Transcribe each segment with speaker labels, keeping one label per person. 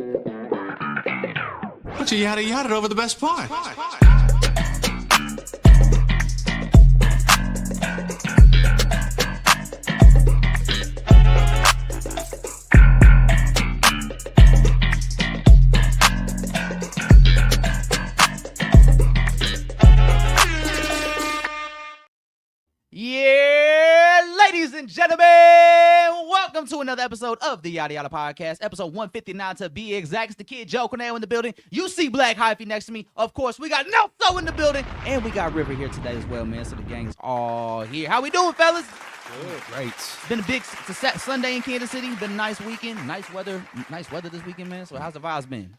Speaker 1: But you yada over the best part.
Speaker 2: Yeah, ladies and gentlemen, welcome to another episode of the Yada Yada Podcast, episode 159 to be exact. It's the kid Joe Cornell in the building. You see Black Hyphy next to me. Of course, we got Nelso in the building, and we got River here today as well, man. So the gang's all here. How we doing, fellas?
Speaker 3: Good. Great.
Speaker 2: Been a big Sunday in Kansas City. Been a nice weekend. Nice weather this weekend, man. So how's the vibes been?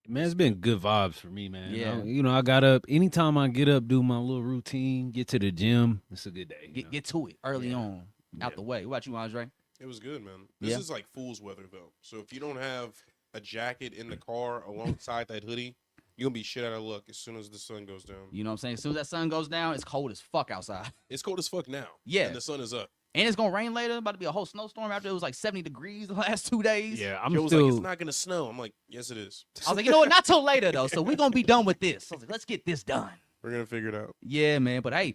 Speaker 3: Man, it's been good vibes for me, man.
Speaker 2: Yeah.
Speaker 3: I got up. Anytime I get up, do my little routine, get to the gym, it's a good day.
Speaker 2: Get to it early on, out the way. What about you, Andre?
Speaker 4: It was good, man. This is like fool's weather, though. So if you don't have a jacket in the car alongside that hoodie, you're going to be shit out of luck as soon as the sun goes down.
Speaker 2: You know what I'm saying? As soon as that sun goes down, it's cold as fuck outside.
Speaker 4: It's cold as fuck now.
Speaker 2: Yeah.
Speaker 4: And the sun is up.
Speaker 2: And it's going to rain later. About to be a whole snowstorm after it was like 70 degrees the last 2 days.
Speaker 3: Yeah,
Speaker 4: Joe was like, it's not going to snow. I'm like, yes, it is.
Speaker 2: I was like, you know what? Not till later, though. So we're going to be done with this. So I was like, let's get this done.
Speaker 4: We're going to figure it out.
Speaker 2: Yeah, man. But, hey,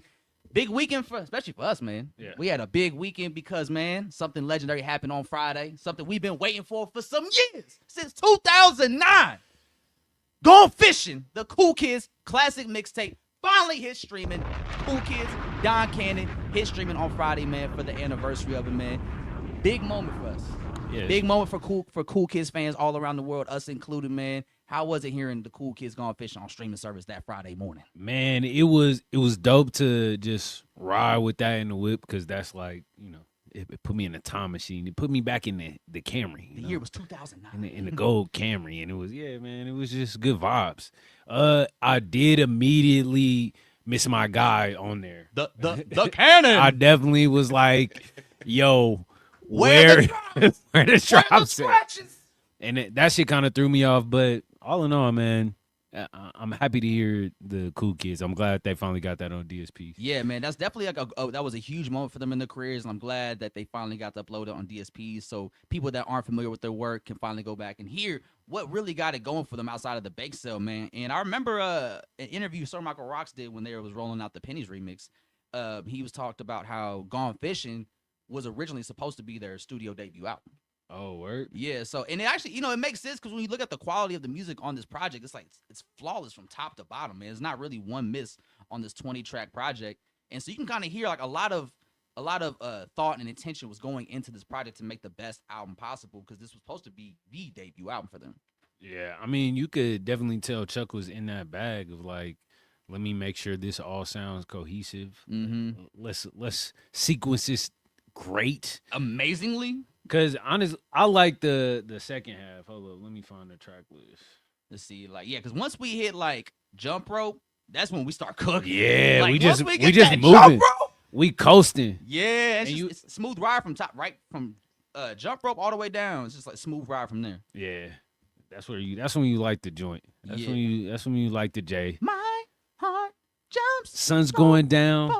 Speaker 2: big weekend, especially for us, man.
Speaker 3: Yeah.
Speaker 2: We had a big weekend because, man, something legendary happened on Friday. Something we've been waiting for some years. Since 2009. Gone Fishing, the Cool Kids classic mixtape, finally hit streaming. Cool Kids, Don Cannon, hit streaming on Friday, man, for the anniversary of it, man. Big moment for us.
Speaker 3: Yeah.
Speaker 2: Big moment for Cool Kids fans all around the world, us included, man. How was it hearing the Cool Kids Gone Fishing on streaming service that Friday morning?
Speaker 3: Man, it was dope to just ride with that in the whip because that's like, it put me in a time machine. It put me back in the Camry.
Speaker 2: The year was 2009.
Speaker 3: In the gold Camry, and it was, man, it was just good vibes. I did immediately miss my guy on there.
Speaker 2: The Cannon.
Speaker 3: I definitely was like, yo, where the drops at? And that shit kind of threw me off. But all in all, man, I'm happy to hear the Cool Kids. I'm glad they finally got that on DSP.
Speaker 2: Yeah, man, that's definitely like that was a huge moment for them in their careers, and I'm glad that they finally got to upload it on DSP, so people that aren't familiar with their work can finally go back and hear what really got it going for them outside of the bake sale, man. And I remember an interview Sir Michael Rocks did when they was rolling out the Pennies remix. He was talked about how Gone Fishing was originally supposed to be their studio debut album.
Speaker 3: Oh, word?
Speaker 2: Yeah, so, and it actually, it makes sense because when you look at the quality of the music on this project, it's like, it's flawless from top to bottom, man. There's not really one miss on this 20-track project. And so you can kind of hear, like, a lot of thought and intention was going into this project to make the best album possible because this was supposed to be the debut album for them.
Speaker 3: Yeah, I mean, you could definitely tell Chuck was in that bag of, like, let me make sure this all sounds cohesive.
Speaker 2: Mm-hmm.
Speaker 3: Let's sequence this great.
Speaker 2: Amazingly.
Speaker 3: Because honestly, I like the second half. Hold up, let me find the track list.
Speaker 2: Let's see, because once we hit like Jump Rope, that's when we start cooking.
Speaker 3: Yeah,
Speaker 2: like,
Speaker 3: we just
Speaker 2: moving.
Speaker 3: moving. We coasting.
Speaker 2: Yeah, it's smooth ride from top, right from Jump Rope all the way down. It's just like smooth ride from there.
Speaker 3: Yeah, that's when you like the joint. That's when you like the J.
Speaker 2: My heart jumps.
Speaker 3: Sun's going down.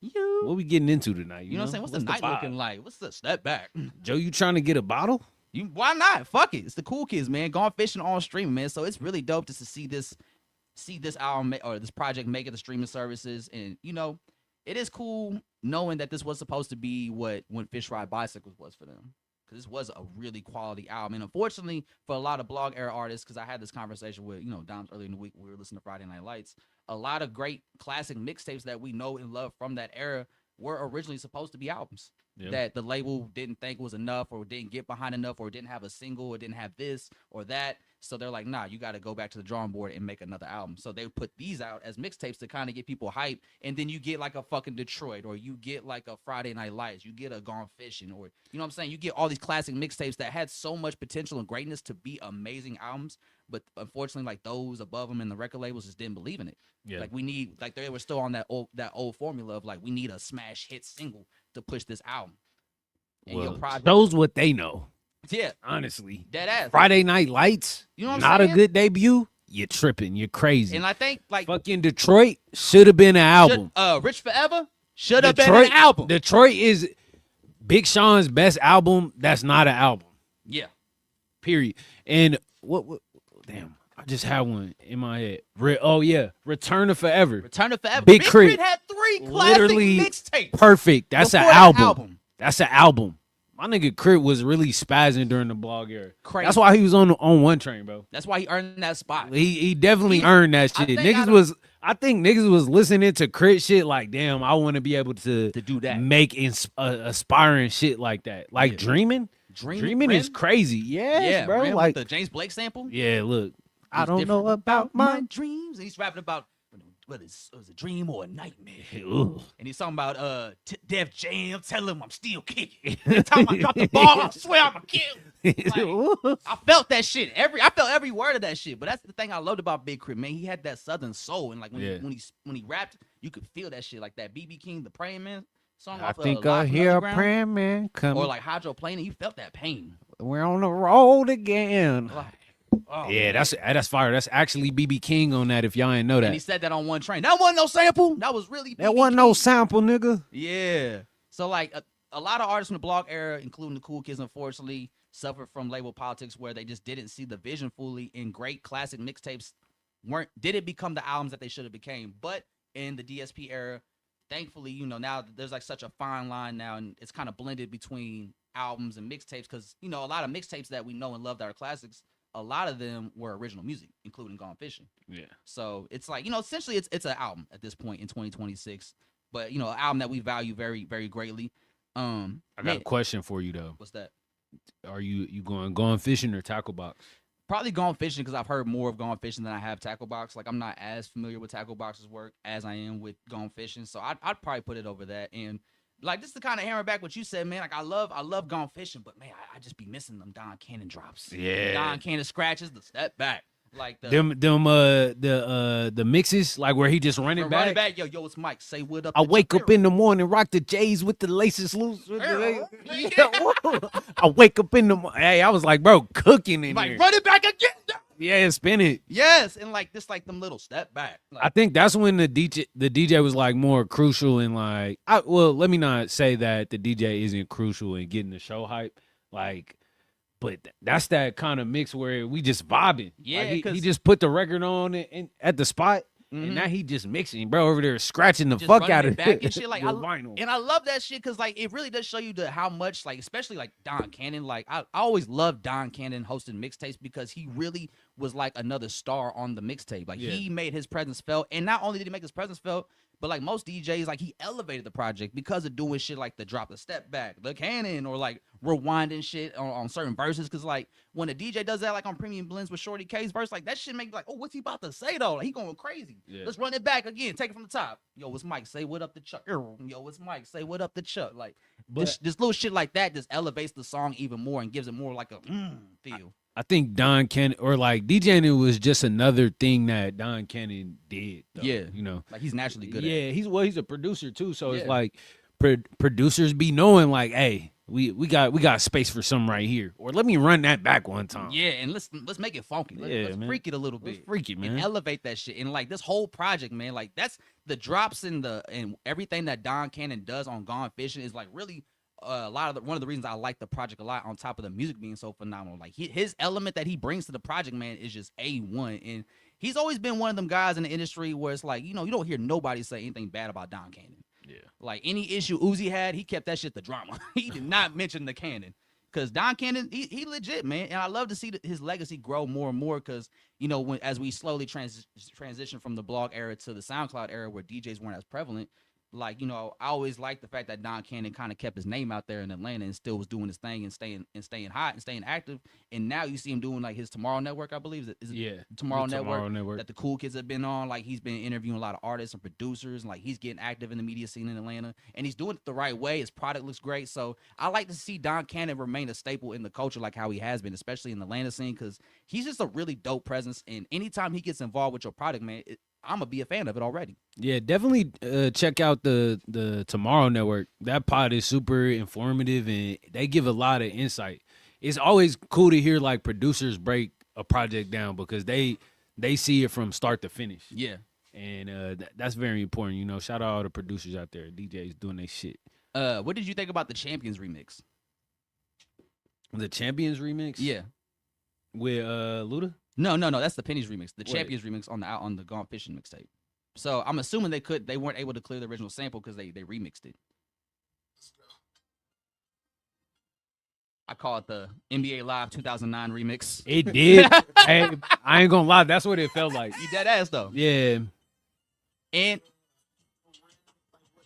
Speaker 2: You.
Speaker 3: What we getting into tonight?
Speaker 2: You know what I'm saying? What's the night looking like? What's the step back?
Speaker 3: Joe, you trying to get a bottle?
Speaker 2: Why not? Fuck it. It's the Cool Kids, man. Gone Fishing on streaming, man. So it's really dope just to see this album or this project make it to streaming services. And, it is cool knowing that this was supposed to be what When Fish Ride Bicycles was for them. Because this was a really quality album. And unfortunately, for a lot of blog era artists, because I had this conversation with, Dom's earlier in the week, we were listening to Friday Night Lights. A lot of great classic mixtapes that we know and love from that era were originally supposed to be albums that the label didn't think was enough or didn't get behind enough or didn't have a single or didn't have this or that. So they're like, nah, you got to go back to the drawing board and make another album. So they put these out as mixtapes to kind of get people hyped. And then you get like a fucking Detroit or you get like a Friday Night Lights. You get a Gone Fishing or, you know what I'm saying? You get all these classic mixtapes that had so much potential and greatness to be amazing albums. But unfortunately, like those above them in the record labels just didn't believe in it. Yeah. Like we need, like they were still on that old formula of like, we need a smash hit single to push this album. And
Speaker 3: well,
Speaker 2: your project
Speaker 3: knows what they know.
Speaker 2: Yeah.
Speaker 3: Honestly.
Speaker 2: Dead ass.
Speaker 3: Friday Night Lights,
Speaker 2: you know what I'm
Speaker 3: not
Speaker 2: saying?
Speaker 3: a good debut. You're tripping. You're crazy.
Speaker 2: And I think like
Speaker 3: fucking Detroit should have been an album.
Speaker 2: Rich Forever should have been an album.
Speaker 3: Detroit is Big Sean's best album. That's not an album.
Speaker 2: Yeah.
Speaker 3: Period. And what? Damn, I just had one in my head. Oh yeah, Return to Forever.
Speaker 2: Return to Forever.
Speaker 3: Big
Speaker 2: Big
Speaker 3: Crit.
Speaker 2: Crit had 3 classic
Speaker 3: Literally
Speaker 2: mixtapes.
Speaker 3: Perfect. That's an
Speaker 2: before that
Speaker 3: album. That's an album. My nigga Crit was really spazzing during the blog era.
Speaker 2: Crazy.
Speaker 3: That's why he was on One Train, bro.
Speaker 2: That's why he earned that spot.
Speaker 3: He definitely earned that shit. I think niggas was listening to Crit shit like, damn, I want to be able to
Speaker 2: do that.
Speaker 3: make aspiring shit like that. Like Dreaming is crazy. Yes, bro.
Speaker 2: Ren,
Speaker 3: like
Speaker 2: with the James Blake sample.
Speaker 3: yeah, look. I
Speaker 2: It's
Speaker 3: don't
Speaker 2: different.
Speaker 3: know about my
Speaker 2: dreams. And he's rapping about whether it was a dream or a nightmare.
Speaker 3: Ugh.
Speaker 2: And he's talking about Def Jam. Tell him I'm still kicking. Every time I drop the ball, I swear I'm gonna kill. Like, I felt that shit. I felt every word of that shit. But that's the thing I loved about Big Crit, man. He had that southern soul, and like when he rapped, you could feel that shit. Like that BB King, the Praying Man song.
Speaker 3: I
Speaker 2: off,
Speaker 3: think
Speaker 2: Live
Speaker 3: I
Speaker 2: from
Speaker 3: hear a
Speaker 2: Underground,
Speaker 3: praying man coming.
Speaker 2: or like Hydroplaning. You felt that pain.
Speaker 3: We're on the road again.
Speaker 2: Like, oh,
Speaker 3: Yeah,
Speaker 2: man.
Speaker 3: that's fire. That's actually BB King on that. If y'all ain't know that,
Speaker 2: And he said that on One Train. That wasn't no sample. That was really
Speaker 3: that
Speaker 2: BB
Speaker 3: wasn't no
Speaker 2: King.
Speaker 3: sample, nigga.
Speaker 2: Yeah. So like a lot of artists from the blog era, including the Cool Kids, unfortunately, suffered from label politics where they just didn't see the vision fully. And great classic mixtapes didn't become the albums that they should have became. But in the DSP era, thankfully, now there's like such a fine line now, and it's kind of blended between albums and mixtapes because a lot of mixtapes that we know and love that are classics, a lot of them were original music, including Gone Fishing.
Speaker 3: Yeah.
Speaker 2: So it's like, essentially it's an album at this point in 2026, but an album that we value very, very greatly.
Speaker 3: I got a question for you though.
Speaker 2: What's that?
Speaker 3: Are you going fishing or tackle box?
Speaker 2: Probably Gone Fishing because I've heard more of Gone Fishing than I have Tackle Box. Like I'm not as familiar with Tackle Box's work as I am with Gone Fishing, so I'd probably put it over that. And like just to kind of hammer back what you said, man. Like I love Gone Fishing, but man, I just be missing them Don Cannon drops.
Speaker 3: Yeah.
Speaker 2: Don Cannon scratches, the step back, like the
Speaker 3: the mixes, like where he just running back.
Speaker 2: Yo, it's Mike. Say what up.
Speaker 3: I wake up in the morning, rock the J's with the laces loose. I wake up in the morning. Hey, I was like, bro, cooking in
Speaker 2: Like
Speaker 3: here.
Speaker 2: run it back again.
Speaker 3: Yeah, spin it.
Speaker 2: Yes, and like this, like them little step back. Like,
Speaker 3: I think that's when the DJ was like more crucial and like, let me not say that the DJ isn't crucial in getting the show hype, like, but that's that kind of mix where we just vibing.
Speaker 2: Yeah,
Speaker 3: like he just put the record on at the spot. And now he just mixing, bro, over there scratching the
Speaker 2: just
Speaker 3: fuck
Speaker 2: running
Speaker 3: out
Speaker 2: it
Speaker 3: of
Speaker 2: back and shit. Like
Speaker 3: vinyl.
Speaker 2: And I love that shit because like it really does show you how much, like, especially like Don Cannon. Like I always loved Don Cannon hosting mixtapes because he really was like another star on the mixtape. Like he made his presence felt, and not only did he make his presence felt, but like most DJs, like he elevated the project because of doing shit like the drop the step back, the cannon, or like rewinding shit on certain verses. Cause like when a DJ does that, like on Premium Blends with Shorty K's verse, like that shit make me like, oh, what's he about to say though? Like he going crazy.
Speaker 3: Yeah.
Speaker 2: Let's run it back again. Take it from the top. Yo, it's Mike. Say what up to Chuck. Yo, it's Mike. Say what up to Chuck. Like this little shit like that just elevates the song even more and gives it more like a feel.
Speaker 3: I think Don Cannon or like DJing was just another thing that Don Cannon did. Though,
Speaker 2: Yeah, like he's naturally good.
Speaker 3: Yeah, he's a producer too, so it's
Speaker 2: Yeah.
Speaker 3: like producers be knowing like, hey, we got space for something right here, or let me run that back one time.
Speaker 2: Yeah, and let's make it funky. Let's
Speaker 3: man.
Speaker 2: freak it a little bit.
Speaker 3: Let's freak it, man.
Speaker 2: And elevate that shit. And like this whole project, man, like that's the drops and everything that Don Cannon does on Gone Fishing is like really one of the reasons I like the project a lot, on top of the music being so phenomenal. Like his element that he brings to the project, man, is just A1. And he's always been one of them guys in the industry where it's like, you don't hear nobody say anything bad about Don Cannon.
Speaker 3: Yeah.
Speaker 2: Like any issue Uzi had, he kept that shit the drama. He did not mention the Cannon. Because Don Cannon, he legit, man. And I love to see his legacy grow more and more because, as we slowly transition from the blog era to the SoundCloud era where DJs weren't as prevalent, like, I always liked the fact that Don Cannon kind of kept his name out there in Atlanta and still was doing his thing and staying hot and staying active. And now you see him doing like his Tomorrow Network, I believe. Is it Tomorrow Network that the cool kids have been on. Like he's been interviewing a lot of artists and producers, and like he's getting active in the media scene in Atlanta, and he's doing it the right way. His product looks great. So I like to see Don Cannon remain a staple in the culture like how he has been, especially in the Atlanta scene, because he's just a really dope presence. And anytime he gets involved with your product, man, I'm gonna be a fan of it already.
Speaker 3: Yeah, definitely check out the Tomorrow Network. That pod is super informative and they give a lot of insight. It's always cool to hear like producers break a project down because they see it from start to finish.
Speaker 2: Yeah,
Speaker 3: and that's very important. Shout out all the producers out there, DJs doing their shit.
Speaker 2: What did you think about the Champions remix?
Speaker 3: The Champions remix?
Speaker 2: Yeah.
Speaker 3: with Luda.
Speaker 2: No. That's the Pennies remix. The Champions remix on the Gone Fishing mixtape. So I'm assuming they weren't able to clear the original sample because they remixed it. I call it the NBA Live 2009 remix.
Speaker 3: It did. Hey, I ain't gonna lie. That's what it felt like.
Speaker 2: You dead ass though.
Speaker 3: Yeah.
Speaker 2: And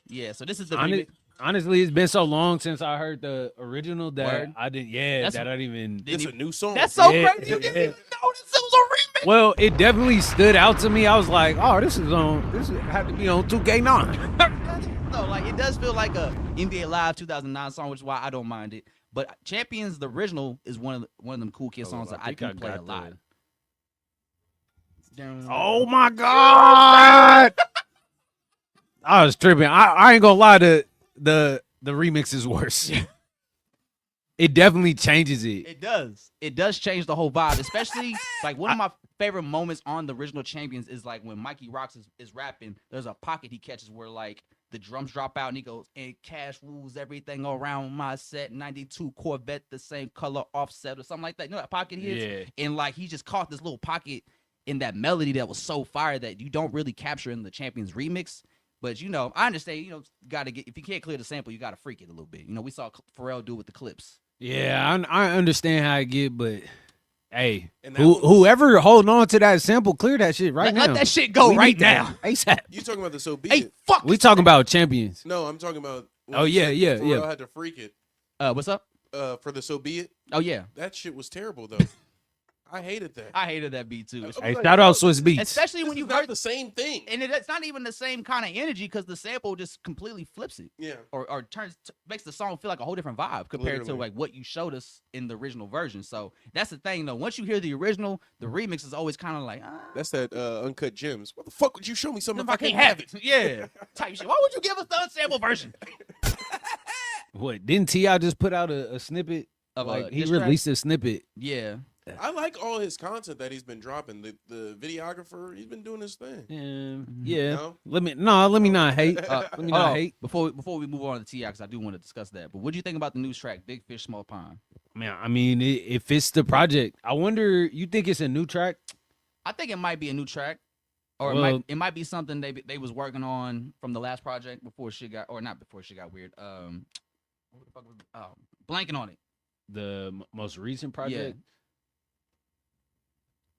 Speaker 2: yeah, so this is the remix.
Speaker 3: Honestly, it's been so long since I heard the original that
Speaker 2: Word.
Speaker 3: I didn't. Yeah,
Speaker 2: That's-
Speaker 3: that I didn't even.
Speaker 4: It's a new song.
Speaker 2: That's so
Speaker 3: Yeah,
Speaker 2: crazy. You didn't
Speaker 3: yeah.
Speaker 2: even know this was a remix.
Speaker 3: Well, it definitely stood out to me. I was like, oh, this had to be on 2K9.
Speaker 2: So like it does feel like a NBA Live 2009 song, which is why I don't mind it. But Champions, the original, is one of them Cool Kid songs that I do play a lot.
Speaker 3: Oh my god! I was tripping. I ain't gonna lie. The remix is worse. It definitely changes it.
Speaker 2: It does. It does change the whole vibe, especially like one of my favorite moments on the original Champions is like when Mikey Rocks is rapping. There's a pocket he catches where like the drums drop out and he goes, and cash rules everything around my set. 92 Corvette, the same color offset or something like that. You know that pocket he is?
Speaker 3: Yeah.
Speaker 2: And like he just caught this little pocket in that melody that was so fire that you don't really capture in the Champions remix. But you know, I understand, you know, gotta get if you can't clear the sample, you gotta freak it a little bit. You know, we saw Pharrell do it with the clips.
Speaker 3: Yeah, I understand how I get, but hey,
Speaker 4: And that was-
Speaker 3: whoever holding on to that sample, clear that shit right now.
Speaker 2: Let that shit go
Speaker 3: We
Speaker 2: right
Speaker 3: need that
Speaker 2: now.
Speaker 3: ASAP.
Speaker 4: You talking about the So Be
Speaker 2: Hey,
Speaker 4: It?
Speaker 2: fuck.
Speaker 3: We talking about Champions.
Speaker 4: No, I'm talking about. when
Speaker 3: Oh,
Speaker 4: you
Speaker 3: yeah,
Speaker 4: said
Speaker 3: yeah,
Speaker 4: Pharrell
Speaker 3: yeah.
Speaker 4: had to freak it.
Speaker 2: What's up?
Speaker 4: For the So Be It.
Speaker 2: Oh yeah,
Speaker 4: That shit was terrible though. I hated that.
Speaker 2: I hated that beat too.
Speaker 4: I was
Speaker 3: Hey,
Speaker 4: like,
Speaker 3: shout
Speaker 4: bro,
Speaker 3: out Swiss Beats.
Speaker 2: Especially when
Speaker 4: This
Speaker 2: you
Speaker 4: is not
Speaker 2: heard
Speaker 4: the same thing.
Speaker 2: and it's not even the same kind of energy because the sample just completely flips it
Speaker 4: Yeah.
Speaker 2: or makes the song feel like a whole different vibe compared to
Speaker 4: Literally.
Speaker 2: like what you showed us in the original version. So that's the thing though. Once you hear the original, the remix is always kind of like
Speaker 4: That's that Uncut Gems. What the fuck would you show me something
Speaker 2: if I can't have it. Yeah, type shit. Why would you give us the unsampled version
Speaker 3: What didn't T.I. just put out a snippet?
Speaker 2: of
Speaker 3: Like he
Speaker 2: diss track?
Speaker 3: released a snippet.
Speaker 2: Yeah,
Speaker 4: I like all his content that he's been dropping. The videographer, he's been doing his thing.
Speaker 3: Yeah.
Speaker 4: No?
Speaker 3: Let me not hate. Let me
Speaker 2: hold
Speaker 3: not
Speaker 2: on.
Speaker 3: hate.
Speaker 2: Before we move on to T.I., because I do want to discuss that. But what do you think about the news track Big Fish Small Pond?
Speaker 3: Man, I mean, it fits the project. I wonder, you think it's a new track?
Speaker 2: I think it might be a new track, or
Speaker 3: Well-
Speaker 2: it might be something they was working on from the last project before shit got, or not before shit got weird. What the fuck was blanking on it.
Speaker 3: The most recent project?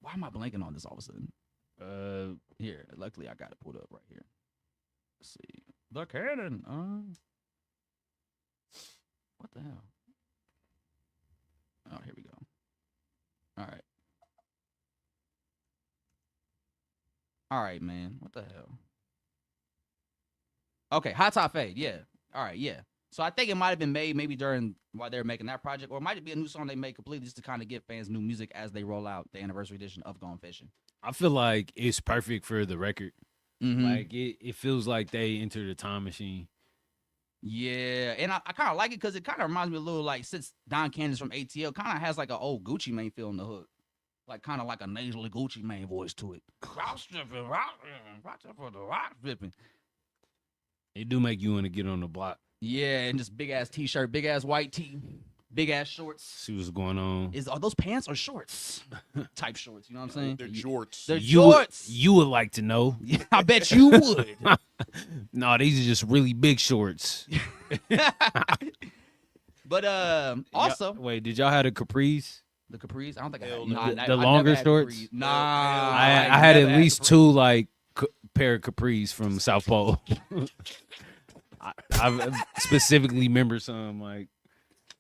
Speaker 2: Why am I blanking on this all of a sudden? Here, luckily I got it pulled up right here. Let's see, the cannon. What the hell? Oh, here we go. All right. All right, man. What the hell? Okay, Hot Top Fade. Yeah. All right, yeah. So I think it might have been made maybe during while they were making that project, or it might be a new song they made completely just to kind of give fans new music as they roll out the anniversary edition of Gone Fishing.
Speaker 3: I feel like it's perfect for the record.
Speaker 2: Mhm.
Speaker 3: Like it feels like they entered a time machine.
Speaker 2: Yeah, and I kind of like it because it kind of reminds me a little like since Don Cannon's from ATL, kind of has like an old Gucci Mane feel in the hook, like kind of like a nasally Gucci Mane voice to it. Rock stripping, rock for the rock stripping.
Speaker 3: It do make you want to get on the block,
Speaker 2: Yeah, and just big ass t-shirt, big ass white tee, big ass shorts.
Speaker 3: see what's going on.
Speaker 2: Are those pants or shorts? Type shorts, you know what I'm saying?
Speaker 4: They're jorts.
Speaker 2: They're
Speaker 3: You would,
Speaker 2: shorts.
Speaker 3: you would like to know.
Speaker 2: Yeah, I bet you would.
Speaker 3: No, these are just really big shorts.
Speaker 2: But also
Speaker 3: Wait, did y'all have the capris?
Speaker 2: the capris. I don't think I
Speaker 4: Hell
Speaker 2: had
Speaker 4: no.
Speaker 2: nah,
Speaker 3: The
Speaker 2: I never
Speaker 3: longer
Speaker 2: had
Speaker 3: shorts?
Speaker 2: capris. Nah,
Speaker 3: I had
Speaker 2: never
Speaker 3: at least
Speaker 2: capris.
Speaker 3: two like pair of capris from South Pole. I specifically remember some like,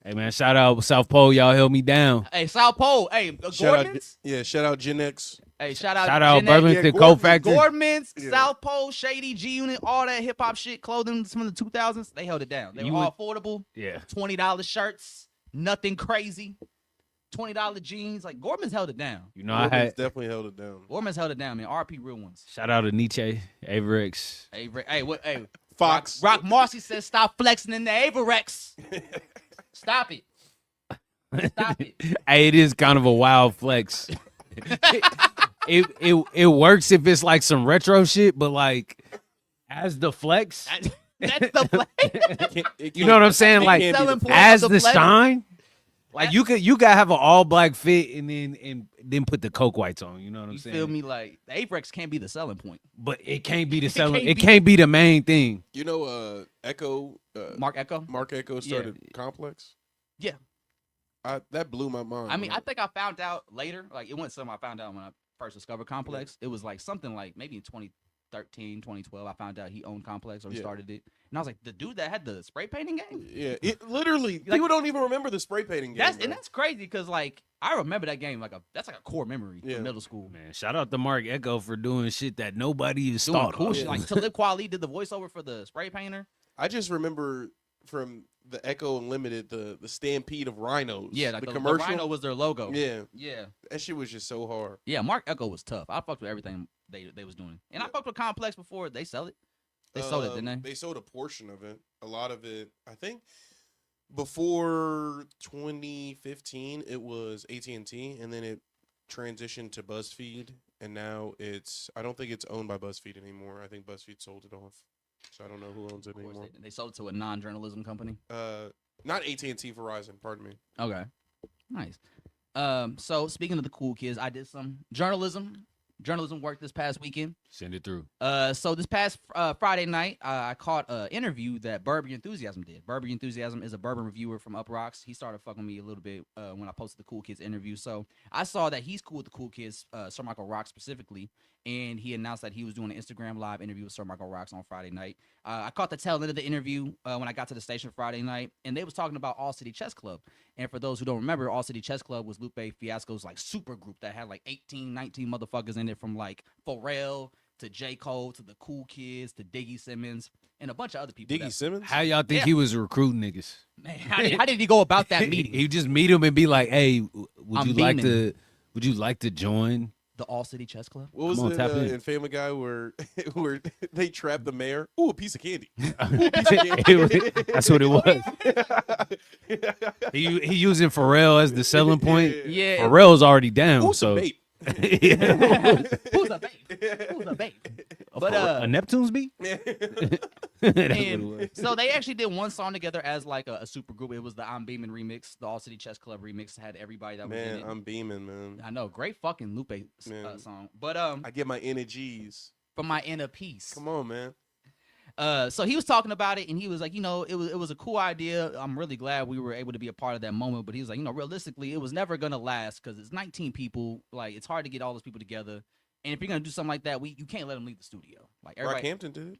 Speaker 3: hey man, shout out South Pole, y'all held me down.
Speaker 2: Hey, South Pole. Hey, Gordman's.
Speaker 4: Shout out Gen X.
Speaker 2: Hey, shout out
Speaker 3: Shout out
Speaker 2: Gen X.
Speaker 3: Burlington
Speaker 4: Yeah,
Speaker 3: Co-Factory.
Speaker 2: Gordman's,
Speaker 4: Yeah.
Speaker 2: South Pole, Shady, G Unit, all that hip hop shit, clothing from the 2000s. They held it down. They
Speaker 3: You
Speaker 2: were all affordable.
Speaker 3: Yeah.
Speaker 2: $20 shirts, nothing crazy. $20 jeans. Like Gordman's held it down.
Speaker 3: You know,
Speaker 4: Corbin's
Speaker 3: I had
Speaker 4: definitely held it down.
Speaker 2: Gordman's held it down, man. RP real ones.
Speaker 3: shout out to Nietzsche, Averex.
Speaker 2: Hey, hey, what? Hey,
Speaker 4: Fox.
Speaker 2: Rock Marcy says stop flexing in the Averex. Stop it. Stop it.
Speaker 3: Hey, it is kind of a wild flex. it works if it's like some retro shit, but like as the flex,
Speaker 2: That's the flex.
Speaker 3: you know what I'm saying? Like
Speaker 2: Selling point
Speaker 3: as
Speaker 2: of
Speaker 3: the
Speaker 2: flex.
Speaker 3: shine, Like you could have an all black fit and then put the Coke whites on. You know what I'm
Speaker 2: You
Speaker 3: saying?
Speaker 2: feel me? Like the Apex can't be the selling point.
Speaker 3: But it can't be the selling.
Speaker 2: can't
Speaker 3: It
Speaker 2: be-
Speaker 3: can't be the main thing.
Speaker 4: You know, Echo.
Speaker 2: Mark Echo.
Speaker 4: Mark Echo started Complex.
Speaker 2: Yeah.
Speaker 4: That blew my mind.
Speaker 2: I mean, I think I found out later. Like it wasn't something I found out when I first discovered Complex. It was like something like maybe in 2013, 2012. I found out he owned Complex or he started it, and I was like, the dude that had the spray painting game.
Speaker 4: Yeah, it literally people don't even remember the spray painting game.
Speaker 2: That's crazy because like I remember that game that's like a core memory from middle school.
Speaker 3: Man, shout out to Mark Echo for doing shit that nobody is
Speaker 2: Doing
Speaker 3: thought
Speaker 2: cool
Speaker 3: of.
Speaker 2: shit. Like Talib Kweli did the voiceover for the spray painter.
Speaker 4: I just remember from the Echo Unlimited the stampede of rhinos.
Speaker 2: Yeah, like
Speaker 4: the
Speaker 2: the
Speaker 4: commercial.
Speaker 2: Rhino was their logo.
Speaker 4: Yeah,
Speaker 2: Yeah.
Speaker 4: that shit was just so hard.
Speaker 2: Yeah, Mark Echo was tough. I fucked with everything they was doing. And I fucked with Complex before they sell it. They sold it, didn't they?
Speaker 4: They sold a portion of it. A lot of it, I think, before 2015, it was AT&T, and then it transitioned to BuzzFeed, and now I don't think it's owned by BuzzFeed anymore. I think BuzzFeed sold it off, so I don't know who owns it anymore.
Speaker 2: They sold it to a non-journalism company.
Speaker 4: Not AT&T, Verizon. Pardon me.
Speaker 2: Okay, nice. So speaking of the cool kids, I did some journalism work this past weekend.
Speaker 3: Send it through.
Speaker 2: So this past Friday night, I caught an interview that Bourbon Enthusiasm did. Bourbon Enthusiasm is a bourbon reviewer from Up Rocks. He started fucking me a little bit when I posted the Cool Kids interview. So I saw that he's cool with the Cool Kids, Sir Michael Rocks specifically, and he announced that he was doing an Instagram live interview with Sir Michael Rocks on Friday night. I caught the tail end of the interview when I got to the station Friday night, and they was talking about All City Chess Club. And for those who don't remember, All City Chess Club was Lupe Fiasco's like super group that had like 18, 19 motherfuckers in it, from like Pharrell to J. Cole to the Cool Kids to Diggy Simmons and a bunch of other people.
Speaker 4: Diggy Simmons?
Speaker 3: How y'all think he was recruiting niggas?
Speaker 2: Man, how did he go about that meeting?
Speaker 3: He just meet him and be like, "Hey, would
Speaker 2: I'm
Speaker 3: you like to join
Speaker 2: the All City Chess Club?"
Speaker 4: What was
Speaker 3: Come on,
Speaker 4: it
Speaker 3: tap in.
Speaker 4: in Family Guy where they trapped the mayor? Ooh, a piece of candy. Ooh, a piece of candy.
Speaker 3: That's what it was. He using Pharrell as the selling point.
Speaker 2: Yeah.
Speaker 3: Pharrell's already down.
Speaker 4: Ooh,
Speaker 3: so
Speaker 4: some bait.
Speaker 2: Who's a babe? Who's a babe? But
Speaker 3: a Neptune's beat. That's what it was.
Speaker 2: so they actually did one song together as like a super group. It was the I'm Beaming remix, the All City Chess Club remix. Had everybody that was in
Speaker 4: Man,
Speaker 2: it.
Speaker 4: I'm beaming, man.
Speaker 2: I know, great fucking Lupe song. But
Speaker 4: I get my energies.
Speaker 2: for my inner peace.
Speaker 4: Come on, man.
Speaker 2: So he was talking about it, and he was like, it was a cool idea. I'm really glad we were able to be a part of that moment. But he was like, realistically, it was never gonna last because it's 19 people. Like, it's hard to get all those people together. And if you're gonna do something like that, you can't let them leave the studio. Like everybody,
Speaker 4: Rockhampton did it.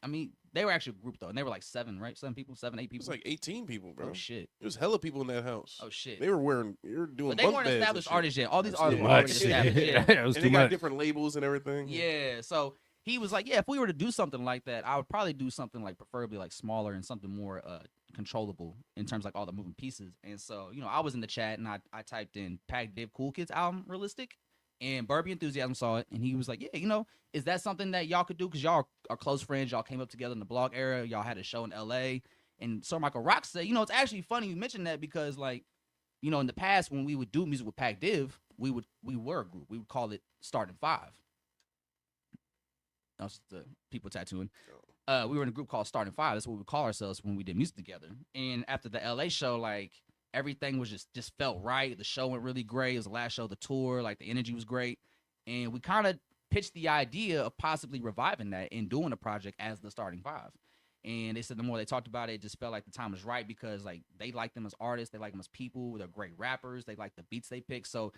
Speaker 2: I mean, they were actually a group though, and they were like 7, right? 7 people, 7, 8
Speaker 4: It
Speaker 2: people.
Speaker 4: was like 18 people, bro.
Speaker 2: Oh shit.
Speaker 4: It was hella people in that house.
Speaker 2: Oh shit.
Speaker 4: They were doing
Speaker 2: But they
Speaker 4: bunk
Speaker 2: weren't
Speaker 4: beds and
Speaker 2: established
Speaker 4: shit.
Speaker 2: artists yet. All these
Speaker 4: That's
Speaker 2: artists
Speaker 4: too
Speaker 2: were already
Speaker 4: much.
Speaker 2: established. Yeah.
Speaker 3: That was
Speaker 4: And
Speaker 3: too
Speaker 4: they got
Speaker 3: much.
Speaker 4: different labels and everything.
Speaker 2: Yeah, so he was like, yeah, if we were to do something like that, I would probably do something like preferably like smaller and something more controllable in terms of like all the moving pieces. And so, I was in the chat and I typed in Pac Div Cool Kids album realistic, and Bourbon Enthusiasm saw it and he was like, yeah, is that something that y'all could do? Because y'all are close friends, y'all came up together in the blog era, y'all had a show in LA. And Sir Michael Rock said, it's actually funny you mentioned that because like, in the past when we would do music with Pac Div, we were a group. We would call it Starting Five. That's the people tattooing. We were in a group called Starting Five. That's what we would call ourselves when we did music together. And after the LA show, like everything was just felt right. The show went really great. It was the last show of the tour. Like the energy was great. And we kind of pitched the idea of possibly reviving that and doing a project as the Starting Five. And they said the more they talked about it, it just felt like the time was right because like they like them as artists, they like them as people, they're great rappers, they like the beats they pick. So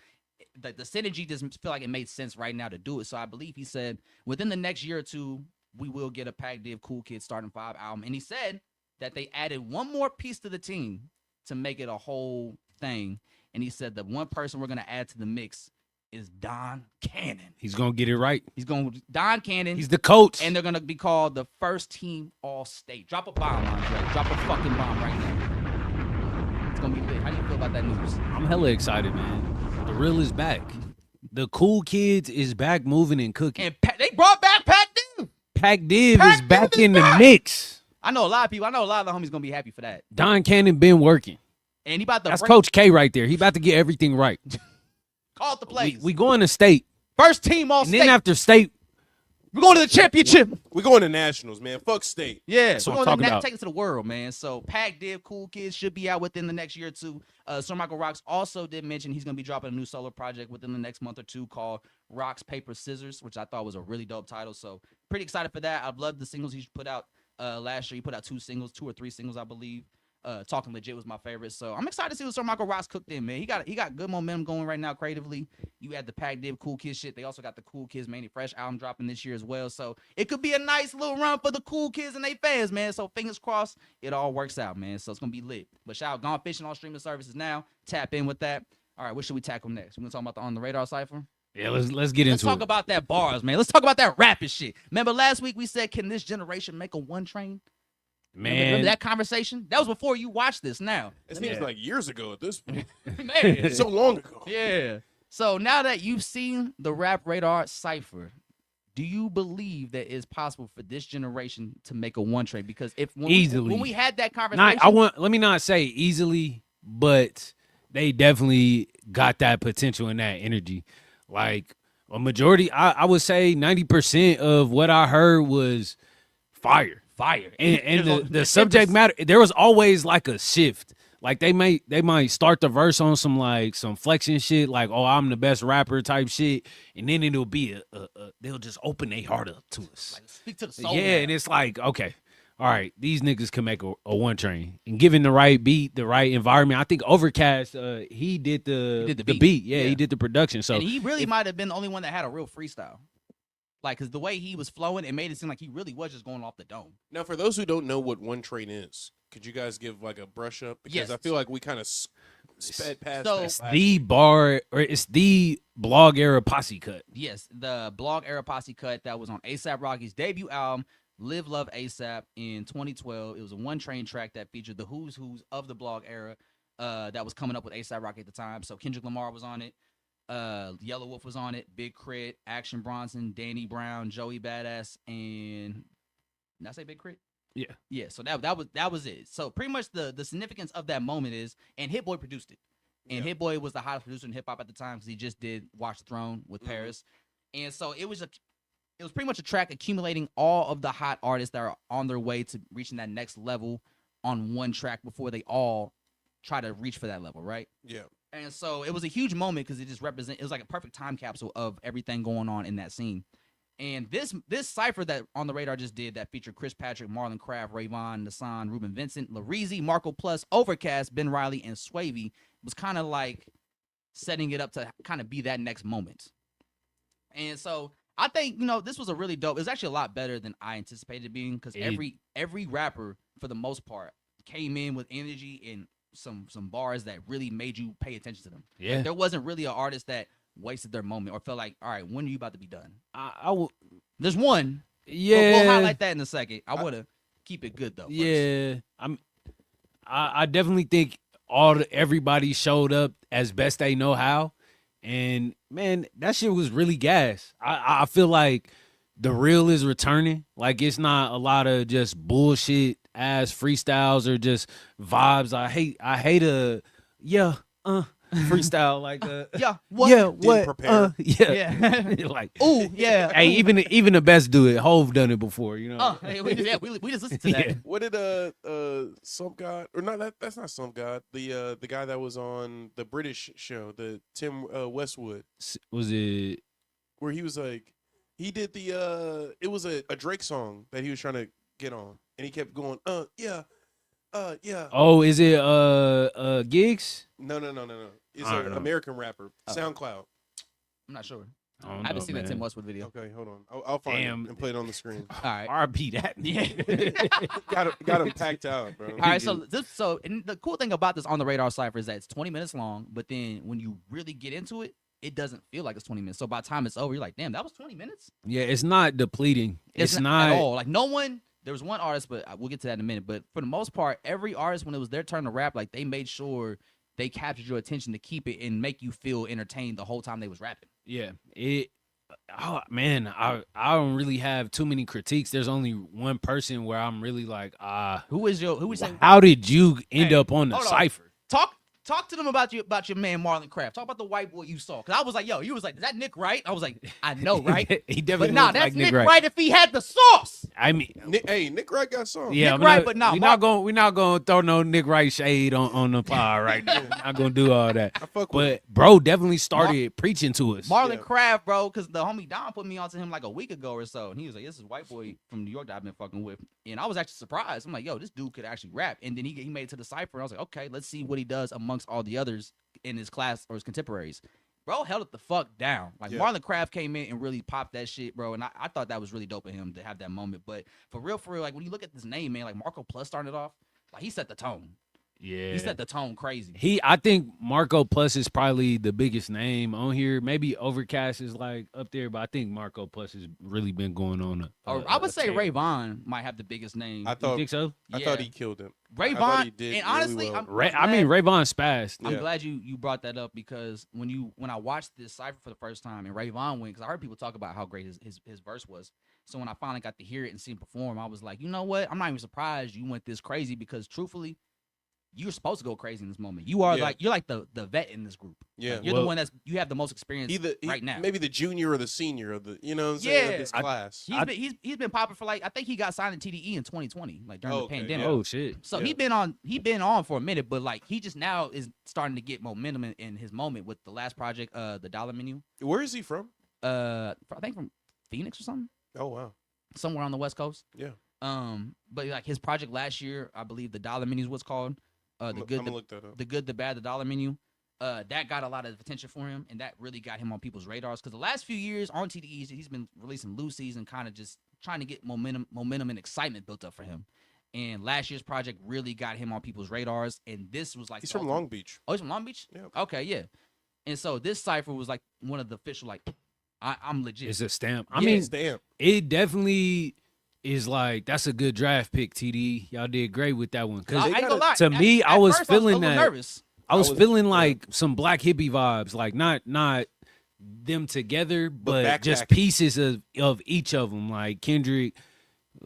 Speaker 2: the synergy doesn't feel like it made sense right now to do it. So I believe he said within the next year or two, we will get a Pac Div Cool Kids Starting Five album. And he said that they added one more piece to the team to make it a whole thing. And he said the one person we're going to add to the mix is Don Cannon.
Speaker 3: He's gonna get it right.
Speaker 2: Don Cannon.
Speaker 3: He's the coach.
Speaker 2: And they're going to be called the First Team All-State. Drop a bomb, Andre. Drop a fucking bomb right now. It's going to be lit. How do you feel about that news?
Speaker 3: I'm hella excited, man. The real is back. The Cool Kids is back moving and cooking.
Speaker 2: And they brought back Pac Div.
Speaker 3: Pac Div is
Speaker 2: Div
Speaker 3: back
Speaker 2: is
Speaker 3: in the
Speaker 2: back.
Speaker 3: mix.
Speaker 2: I know a lot of people. I know a lot of the homies going to be happy for that.
Speaker 3: Don Cannon been working.
Speaker 2: And he about to
Speaker 3: That's Coach K right there. He about to get everything right.
Speaker 2: call it the plays.
Speaker 3: We going to state.
Speaker 2: First Team
Speaker 3: And
Speaker 2: All-State.
Speaker 3: then after state,
Speaker 2: We're going to the championship.
Speaker 4: We're going to nationals, man. Fuck state.
Speaker 2: Yeah,
Speaker 3: That's
Speaker 2: we're
Speaker 3: what I'm
Speaker 2: going
Speaker 3: talking
Speaker 2: to
Speaker 3: about.
Speaker 2: take it to the world, man. So Pac Div, Cool Kids should be out within the next year or two. Sir Michael Rocks also did mention he's going to be dropping a new solo project within the next month or two called Rocks, Paper, Scissors, which I thought was a really dope title. So pretty excited for that. I've loved the singles he put out last year. He put out 2 or 3 singles, I believe. Talking Legit was my favorite, so I'm excited to see what Sir Michael Rocks cooked in, man. He got good momentum going right now creatively. You had the Pac Div Cool Kids shit. They also got the Cool Kids Manny Fresh album dropping this year as well, so it could be a nice little run for the Cool Kids and they fans, man. So fingers crossed, it all works out, man. So it's gonna be lit. But shout out Gone Fishing on streaming services now. Tap in with that. All right, what should we tackle next? We're gonna talk about the On the Radar cipher.
Speaker 3: Yeah, let's get
Speaker 2: Let's
Speaker 3: into
Speaker 2: talk
Speaker 3: it.
Speaker 2: about that bars, man. Let's talk about that rapping shit. Remember last week we said, can this generation make a one train? Remember
Speaker 3: Man,
Speaker 2: that conversation? That was before you watched this now.
Speaker 4: It seems like years ago at this point.
Speaker 2: Man.
Speaker 4: So long ago.
Speaker 2: Yeah. So now that you've seen the Rap Radar cipher, do you believe that it's possible for this generation to make a one train? Because
Speaker 3: Easily.
Speaker 2: when we had that conversation,
Speaker 3: let me not say easily, but they definitely got that potential and that energy. Like a majority, I would say 90% of what I heard was fire. And the subject matter, there was always like a shift. Like they might start the verse on some flexing shit, like, oh, I'm the best rapper type shit, and then it'll be they'll just open their heart up to us.
Speaker 2: like, speak to the soul.
Speaker 3: Yeah, and it's like, okay, all right, these niggas can make a one train, and given the right beat, the right environment. I think Overcast, he did the beat. Yeah, he did the production. So
Speaker 2: and he really might have been the only one that had a real freestyle. Like, because the way he was flowing, it made it seem like he really was just going off the dome.
Speaker 4: Now, for those who don't know what one train is, could you guys give like a brush up? Because
Speaker 2: Yes.
Speaker 4: I feel like we kind of sped past
Speaker 2: So-
Speaker 4: that.
Speaker 3: it's
Speaker 4: last
Speaker 3: the bar, or it's the blog era posse cut.
Speaker 2: Yes, the blog era posse cut that was on ASAP Rocky's debut album, Live Love ASAP, in 2012. It was a one train track that featured the who's of the blog era that was coming up with ASAP Rocky at the time. So Kendrick Lamar was on it. Yellow Wolf was on it. Big Crit, Action Bronson, Danny Brown, Joey Badass, and did I say Big Crit?
Speaker 3: Yeah.
Speaker 2: Yeah. So that was it. So pretty much the significance of that moment is, and Hit Boy produced it, and Hit Boy was the hottest producer in hip hop at the time because he just did Watch the Throne with Paris, and so it was pretty much a track accumulating all of the hot artists that are on their way to reaching that next level on one track before they all try to reach for that level, right?
Speaker 4: Yeah.
Speaker 2: And so it was a huge moment because it just it was like a perfect time capsule of everything going on in that scene. And this cipher that On the Radar just did that featured Chris Patrick, Marlon Craft, Rayvon, Nassan, Ruben Vincent, Lareezy, Marco Plus, Overcast, Ben Riley, and Swavey was kind of like setting it up to kind of be that next moment. And so I think, this was a really dope. It was actually a lot better than I anticipated it being because every rapper, for the most part, came in with energy and some bars that really made you pay attention to them.
Speaker 3: Yeah.
Speaker 2: Like, there wasn't really an artist that wasted their moment or felt like, all right, when are you about to be done?
Speaker 3: I will.
Speaker 2: There's one.
Speaker 3: Yeah.
Speaker 2: We'll highlight that in a second. I want to keep it good though. First.
Speaker 3: Yeah. I definitely think everybody showed up as best they know how, and man, that shit was really gas. I feel like the real is returning. Like, it's not a lot of just bullshit ass freestyles or just vibes. I hate a freestyle like
Speaker 4: Didn't prepare.
Speaker 2: Yeah.
Speaker 3: Like,
Speaker 2: Ooh, yeah.
Speaker 3: hey, even the best do it. Hove done it before, you know.
Speaker 2: Hey, we just listened to that.
Speaker 3: Yeah.
Speaker 4: What did some god or not? That's not some god. The guy that was on the British show, the Tim Westwood,
Speaker 3: Was it?
Speaker 4: where he was like, he did the it was a Drake song that he was trying to get on, and he kept going, yeah.
Speaker 3: Oh, is it Gigs?
Speaker 4: No. It's
Speaker 3: I don't
Speaker 4: an
Speaker 3: know.
Speaker 4: American rapper, SoundCloud.
Speaker 2: I'm not sure.
Speaker 3: I don't
Speaker 2: I haven't
Speaker 3: know,
Speaker 2: seen that
Speaker 3: man.
Speaker 2: Tim Westwood video.
Speaker 4: Okay, hold on. I'll find
Speaker 3: Damn.
Speaker 4: it and play it on the screen.
Speaker 2: All right.
Speaker 3: RP that.
Speaker 2: Yeah.
Speaker 4: got him packed out, bro.
Speaker 2: All right, so and the cool thing about this On the Radar cipher is that it's 20 minutes long, but then when you really get into it, it doesn't feel like it's 20 minutes. So by the time it's over, you're like, damn, that was 20 minutes?
Speaker 3: Yeah, it's not depleting. It's not
Speaker 2: at all. Like, no one, there was one artist, but we'll get to that in a minute. But for the most part, every artist, when it was their turn to rap, like, they made sure they captured your attention to keep it and make you feel entertained the whole time they was rapping.
Speaker 3: Yeah, oh man, I don't really have too many critiques. There's only one person where I'm really like,
Speaker 2: Who was
Speaker 3: how did you end up on the
Speaker 2: hold on.
Speaker 3: cipher?
Speaker 2: Talk talk to them about your man Marlon Craft. Talk about the white boy you saw. Cause I was like, yo, you was like, is that Nick Wright? I was like, I know, right?
Speaker 3: He definitely
Speaker 2: But nah,
Speaker 3: looks
Speaker 2: that's
Speaker 3: like
Speaker 2: Nick
Speaker 3: Wright.
Speaker 2: Wright if he had the sauce.
Speaker 3: I mean,
Speaker 4: Nick Wright got some.
Speaker 3: yeah,
Speaker 2: Nick Wright, but nah,
Speaker 3: we're not gonna throw no Nick Wright shade on the pod right now. We're not gonna do all that.
Speaker 4: I fuck with him.
Speaker 3: But bro definitely started preaching to us.
Speaker 2: Marlon Craft, bro, because the homie Don put me onto him like a week ago or so. And he was like, this is white boy from New York that I've been fucking with. And I was actually surprised. I'm like, yo, this dude could actually rap. And then he made it to the cypher. And I was like, okay, let's see what he does amongst all the others in his class or his contemporaries. Bro held it the fuck down. Like, Marlon Craft came in and really popped that shit, bro. And I thought that was really dope of him to have that moment. But for real, like, when you look at this name, man, like Marco Plus started off, like, he set the tone.
Speaker 3: Yeah,
Speaker 2: He set the tone crazy.
Speaker 3: I think Marco Plus is probably the biggest name on here. Maybe Overcast is like up there, but I think Marco Plus has really been going on.
Speaker 2: I would say Ray Vaughn might have the biggest name.
Speaker 4: I
Speaker 3: You
Speaker 4: thought
Speaker 3: think so?
Speaker 4: I thought he killed him.
Speaker 2: Ray
Speaker 4: I thought
Speaker 2: Vaughn,
Speaker 4: he did
Speaker 2: and
Speaker 4: really
Speaker 2: honestly,
Speaker 4: well.
Speaker 3: Ray Vaughn spazzed.
Speaker 2: I'm
Speaker 4: Yeah.
Speaker 2: glad you brought that up because when I watched this cipher for the first time and Ray Vaughn went, because I heard people talk about how great his verse was. So when I finally got to hear it and see him perform, I was like, you know what? I'm not even surprised you went this crazy because truthfully, you're supposed to go crazy in this moment. You are you're like the vet in this group.
Speaker 4: Yeah.
Speaker 2: Like, you're the one you have the most experience right now.
Speaker 4: Maybe the junior or the senior of the, you know what I'm saying, of this class.
Speaker 2: He's been popping for like, I think he got signed to TDE in 2020, like during the pandemic.
Speaker 3: Oh shit.
Speaker 2: So he been on for a minute, but like he just now is starting to get momentum in his moment with the last project, the Dollar Menu.
Speaker 4: Where is he from?
Speaker 2: I think from Phoenix or something,
Speaker 4: Oh wow.
Speaker 2: somewhere on the West Coast.
Speaker 4: Yeah.
Speaker 2: But like his project last year, I believe the Dollar Menu is what's called.
Speaker 4: I'm gonna look that up.
Speaker 2: The Good, the Bad, the Dollar Menu. That got a lot of attention for him, and that really got him on people's radars. Because the last few years on TDEs, he's been releasing Lucy's and kind of just trying to get momentum and excitement built up for him. And last year's project really got him on people's radars. And this was like
Speaker 4: He's from Long Beach.
Speaker 2: Oh, he's from Long Beach.
Speaker 4: Yeah.
Speaker 2: Okay, yeah. And so this cipher was like one of the official like, I'm legit.
Speaker 3: It's a stamp. I
Speaker 2: Yeah.
Speaker 3: mean,
Speaker 4: Stamp.
Speaker 3: it definitely is like that's a good draft pick, TD. Y'all did great with that one.
Speaker 2: I ain't gonna lie.
Speaker 3: to me, I was
Speaker 2: first,
Speaker 3: feeling
Speaker 2: I was a little
Speaker 3: that.
Speaker 2: nervous.
Speaker 3: I was feeling like some Black Hippie vibes, like not them together, but just
Speaker 4: backpacking.
Speaker 3: pieces of each of them, like Kendrick,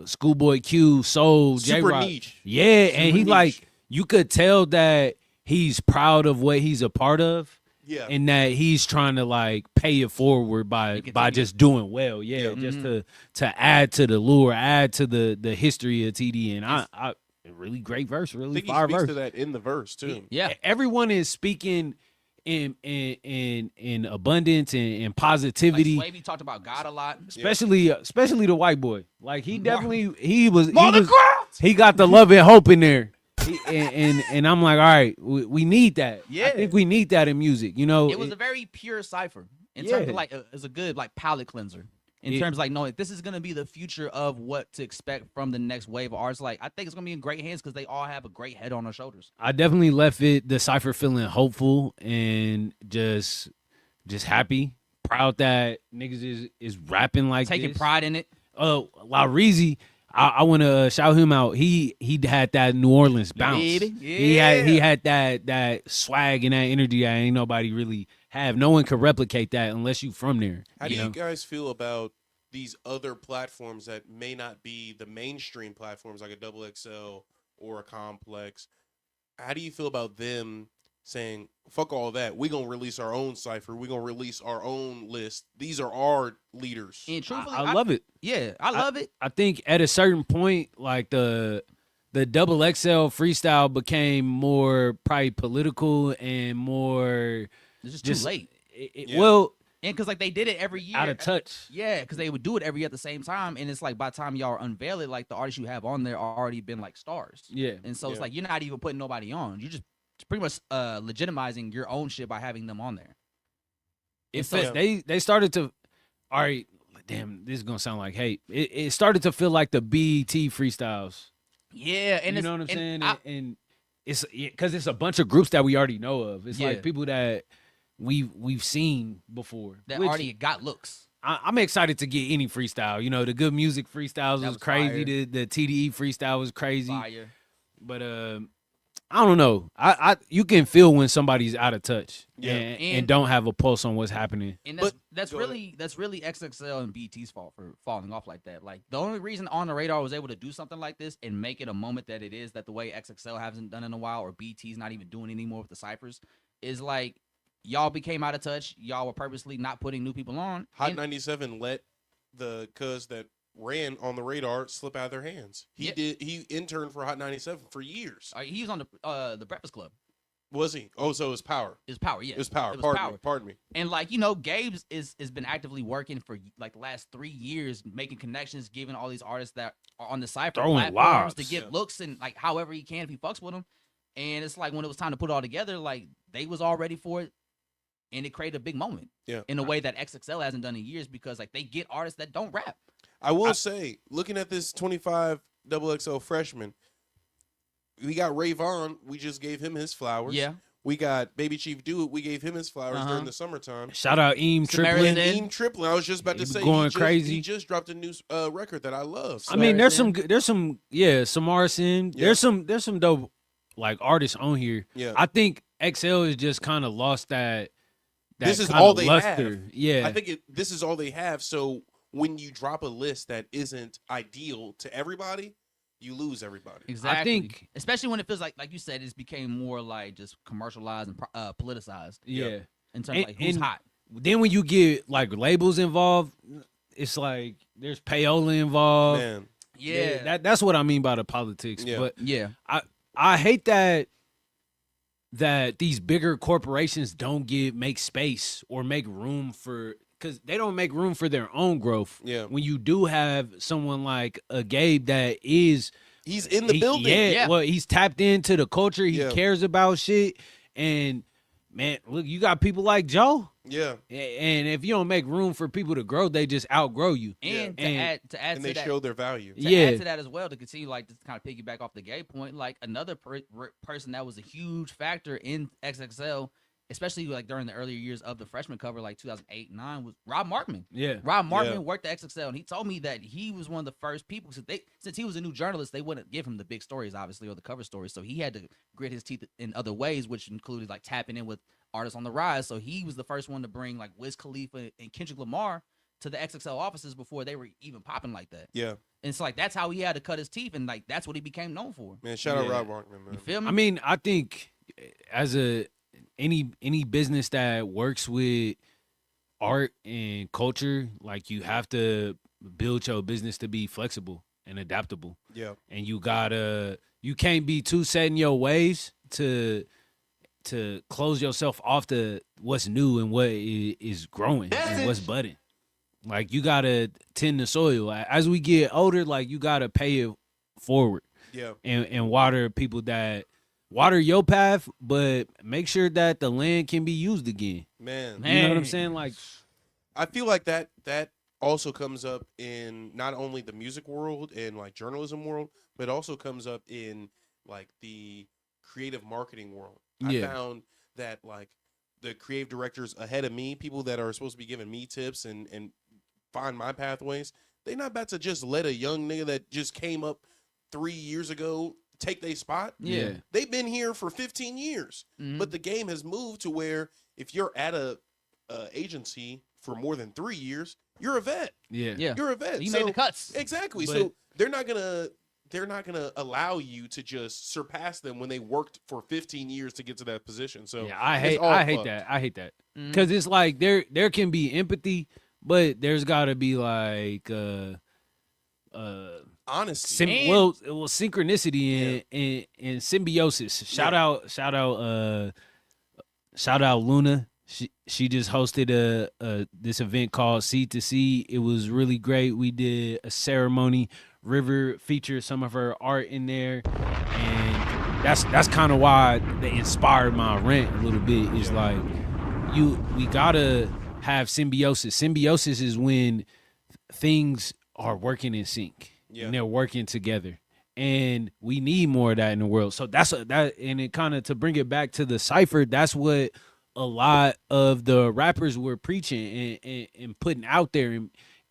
Speaker 3: Schoolboy Q, Soul, J
Speaker 4: Super
Speaker 3: Rock.
Speaker 4: niche.
Speaker 3: Yeah, and
Speaker 4: Super
Speaker 3: he
Speaker 4: niche.
Speaker 3: like you could tell that he's proud of what he's a part of.
Speaker 4: Yeah.
Speaker 3: And that he's trying to like pay it forward by just doing well, just to add to the lure, add to the history of TD, and I really great verse,
Speaker 4: I
Speaker 3: really
Speaker 4: think he
Speaker 3: fire
Speaker 4: speaks
Speaker 3: verse.
Speaker 4: to that in the verse too.
Speaker 2: Yeah.
Speaker 3: Everyone is speaking in abundance and positivity,
Speaker 2: Like Swavey talked about God a lot.
Speaker 3: especially the white boy. Like he definitely he got the love and hope in there. And I'm like, all right, we need that.
Speaker 2: Yeah.
Speaker 3: I think we need that in music. You know,
Speaker 2: It was a very pure cipher in terms of like it's a good like palate cleanser in terms of like knowing this is gonna be the future of what to expect from the next wave of artists. Like I think it's gonna be in great hands because they all have a great head on their shoulders.
Speaker 3: I definitely left the cipher feeling hopeful and just happy, proud that niggas is rapping like
Speaker 2: Taking
Speaker 3: this.
Speaker 2: pride in it.
Speaker 3: Laurizi, I want to shout him out. He had that New Orleans bounce.
Speaker 2: Baby.
Speaker 3: He had that swag and that energy that ain't nobody really have. No one could replicate that unless you from there.
Speaker 4: How do
Speaker 3: know?
Speaker 4: you guys feel about these other platforms that may not be the mainstream platforms like a Double XL or a Complex? How do you feel about them saying, fuck all that, we gonna release our own cipher, we gonna release our own list, these are our leaders?
Speaker 2: And truthfully,
Speaker 3: I love it.
Speaker 2: Yeah, I love it.
Speaker 3: I think at a certain point, like the Double XL freestyle became more probably political and more
Speaker 2: It's just too late.
Speaker 3: Well,
Speaker 2: And because like they did it every year.
Speaker 3: out of touch.
Speaker 2: Yeah, because they would do it every year at the same time, and it's like by the time y'all unveil it, like the artists you have on there are already been like stars.
Speaker 3: Yeah.
Speaker 2: And so it's like you're not even putting nobody on. You're just pretty much legitimizing your own shit by having them on there.
Speaker 3: They started to, all right, damn, this is gonna sound like hate. It started to feel like the BET freestyles.
Speaker 2: Yeah, and
Speaker 3: You know what I'm saying?
Speaker 2: I-
Speaker 3: And it's because it's a bunch of groups that we already know of. It's
Speaker 2: Yeah.
Speaker 3: like people that we've seen before.
Speaker 2: that
Speaker 3: which
Speaker 2: already got looks.
Speaker 3: I'm excited to get any freestyle. You know, the good music freestyles
Speaker 2: That
Speaker 3: was
Speaker 2: was
Speaker 3: crazy.
Speaker 2: fire.
Speaker 3: The TDE freestyle was crazy.
Speaker 2: Fire.
Speaker 3: But I don't know. You can feel when somebody's out of touch
Speaker 4: Yeah.
Speaker 3: and don't have a pulse on what's happening.
Speaker 2: And
Speaker 4: But-
Speaker 2: that's
Speaker 4: go
Speaker 2: really XXL and BT's fault for falling off like that. Like the only reason On the Radar was able to do something like this and make it a moment that it is, that the way XXL hasn't done in a while, or BT's not even doing anymore with the ciphers, is like y'all became out of touch. Y'all were purposely not putting new people on.
Speaker 4: Hot
Speaker 2: And-
Speaker 4: 97 let the cuz that ran On the Radar slip out of their hands. He interned for Hot 97 for years.
Speaker 2: he was on the Breakfast Club.
Speaker 4: Was he? Oh, so it was Power.
Speaker 2: It was Power, yeah.
Speaker 4: It was Power.
Speaker 2: It was
Speaker 4: Pardon
Speaker 2: Power.
Speaker 4: me. Pardon me.
Speaker 2: And like, Gabe's has been actively working for like the last 3 years, making connections, giving all these artists that are on the Cypher
Speaker 3: Throwing
Speaker 2: platforms to
Speaker 3: lobs.
Speaker 2: give looks and like however he can if he fucks with them. And it's like when it was time to put it all together, like they was all ready for it, and it created a big moment.
Speaker 4: Yeah.
Speaker 2: In a way that XXL hasn't done in years, because like they get artists that don't rap.
Speaker 4: I will say, looking at this 25 XXL freshman, we got Ray Vaughn. We just gave him his flowers.
Speaker 2: Yeah.
Speaker 4: We got Baby Chief Do It. We gave him his flowers
Speaker 2: Uh-huh.
Speaker 4: during the summertime.
Speaker 3: Shout out Eam
Speaker 2: Samaritan.
Speaker 3: Triplin.
Speaker 2: Then-
Speaker 4: Dean Triplin. I was just about
Speaker 3: He
Speaker 4: to
Speaker 3: was
Speaker 4: say
Speaker 3: going
Speaker 4: he
Speaker 3: crazy.
Speaker 4: just dropped a new record that I love.
Speaker 3: I mean, there's
Speaker 2: Samaritan.
Speaker 3: some Samarson.
Speaker 4: Yeah.
Speaker 3: There's some dope like artists on here.
Speaker 4: Yeah.
Speaker 3: I think XL has just kind of lost that.
Speaker 4: This is
Speaker 3: kinda
Speaker 4: all they
Speaker 3: luster.
Speaker 4: have.
Speaker 3: Yeah.
Speaker 4: I think this is all they have. So when you drop a list that isn't ideal to everybody, you lose everybody.
Speaker 2: Exactly.
Speaker 3: think-
Speaker 2: especially when it feels like you said, it's became more like just commercialized and politicized
Speaker 3: yeah.
Speaker 2: in terms of like who's
Speaker 3: And-
Speaker 2: hot.
Speaker 3: Then when you get like labels involved, it's like there's payola involved.
Speaker 4: Man,
Speaker 2: Yeah.
Speaker 3: That's what I mean by the politics.
Speaker 4: Yeah.
Speaker 3: But
Speaker 2: Yeah.
Speaker 3: I hate that these bigger corporations don't make space or make room for, because they don't make room for their own growth.
Speaker 4: Yeah.
Speaker 3: When you do have someone like a Gabe that is
Speaker 4: he's in the building.
Speaker 2: Yeah.
Speaker 3: well, he's tapped into the culture. He
Speaker 4: Yeah.
Speaker 3: cares about shit. And man, look, you got people like Joe.
Speaker 4: Yeah.
Speaker 3: And if you don't make room for people to grow, they just outgrow you.
Speaker 2: And
Speaker 3: Yeah.
Speaker 2: to add
Speaker 4: And
Speaker 2: to
Speaker 4: they
Speaker 2: that,
Speaker 4: show their value.
Speaker 2: to
Speaker 3: Yeah.
Speaker 2: add to that as well, to continue like to kind of piggyback off the gay point, like another person that was a huge factor in XXL, especially like during the earlier years of the freshman cover, like 2008 and 9, was Rob Markman.
Speaker 3: Yeah.
Speaker 2: Rob Markman
Speaker 4: Yeah.
Speaker 2: worked at XXL, and he told me that he was one of the first people. Since he was a new journalist, they wouldn't give him the big stories, obviously, or the cover stories. So he had to grit his teeth in other ways, which included like tapping in with artists on the rise. So he was the first one to bring like Wiz Khalifa and Kendrick Lamar to the XXL offices before they were even popping like that.
Speaker 4: Yeah.
Speaker 2: And it's like that's how he had to cut his teeth, and like that's what he became known for.
Speaker 4: Man, shout out
Speaker 3: Yeah.
Speaker 4: Rob Markman, man.
Speaker 2: You feel me?
Speaker 3: I mean, I think as any business that works with art and culture, like you have to build your business to be flexible and adaptable.
Speaker 4: Yeah.
Speaker 3: And you can't be too set in your ways to close yourself off to what's new and what is growing and what's budding. Like you gotta tend the soil. As we get older, like you gotta pay it forward
Speaker 4: Yeah.
Speaker 3: and water people that water your path, but make sure that the land can be used again.
Speaker 4: Man.
Speaker 3: You know what I'm
Speaker 2: Hey.
Speaker 3: saying? Like,
Speaker 4: I feel like that also comes up in not only the music world and like journalism world, but also comes up in like the creative marketing world.
Speaker 3: Yeah.
Speaker 4: I found that like the creative directors ahead of me, people that are supposed to be giving me tips and find my pathways, they not about to just let a young nigga that just came up 3 years ago take their spot.
Speaker 2: yeah.
Speaker 4: They've been here for 15 years.
Speaker 2: Mhm.
Speaker 4: But the game has moved to where if you're at a agency for more than 3 years, you're a vet.
Speaker 3: yeah.
Speaker 2: Yeah.
Speaker 4: You're a vet.
Speaker 2: You
Speaker 4: So-
Speaker 2: made the cuts.
Speaker 4: Exactly.
Speaker 3: But-
Speaker 4: So they're not gonna allow you to just surpass them when they worked for 15 years to get to that position. So
Speaker 3: Yeah, I
Speaker 4: it's
Speaker 3: hate
Speaker 4: all
Speaker 3: I hate
Speaker 4: fucked.
Speaker 3: that. I hate that.
Speaker 2: Mhm.
Speaker 3: Because it's like there can be empathy, but there's gotta be like
Speaker 4: Honesty.
Speaker 3: synchronicity and symbiosis. Shout out Luna. She just hosted this event called Seed to Seed. It was really great. We did a ceremony. River featured some of her art in there, and that's kind of why they inspired my rant a little bit. Is like we gotta have symbiosis. Symbiosis is when things are working in sync and they're working together. And we need more of that in the world. So and it kind of, to bring it back to the cipher, that's what a lot of the rappers were preaching and putting out there.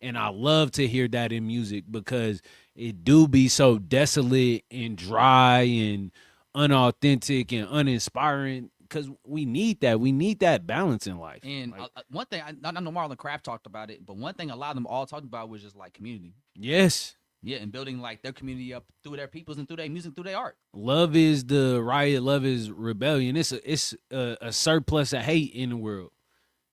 Speaker 3: And I love to hear that in music because it do be so desolate and dry and unauthentic and uninspiring. Because we need that. We need that balance in life.
Speaker 2: And one thing, I know Marlon Craft talked about it, but one thing a lot of them all talked about was just like community.
Speaker 3: Yes.
Speaker 2: Yeah, and building like their community up through their peoples and through their music, through their art.
Speaker 3: Love is the riot. Love is rebellion. It's a surplus of hate in the world,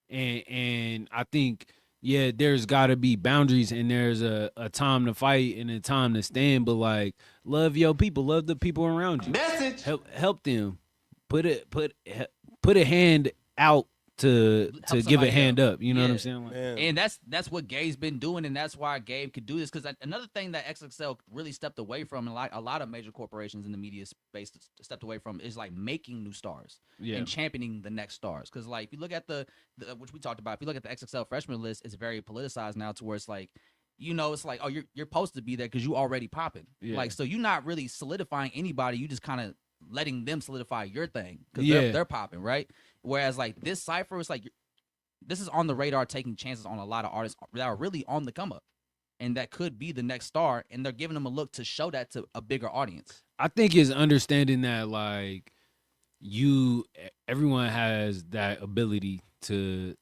Speaker 3: and I think there's got to be boundaries, and there's a time to fight and a time to stand. But like, love your people, love the people around you.
Speaker 1: Message.
Speaker 3: Help them. Put a hand out to give a hand up. You know what I'm saying? Like,
Speaker 2: and that's what Gabe's been doing, and that's why Gabe could do this. Because another thing that XXL really stepped away from, and like a lot of major corporations in the media space stepped away from, is like making new stars and championing the next stars. Because like if you look at the which we talked about, if you look at the XXL freshman list, it's very politicized now to where it's like, you know, it's like, oh, you're supposed to be there because you already popping. Like, so you're not really solidifying anybody. You just kind of letting them solidify your thing because they're popping, right? Whereas like this cipher is like, this is on the radar, taking chances on a lot of artists that are really on the come up, and that could be the next star, and they're giving them a look to show that to a bigger audience.
Speaker 3: I think it's understanding that like everyone has that ability to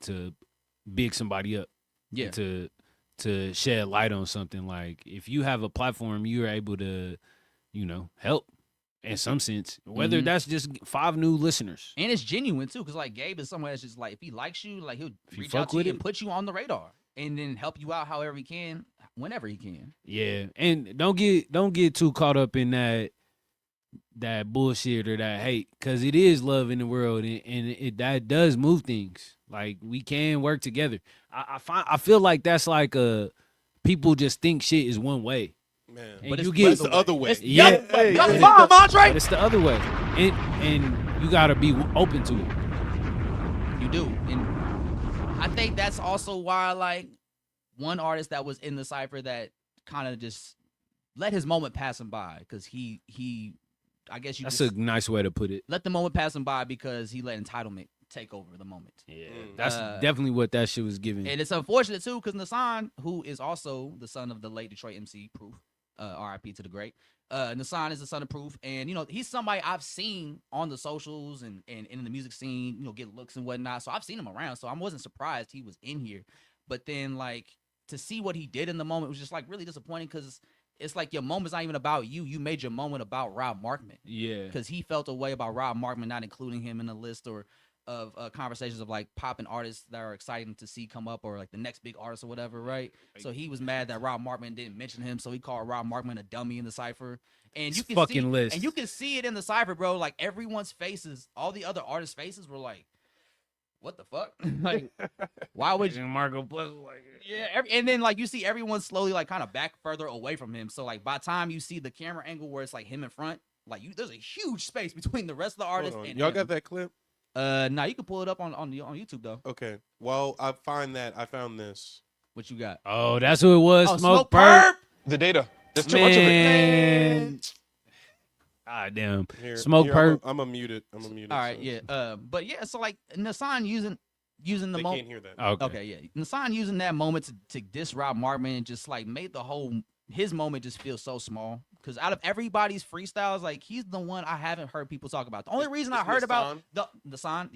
Speaker 3: big somebody up, to shed light on something. Like if you have a platform, you are able to, help. In some sense, whether that's just 5 new listeners.
Speaker 2: And it's genuine, too, because, like, Gabe is someone that's just, like, if he likes you, like, he'll reach out to you and put you on the radar and then help you out however he can, whenever he can. Yeah,
Speaker 3: and don't get too caught up in that bullshit or that hate, because it is love in the world, and that does move things. Like, we can work together. I feel like that's like people just think shit is one way.
Speaker 4: Man,
Speaker 3: but
Speaker 4: it's the other way.
Speaker 2: Bomb, Andre.
Speaker 3: It's the other way, and you gotta be open to it.
Speaker 2: You do, and I think that's also why, like, one artist that was in the cipher that kind of just let his moment pass him by, because he, I guess
Speaker 3: that's a nice way to put it.
Speaker 2: Let the moment pass him by because he let entitlement take over the moment.
Speaker 3: Yeah, that's definitely what that shit was giving.
Speaker 2: And it's unfortunate too, because Nassan, who is also the son of the late Detroit MC Proof. RIP to the great. Nassan is the son of Proof, and he's somebody I've seen on the socials and in the music scene, get looks and whatnot. So I've seen him around, so I wasn't surprised he was in here. But then, like, to see what he did in the moment was just like really disappointing, because it's like your moment's not even about you. You made your moment about Rob Markman. Yeah, because he felt a way about Rob Markman not including him in the list or of conversations of like popping artists that are exciting to see come up, or like the next big artist or whatever, right? So he was mad that Rob Markman didn't mention him, so he called Rob Markman a dummy in the cipher. And you can see it in the cipher, bro. Like everyone's faces, all the other artists' faces were like, "What the fuck?" Like, why would you?
Speaker 3: Marco Plus like,
Speaker 2: and then like you see everyone slowly like kind of back further away from him. So like by the time you see the camera angle where it's like him in front, like there's a huge space between the rest of the artists. And
Speaker 4: y'all got that clip?
Speaker 2: Now you can pull it up on YouTube though.
Speaker 4: Okay. Well, I found this.
Speaker 2: What you got?
Speaker 3: Oh, that's who it was.
Speaker 2: Oh,
Speaker 3: Smoke Perp.
Speaker 5: The data. There's too much of it.
Speaker 3: Ah, damn.
Speaker 4: Smoke Perp. I'm a muted.
Speaker 2: All right, yeah. But yeah, so like Nassan using the moment.
Speaker 4: Can't hear that.
Speaker 2: Okay, yeah. Nassan using that moment to diss Rob Markman just like made his moment just feel so small. Because out of everybody's freestyles, like he's the one I haven't heard people talk about. The only reason I heard about Nassan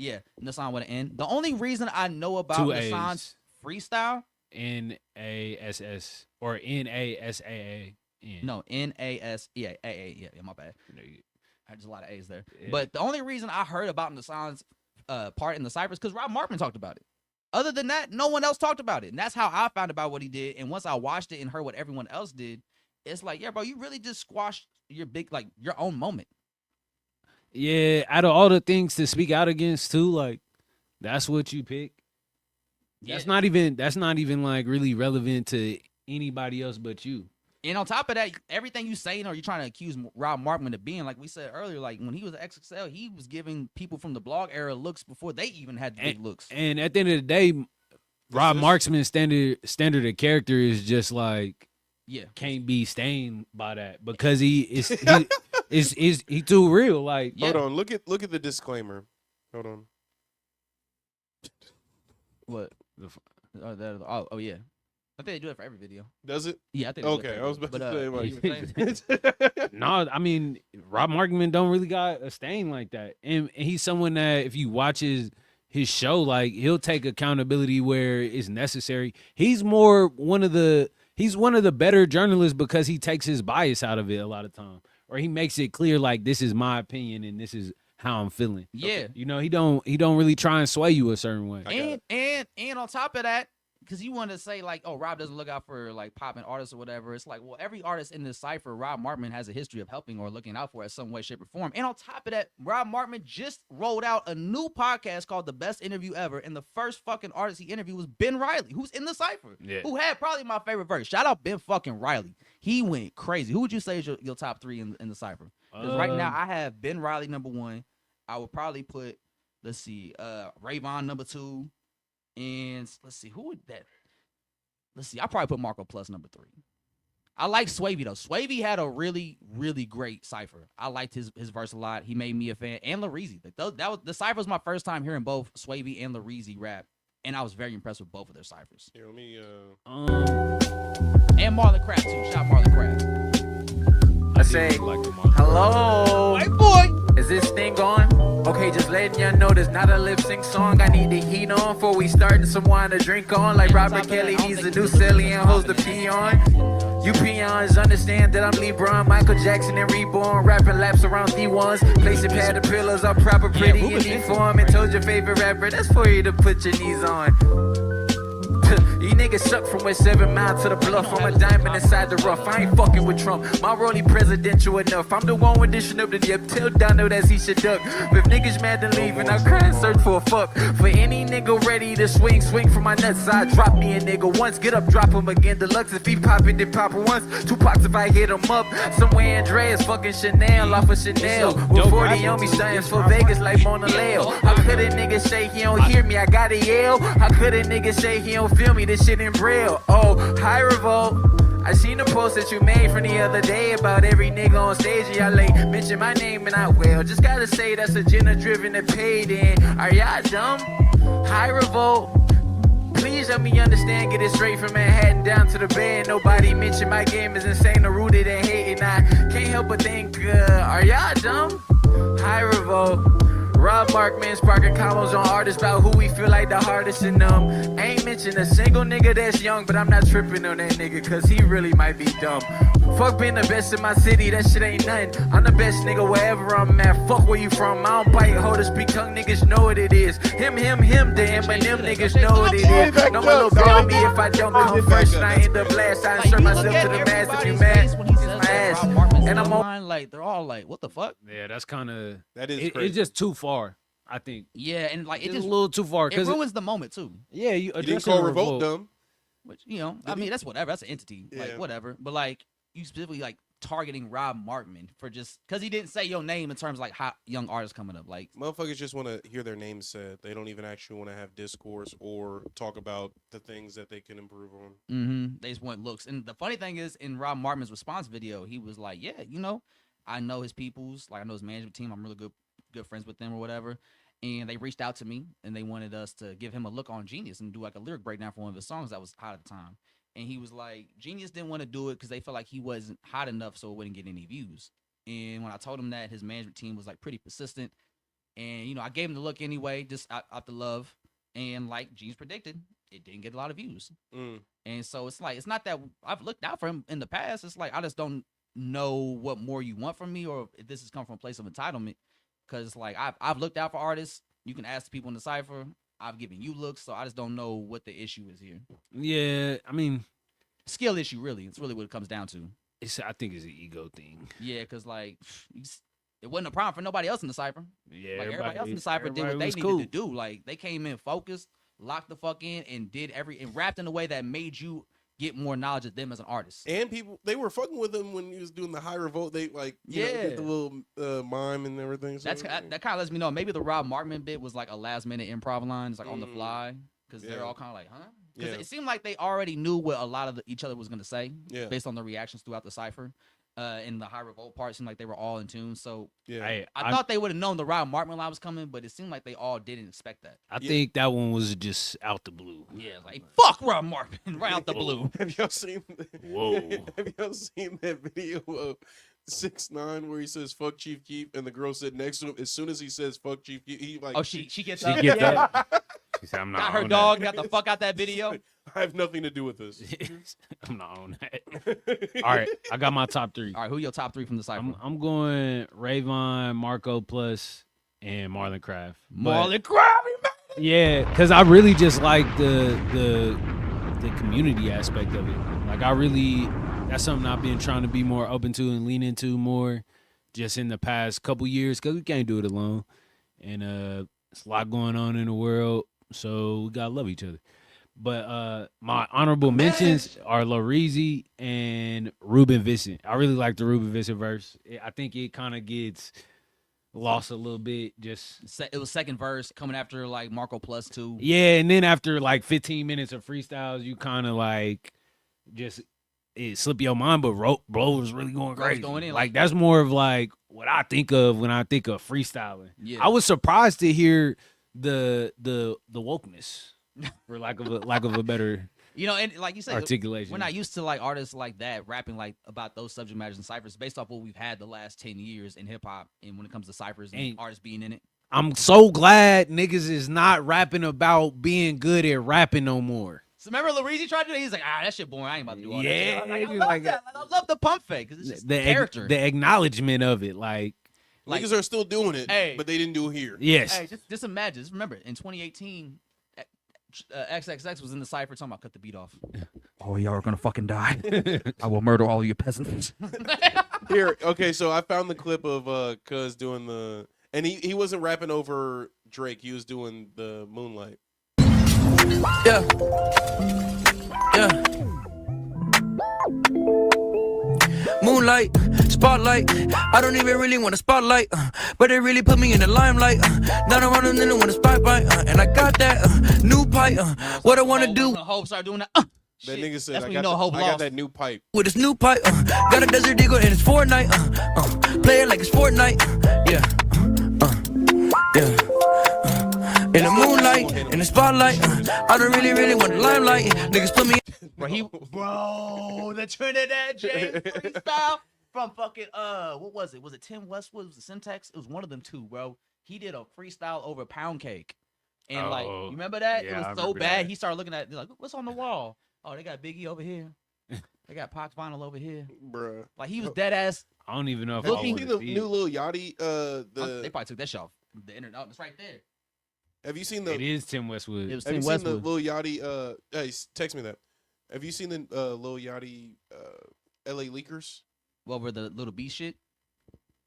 Speaker 2: with an N. The only reason I know about Nassan's freestyle,
Speaker 3: NASS or NASAA.
Speaker 2: No, NAS. Yeah, AA. Yeah, my bad. There's a lot of A's there. Yeah. But the only reason I heard about Nassan's part in the cipher is because Rob Markman talked about it. Other than that, no one else talked about it. And that's how I found about what he did. And once I watched it and heard what everyone else did, it's like, yeah, bro, you really just squashed your your own moment.
Speaker 3: Yeah, out of all the things to speak out against too, like that's what you pick. Yeah. That's not even like really relevant to anybody else but you.
Speaker 2: And on top of that, everything you saying or you're trying to accuse Rob Markman of being, like we said earlier, like when he was at XXL, he was giving people from the blog era looks before they even had the big looks.
Speaker 3: And at the end of the day, Rob Markman's standard of character is just like, can't be stained by that because he too real. Like,
Speaker 4: hold on, look at the disclaimer. Hold on.
Speaker 2: What? Oh yeah. I think they do it for every video.
Speaker 4: Does it?
Speaker 2: Yeah, I think. They do it
Speaker 4: Okay,
Speaker 2: for
Speaker 4: I was
Speaker 2: every
Speaker 4: about
Speaker 2: video.
Speaker 4: to
Speaker 2: you
Speaker 4: say,
Speaker 2: were saying?
Speaker 4: like,
Speaker 3: No, I mean Rob Markman don't really got a stain like that, and he's someone that if you watch his show, like he'll take accountability where it's necessary. He's one of the better journalists because he takes his bias out of it a lot of time, or he makes it clear like this is my opinion and this is how I'm feeling.
Speaker 2: Yeah.
Speaker 3: You know, he don't really try and sway you a certain way.
Speaker 2: And on top of that, because you want to say like, oh, Rob doesn't look out for like popping artists or whatever. It's like, well, every artist in this cipher, Rob Markman has a history of helping or looking out for in some way, shape, or form. And on top of that, Rob Markman just rolled out a new podcast called The Best Interview Ever. And the first fucking artist he interviewed was Ben Riley, who's in the cipher, who had probably my favorite verse. Shout out Ben fucking Riley. He went crazy. Who would you say is your top three in the cipher? Because right now I have Ben Riley number one. I would probably put, let's see, Rayvon number two. And let's see, who would that? Let's see, I probably put Marco Plus number three. I like Swavey though. Swavey had a really, really great cipher. I liked his verse a lot. He made me a fan. And Lareezy. The cipher was my first time hearing both Swavey and Lareezy rap, and I was very impressed with both of their ciphers.
Speaker 4: Here, let me.
Speaker 2: And Marlon Craft too. Shout out Marlon Craft.
Speaker 6: I say, hello.
Speaker 2: White boy.
Speaker 6: Is this thing on? Okay, just letting y'all know there's not a lip sync song. I need the heat on before we starting some wine to drink on. Like Robert Kelly needs a new celly and hoes to pee on. You peons understand that I'm LeBron, Michael Jackson, and reborn. Rapping laps around D1s. Placing padded pillows up proper pretty in neat form. And told your favorite rapper, that's for you to put your knees on. You niggas suck from West 7 Mile to the bluff. I'm a diamond inside the rough. I ain't fucking with Trump. My rollie presidential enough. I'm the one with dishing up the dip. Tell Donald as he should duck. But if niggas mad then leaving, I cry and search for a fuck. For any nigga ready to swing from my nuts side. Drop me a nigga once. Get up, drop him again. Deluxe if he pop it, then pop it once. 2 pops if I hit him up. Somewhere Andreas fucking Chanel off of Chanel. With 40 on me, stunting for Vegas like Mona Leo. How could a nigga say he don't hear me? I gotta yell. How could a nigga say he don't feel me? This shit in braille. Oh, hi Revolt. I seen the post that you made from the other day about every nigga on stage. Y'all like mention my name and I will. Just gotta say that's agenda driven and paid in. Are y'all dumb? Hi Revolt. Please help me understand, get it straight from Manhattan down to the Bay. Nobody mentioned my game is insane or rooted in hating. I can't help but think, are y'all dumb? Hi Revolt. Rob Markman sparking columns on artists about who we feel like the hardest in them. Ain't mention a single nigga that's young, but I'm not tripping on that nigga, cause he really might be dumb. Fuck being the best in my city, that shit ain't nothing. I'm the best nigga wherever I'm at. Fuck where you from, I don't bite, hold to speak tongue, niggas know what it is. Him, damn, and them niggas know what it is. No one will on me if I don't come first, and I end up last. I insert myself to the mass if you mad. My ass. And I'm on.
Speaker 2: Like, they're all like, what the fuck?
Speaker 3: Yeah, that's kind of
Speaker 4: crazy.
Speaker 3: It's just too far. I think.
Speaker 2: Yeah, and like
Speaker 3: It's just a little too far
Speaker 2: it ruins the moment too.
Speaker 3: Yeah, you
Speaker 4: didn't call Revolt dumb.
Speaker 2: Which, you know, I mean, that's whatever. That's an entity.
Speaker 4: Yeah.
Speaker 2: Like, whatever. But, like, you specifically, like, targeting Rob Markman for just... Because he didn't say your name in terms of, like, hot young artists coming up. Like,
Speaker 4: Motherfuckers just want to hear their names said. They don't even actually want to have discourse or talk about the things that they can improve on.
Speaker 2: They just want looks. And the funny thing is, in Rob Markman's response video, he was like, yeah, you know, I know his peoples. Like, I know his management team. I'm really good friends with them or whatever. And they reached out to me, and they wanted us to give him a look on Genius and do, like, a lyric breakdown for one of his songs that was hot at the time. And he was like, Genius didn't want to do it because they felt like he wasn't hot enough so it wouldn't get any views. And when I told him that, his management team was, like, pretty persistent. And, you know, I gave him the look anyway, just out the love. And, like Genius predicted, it didn't get a lot of views. And so it's like, it's not that I've looked out for him in the past. It's like, I just don't know what more you want from me or if this has come from a place of entitlement. Because, like, I've looked out for artists. You can ask the people in the cipher. I've given you looks, so I just don't know what the issue is here.
Speaker 3: Yeah, I mean...
Speaker 2: Skill issue, really. It's really what it comes down to.
Speaker 3: I think it's an ego thing.
Speaker 2: Yeah, because, like, it wasn't a problem for nobody else in the cipher.
Speaker 3: Yeah,
Speaker 2: like, everybody else in the cipher did what they needed to do. Like, they came in focused, locked the fuck in, and did and rapped in a way that made you get more knowledge of them as an artist.
Speaker 4: And people, they were fucking with him when he was doing the high revolt. They like, you know, did the little mime and everything. So
Speaker 2: that kind of lets me know maybe the Rob Markman bit was like a last minute improv line. It's like on the fly because they're all kind of like, huh? Because it seemed like they already knew what a lot of each other was going to say based on the reactions throughout the cipher. in the High Revolt part. It seemed like they were all in tune. So
Speaker 4: Yeah.
Speaker 2: I thought they would have known the Rob Markman line was coming, but it seemed like they all didn't expect that.
Speaker 3: I think that one was just out the blue.
Speaker 2: Yeah, like fuck Rob Markman right out the blue.
Speaker 4: Have y'all seen?
Speaker 3: Whoa.
Speaker 4: Have y'all seen that video of 6ix9ine where he says "fuck Chief Keef" and the girl sitting next to him? As soon as he says "fuck Chief Keef," he like,
Speaker 2: Oh, she gets
Speaker 3: She
Speaker 2: up.
Speaker 3: get
Speaker 2: Yeah.
Speaker 3: that? She said, I'm not
Speaker 2: Got her
Speaker 3: on
Speaker 2: dog. Got the fuck out that video.
Speaker 4: I have nothing to do with this.
Speaker 3: that. I'm not on that. All right, I got my top 3.
Speaker 2: All right, who your top 3 from the cypher?
Speaker 3: I'm going Rayvon, Marco Plus, and Marlon Craft. But-
Speaker 2: Marlon Craft, man.
Speaker 3: Yeah, because I really just like the community aspect of it. Like that's something I've been trying to be more open to and lean into more just in the past couple years because we can't do it alone. And it's a lot going on in the world, so we gotta love each other. But my honorable mentions are Lareezy and Ruben Vincent. I really like the Ruben Vincent verse. I think it kind of gets lost a little bit.
Speaker 2: It was second verse coming after like Marco Plus 2.
Speaker 3: Yeah, and then after like 15 minutes of freestyles, you kind of like just it slip your mind. But bro was really going
Speaker 2: Bro was
Speaker 3: crazy.
Speaker 2: going in,
Speaker 3: like that's more of like what I think of when I think of freestyling.
Speaker 2: Yeah.
Speaker 3: I was surprised to hear the wokeness, for lack of a better
Speaker 2: You know, and like you said,
Speaker 3: articulation.
Speaker 2: we're not used to like artists like that rapping like about those subject matters and ciphers based off what we've had the last 10 years in hip hop and when it comes to ciphers and artists being in it.
Speaker 3: I'm so glad niggas is not rapping about being good at rapping no more.
Speaker 2: So remember Lareezy tried to do that? He's like, that shit boring. I ain't about to do all
Speaker 3: Yeah,
Speaker 2: that. Like, I
Speaker 3: dude,
Speaker 2: love
Speaker 3: like,
Speaker 2: that. Like, I love the pump fake because it's just
Speaker 3: The
Speaker 2: character.
Speaker 3: the acknowledgement of it, like
Speaker 4: Niggas are still doing it,
Speaker 2: Hey.
Speaker 4: but they didn't do it here.
Speaker 3: yes.
Speaker 2: Hey, just imagine. Just remember, in 2018, XXX was in the cipher talking about cut the beat off. Oh, y'all are gonna fucking die. I will murder all of you peasants.
Speaker 4: Here, okay, so I found the clip of Cuz doing the, and he wasn't rapping over Drake. He was doing the Moonlight.
Speaker 7: Yeah. Yeah. Moonlight, spotlight. I don't even really want a spotlight, but they really put me in the limelight. Not around them, they don't want a spotlight, and I got that new pipe. What I want to do
Speaker 2: Hope start doing that.
Speaker 4: That
Speaker 2: Shit.
Speaker 4: nigga said,
Speaker 2: That's
Speaker 4: I
Speaker 2: when
Speaker 4: got,
Speaker 2: you know Hope
Speaker 4: I got
Speaker 2: lost.
Speaker 4: that new pipe.
Speaker 7: with this new pipe, got a Desert Eagle and it's Fortnite. Play it like it's Fortnite. Yeah. In the moonlight, in the spotlight, I don't really want the limelight. Niggas put me
Speaker 2: Bro, the Trinidad James freestyle from fucking what was it? Was it Tim Westwood? Was it Syntax? It was one of them two, bro. He did a freestyle over Pound Cake, and like you remember that?
Speaker 3: Yeah,
Speaker 2: it
Speaker 3: I
Speaker 2: was so
Speaker 3: remember
Speaker 2: bad.
Speaker 3: that.
Speaker 2: He started looking at it, like, what's on the wall? Oh, they got Biggie over here. They got Pac's vinyl over here.
Speaker 4: Bruh.
Speaker 2: Like he was dead ass.
Speaker 3: I don't even know if
Speaker 4: Have
Speaker 3: I
Speaker 4: you
Speaker 3: want
Speaker 4: seen
Speaker 3: to
Speaker 4: the
Speaker 3: see
Speaker 4: new
Speaker 3: it.
Speaker 4: Lil Yachty?
Speaker 2: They probably took that shit off the internet. Oh, it's right there.
Speaker 4: Have you seen the?
Speaker 3: It is Tim Westwood.
Speaker 2: It was
Speaker 4: Have
Speaker 2: Tim
Speaker 4: you seen the
Speaker 2: Westwood.
Speaker 4: Lil Yachty? Hey, text me that. Have you seen the Lil Yachty L.A. Leakers?
Speaker 2: Well, where the little B shit.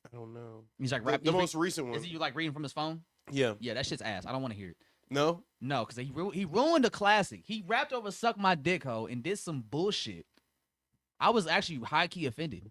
Speaker 4: I don't know.
Speaker 2: He's like
Speaker 4: The,
Speaker 2: rap.
Speaker 4: the most recent one.
Speaker 2: Is he like reading from his phone?
Speaker 4: Yeah.
Speaker 2: Yeah, that shit's ass. I don't want to hear it.
Speaker 4: No.
Speaker 2: No, because he ruined a classic. He rapped over "Suck My Dick Ho" and did some bullshit. I was actually high key offended.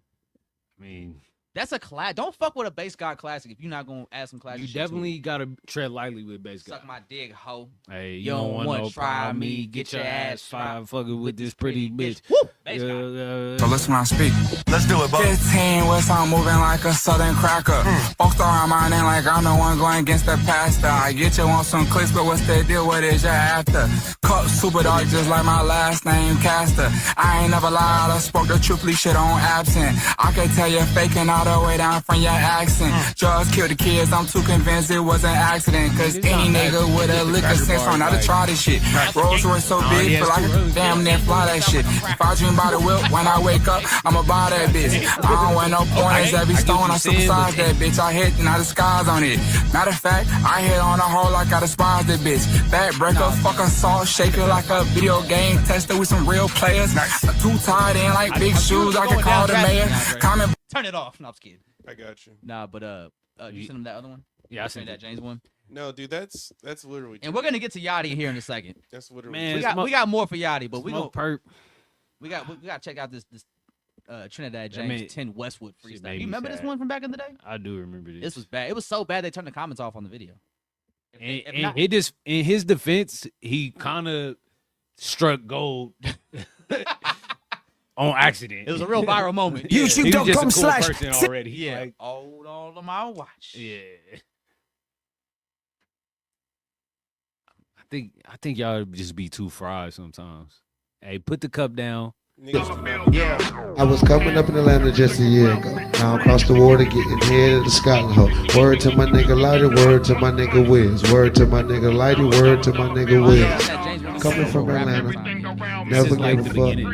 Speaker 3: I mean,
Speaker 2: That's a class. Don't fuck with a bass god classic if you're not gonna add some classic.
Speaker 3: you
Speaker 2: shit to it.
Speaker 3: definitely gotta tread lightly with bass guy.
Speaker 2: Suck my dick, ho.
Speaker 3: Hey,
Speaker 2: You
Speaker 3: you
Speaker 2: don't
Speaker 3: don't want
Speaker 2: wanna
Speaker 3: no
Speaker 2: try
Speaker 3: try
Speaker 2: me,
Speaker 3: me. Get your ass fired, fucking with this pretty bitch.
Speaker 2: Woo! Bass god.
Speaker 8: So listen when I speak. Let's do it, bro. 15 West, I'm moving like a southern cracker. Folks around my name like I'm the one going against the pastor. I get you on some clicks, but what's the deal? What is you after? Cup super dark, just like my last name, Caster. I ain't never lied, I spoke the truth, leave shit on absent. I can tell you're faking all the way down from your accent. Drugs killed the kids, I'm too convinced it was an accident. Cause any nigga with a liquor sense on how to try this shit. Rolls Royce so big, feel like I damn near fly that shit. If I dream about a whip, when I wake up, I'ma buy that bitch. I don't wear no pointers, every stone I supersize that bitch. I hit and I disguise on it. Matter of fact, I hit on a hole like I despise that bitch. That breaker, fucking salt shaker like a video game tester with some real players. Too tied in like big shoes, I can call the mayor. Comment.
Speaker 2: Turn it off. No, I'm just kidding.
Speaker 4: I got you.
Speaker 2: Nah, but you sent him that other one?
Speaker 3: Yeah, I
Speaker 2: Send
Speaker 3: sent
Speaker 2: that
Speaker 3: it.
Speaker 2: James one.
Speaker 4: No, dude, that's literally.
Speaker 2: And we're gonna get to Yachty here in a second.
Speaker 4: That's literally.
Speaker 3: Man,
Speaker 2: We got more for Yachty, but we
Speaker 3: Smoke
Speaker 2: go.
Speaker 3: perp.
Speaker 2: We got to check out this Trinidad James
Speaker 3: made-
Speaker 2: 10 Westwood
Speaker 3: shit
Speaker 2: freestyle.
Speaker 3: made
Speaker 2: You
Speaker 3: me
Speaker 2: remember this
Speaker 3: sad.
Speaker 2: one from back in the day?
Speaker 3: I do remember this.
Speaker 2: This was bad. It was so bad they turned the comments off on the video.
Speaker 3: In his defense, he kind of struck gold. on accident.
Speaker 2: It was a real viral moment.
Speaker 3: Yeah. He was just a cool
Speaker 9: YouTube.com/.
Speaker 3: person already.
Speaker 2: Yeah.
Speaker 3: Like,
Speaker 2: Hold on to my watch.
Speaker 3: yeah. I think y'all just be too fried sometimes. Hey, put the cup down.
Speaker 10: I was coming up in Atlanta just a year ago. Now across the water, getting head of the Scotland hoe. Word to my nigga Lighty, word to my nigga Wiz. Word to my nigga Lighty, word to my nigga Wiz. Coming from Atlanta, never
Speaker 3: like
Speaker 10: gave a
Speaker 3: the
Speaker 10: fuck.
Speaker 3: beginning.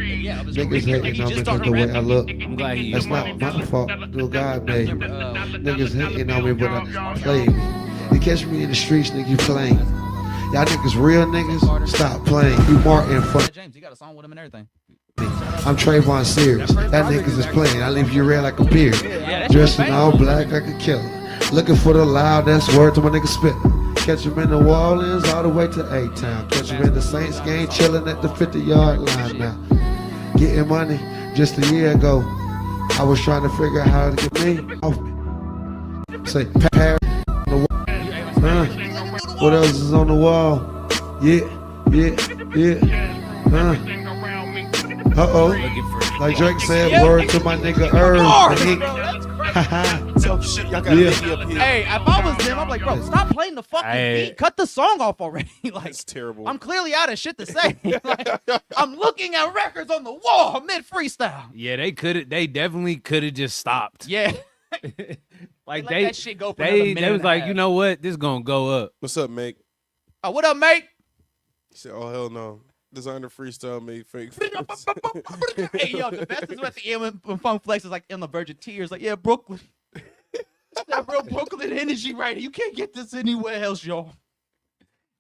Speaker 10: Niggas hating on me because the way I look.
Speaker 3: I'm glad he
Speaker 10: That's not my fault. No God made me. Niggas hating on me, but I play me. You catch me in the streets, nigga, you playing. Y'all niggas real niggas, stop playing. You Martin fuck.
Speaker 2: James, you got a song with him and everything.
Speaker 10: I'm Trayvon serious. That niggas is playing. I leave you red like a beard. Dressed in all black like a killer. Looking for the loud, that's word to my nigga spit. Catch him in the Wallins all the way to A-Town. Catch him in the Saints game, chilling at the 50-yard line now. Getting money just a year ago. I was trying to figure out how to get me off me. Say, Paris. What else is on the wall? Yeah. Uh-oh. Like Drake said, word to my nigga Irv.
Speaker 2: Hey, if I was them, I'm like, bro, stop playing the fucking beat. Cut the song off already. Like,
Speaker 4: That's terrible.
Speaker 2: I'm clearly out of shit to say. Like, I'm looking at records on the wall mid freestyle.
Speaker 3: Yeah, they definitely could have just stopped.
Speaker 2: Yeah.
Speaker 3: Like
Speaker 2: Let that shit go for another minute
Speaker 3: they was
Speaker 2: and a
Speaker 3: like,
Speaker 2: half.
Speaker 3: you know what? This gonna go up.
Speaker 4: What's up, mate?
Speaker 2: Oh, what up, mate?
Speaker 4: He said, oh, hell no. Designer freestyle made fake.
Speaker 2: Hey, yo, the best is at the end when Funk Flex is like on the verge of tears. Like, yeah, Brooklyn. That real Brooklyn energy right here. You can't get this anywhere else, y'all.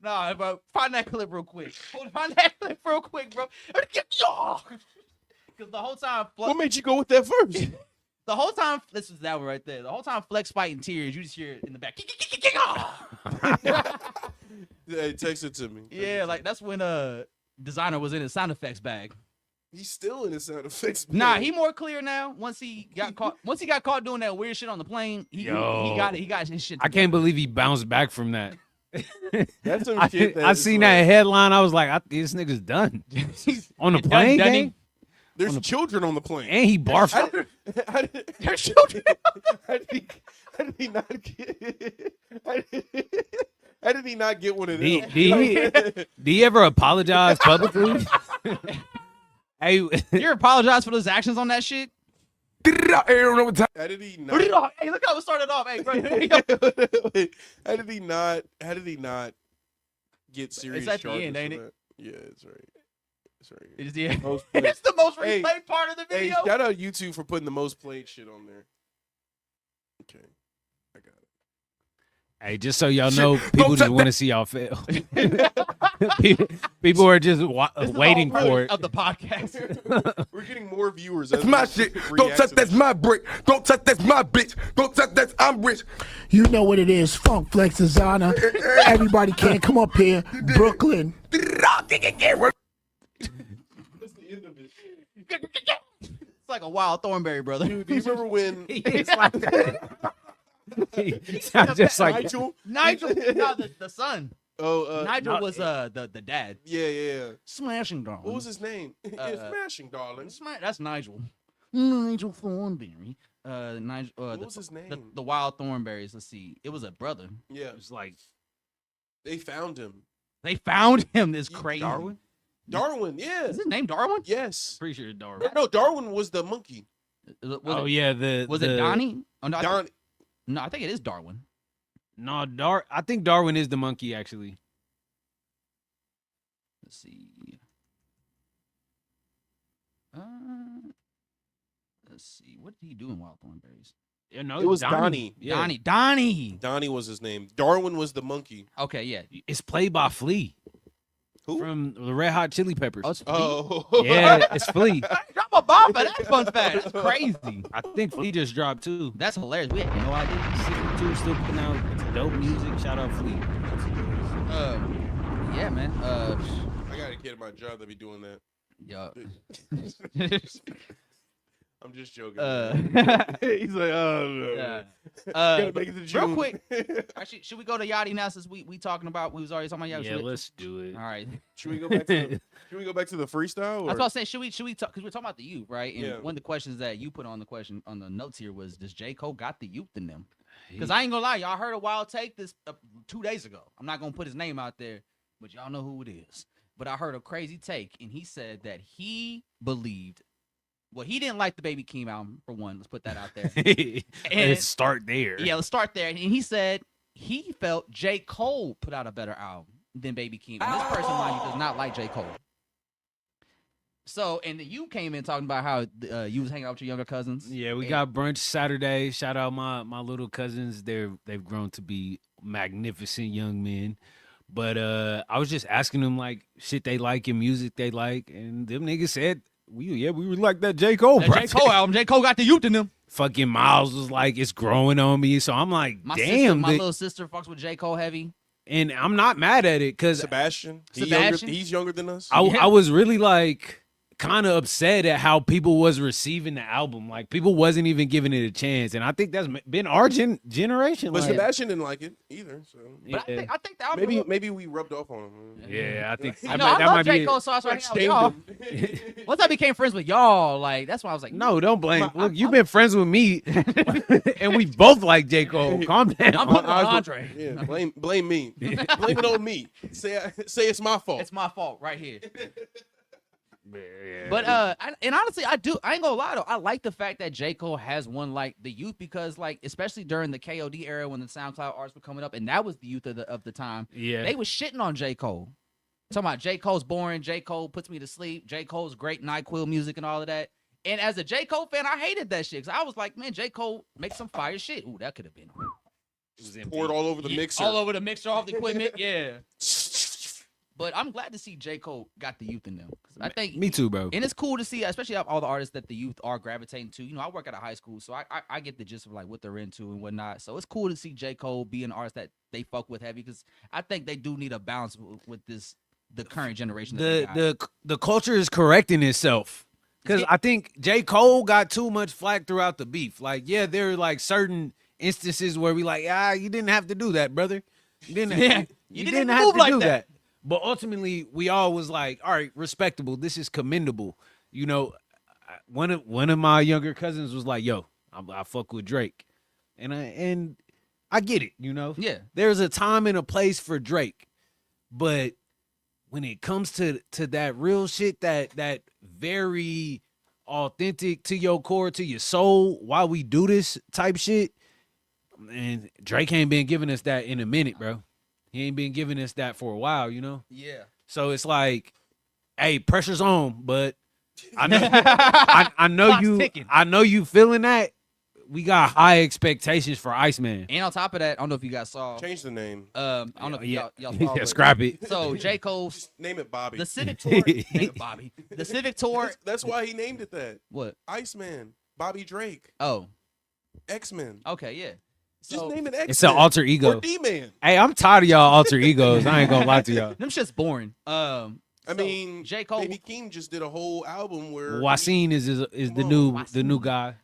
Speaker 2: Nah, bro. Find that clip real quick. Find that clip real quick, bro. Because the whole time...
Speaker 4: What made you go with that first?
Speaker 2: The whole time... This is that one right there. The whole time Flex fighting tears, you just hear it in the back.
Speaker 4: Hey, text it to me.
Speaker 2: Yeah, like that's when Designer was in his sound effects bag.
Speaker 4: He's still in his sound effects.
Speaker 2: Nah, he more clear now. Once he got caught doing that weird shit on the plane, he got his shit.
Speaker 3: I can't believe he bounced back from that.
Speaker 4: That's some shit that
Speaker 3: I
Speaker 4: is
Speaker 3: seen
Speaker 4: like-
Speaker 3: that headline. I was like, this nigga's done. On the plane,
Speaker 2: done,
Speaker 3: gang?
Speaker 4: There's children on the plane.
Speaker 3: And he barfed.
Speaker 2: There's children.
Speaker 4: How did he not get? How did he not get one of them?
Speaker 3: Did he ever apologize publicly? Hey,
Speaker 2: You apologize for those actions on that shit?
Speaker 4: How did he not?
Speaker 2: Hey, look how it started off. Hey, bro.
Speaker 4: Wait, how did he not? How did he not get serious
Speaker 2: It's at the
Speaker 4: charges
Speaker 2: end, ain't
Speaker 4: for
Speaker 2: it?
Speaker 4: that? Yeah, it's right. It's right.
Speaker 2: It is the
Speaker 4: Most played.
Speaker 2: It's the most
Speaker 4: Hey,
Speaker 2: replayed part of the
Speaker 4: Hey,
Speaker 2: video.
Speaker 4: shout out YouTube for putting the most played shit on there. Okay, I got it.
Speaker 3: hey, just so y'all know, people just want to see y'all fail. People are just
Speaker 2: This is
Speaker 3: waiting
Speaker 2: the whole
Speaker 3: for
Speaker 2: point
Speaker 3: it.
Speaker 2: of the podcast.
Speaker 4: We're getting more viewers.
Speaker 9: That's my shit. Don't touch that's my brick. Don't touch that's my bitch. Don't touch that's I'm rich.
Speaker 11: You know what it is, Funk Flex Designer. Everybody can come up here, Brooklyn.
Speaker 2: It's like a wild Thornberry, brother.
Speaker 4: Dude, do you remember when
Speaker 3: It's like that. He sounds just like
Speaker 4: Nigel?
Speaker 2: Nigel, no, the son.
Speaker 4: Oh,
Speaker 2: Nigel was the dad.
Speaker 4: yeah.
Speaker 2: Smashing darling.
Speaker 4: What was his name? Smashing, darling.
Speaker 2: That's Nigel. Nigel Thornberry. Nigel.
Speaker 4: What was his name?
Speaker 2: The wild Thornberries. Let's see. It was a brother.
Speaker 4: Yeah,
Speaker 3: it's like
Speaker 4: they found him.
Speaker 2: They found him. This crazy.
Speaker 4: Darwin, yeah.
Speaker 2: Is his name Darwin?
Speaker 4: Yes.
Speaker 3: pretty sure Darwin.
Speaker 4: No, Darwin was the monkey.
Speaker 3: Oh yeah,
Speaker 2: Was it Donnie? Oh, no,
Speaker 4: Don.
Speaker 2: no, I think it is Darwin.
Speaker 3: No, I think Darwin is the monkey actually.
Speaker 2: Let's see. Let's see. What did he do in Wild Thornberries?
Speaker 3: Yeah, no,
Speaker 4: It was Donnie.
Speaker 3: Yeah.
Speaker 2: Donnie.
Speaker 4: Donnie was his name. Darwin was the monkey.
Speaker 2: Okay, yeah.
Speaker 3: It's played by Flea.
Speaker 4: Who?
Speaker 3: From the Red Hot Chili Peppers.
Speaker 2: Oh, it's
Speaker 4: Oh.
Speaker 3: Yeah, it's Flea.
Speaker 2: Drop a bomb for that fun fact. That's crazy.
Speaker 3: I think Flea just dropped too.
Speaker 2: That's hilarious. We had no idea.
Speaker 3: 62 still putting out dope music. Shout out Flea.
Speaker 2: Yeah, man.
Speaker 4: I got a kid at my job that be doing that.
Speaker 2: Yeah.
Speaker 4: I'm just joking.
Speaker 2: He's
Speaker 4: like,
Speaker 2: yeah.
Speaker 4: Gotta make it to
Speaker 2: Real
Speaker 4: June.
Speaker 2: quick, actually, should we go to Yachty now since we talking about we was already talking about Yachty?
Speaker 3: Yeah, let's do it.
Speaker 2: All right.
Speaker 4: Should we go back to the freestyle? Or?
Speaker 2: That's what I was saying. Should we talk? Because we're talking about the youth, right? And
Speaker 4: Yeah.
Speaker 2: one of the questions that you put on the notes here was, does J. Cole got the youth in them? Because I ain't gonna lie, y'all heard a wild take this 2 days ago. I'm not gonna put his name out there, but y'all know who it is. But I heard a crazy take, and he said that he believed. Well, he didn't like the Baby Keem album, for one. Let's put that out there.
Speaker 3: Let's start there.
Speaker 2: Yeah, let's start there. And he said he felt J. Cole put out a better album than Baby Keem. And this person, mind you, does not like J. Cole. So, and you came in talking about how you was hanging out with your younger cousins.
Speaker 3: Yeah, we got brunch Saturday. Shout out my little cousins. They've grown to be magnificent young men. But I was just asking them like shit they like and music they like, and them niggas said we would like that J. Cole.
Speaker 2: That J. Cole album. J. Cole got the youth in them.
Speaker 3: Fucking Miles was like, it's growing on me. So I'm like, damn.
Speaker 2: My little sister fucks with J. Cole heavy.
Speaker 3: And I'm not mad at it because
Speaker 4: Sebastian. He's younger than us.
Speaker 3: I was really like kind of upset at how people was receiving the album. Like people wasn't even giving it a chance, and I think that's been our generation.
Speaker 4: But
Speaker 3: like,
Speaker 4: Sebastian didn't like it either. So
Speaker 2: But I think the album
Speaker 4: maybe we rubbed off on him.
Speaker 3: Yeah, I think
Speaker 2: I love J. Cole, so I started hanging out with y'all. Once I became friends with y'all, like that's why I was like,
Speaker 3: no, don't blame. Look, you've been friends with me, and we both like J. Cole. Calm down.
Speaker 2: I'm putting on Andre.
Speaker 4: Yeah, blame me. Blame it on me. Say it's my fault.
Speaker 2: It's my fault right here.
Speaker 3: Yeah.
Speaker 2: But and honestly, I ain't gonna lie though. I like the fact that J. Cole has won like the youth because like especially during the KOD era when the SoundCloud artists were coming up and that was the youth of the time.
Speaker 3: Yeah,
Speaker 2: they was shitting on J. Cole. Talking about J. Cole's boring. J. Cole puts me to sleep. J. Cole's great NyQuil music and all of that. And as a J. Cole fan, I hated that shit. Cause I was like, man, J. Cole makes some fire shit. Ooh, that could have been.
Speaker 4: Poured all over the mixer.
Speaker 2: All over the mixer, off the equipment. Yeah. But I'm glad to see J. Cole got the youth in them. I think
Speaker 3: me too, bro.
Speaker 2: And it's cool to see, especially all the artists that the youth are gravitating to. You know, I work at a high school, so I get the gist of like what they're into and whatnot. So it's cool to see J. Cole be an artist that they fuck with heavy because I think they do need a balance with the current generation.
Speaker 3: The culture is correcting itself because I think J. Cole got too much flack throughout the beef. Like, yeah, there are like certain instances where we like, you didn't have to do that, brother. You didn't. You didn't have to do that. But ultimately, we all was like, all right, respectable. This is commendable. You know, one of my younger cousins was like, yo, I fuck with Drake. And I get it, you know?
Speaker 2: Yeah.
Speaker 3: There's a time and a place for Drake. But when it comes to that real shit, that very authentic to your core, to your soul, while we do this type shit, and Drake ain't been giving us that in a minute, bro. He ain't been giving us that for a while, you know?
Speaker 2: Yeah.
Speaker 3: So it's like, hey, pressure's on, but I know I know you feeling that. We got high expectations for Iceman.
Speaker 2: And on top of that, I don't know if you guys saw.
Speaker 4: Change the name.
Speaker 2: I don't know if y'all saw.
Speaker 3: Yeah, scrap it.
Speaker 2: So J. Cole.
Speaker 4: Just name it Bobby.
Speaker 2: The Civic Tour. Name it Bobby. The Civic Tour.
Speaker 4: That's why he named it that.
Speaker 2: What?
Speaker 4: Iceman. Bobby Drake.
Speaker 2: Oh.
Speaker 4: X-Men.
Speaker 2: Okay, yeah.
Speaker 4: Just name it X-Men.
Speaker 3: It's an alter ego.
Speaker 4: Or D-Man.
Speaker 3: Hey, I'm tired of y'all alter egos. I ain't gonna lie to y'all.
Speaker 2: Them shit's boring.
Speaker 4: I mean,
Speaker 2: J. Cole,
Speaker 4: Baby Keem just did a whole album where
Speaker 3: Wasim is the new guy.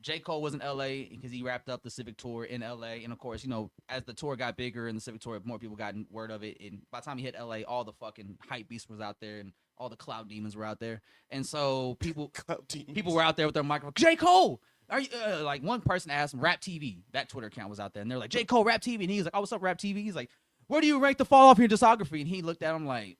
Speaker 2: J. Cole was in LA because he wrapped up the Civic Tour in LA, and of course, you know, as the tour got bigger and the Civic Tour, more people got word of it, and by the time he hit LA, all the fucking hype beast was out there, and all the cloud demons were out there, and so people were out there with their microphone. J. Cole. Are you like one person asked him, Rap TV, that Twitter account was out there, and they're like, J. Cole, Rap TV, and he was like, oh, what's up, Rap TV? He's like, where do you rank the fall off your discography? And he looked at him like,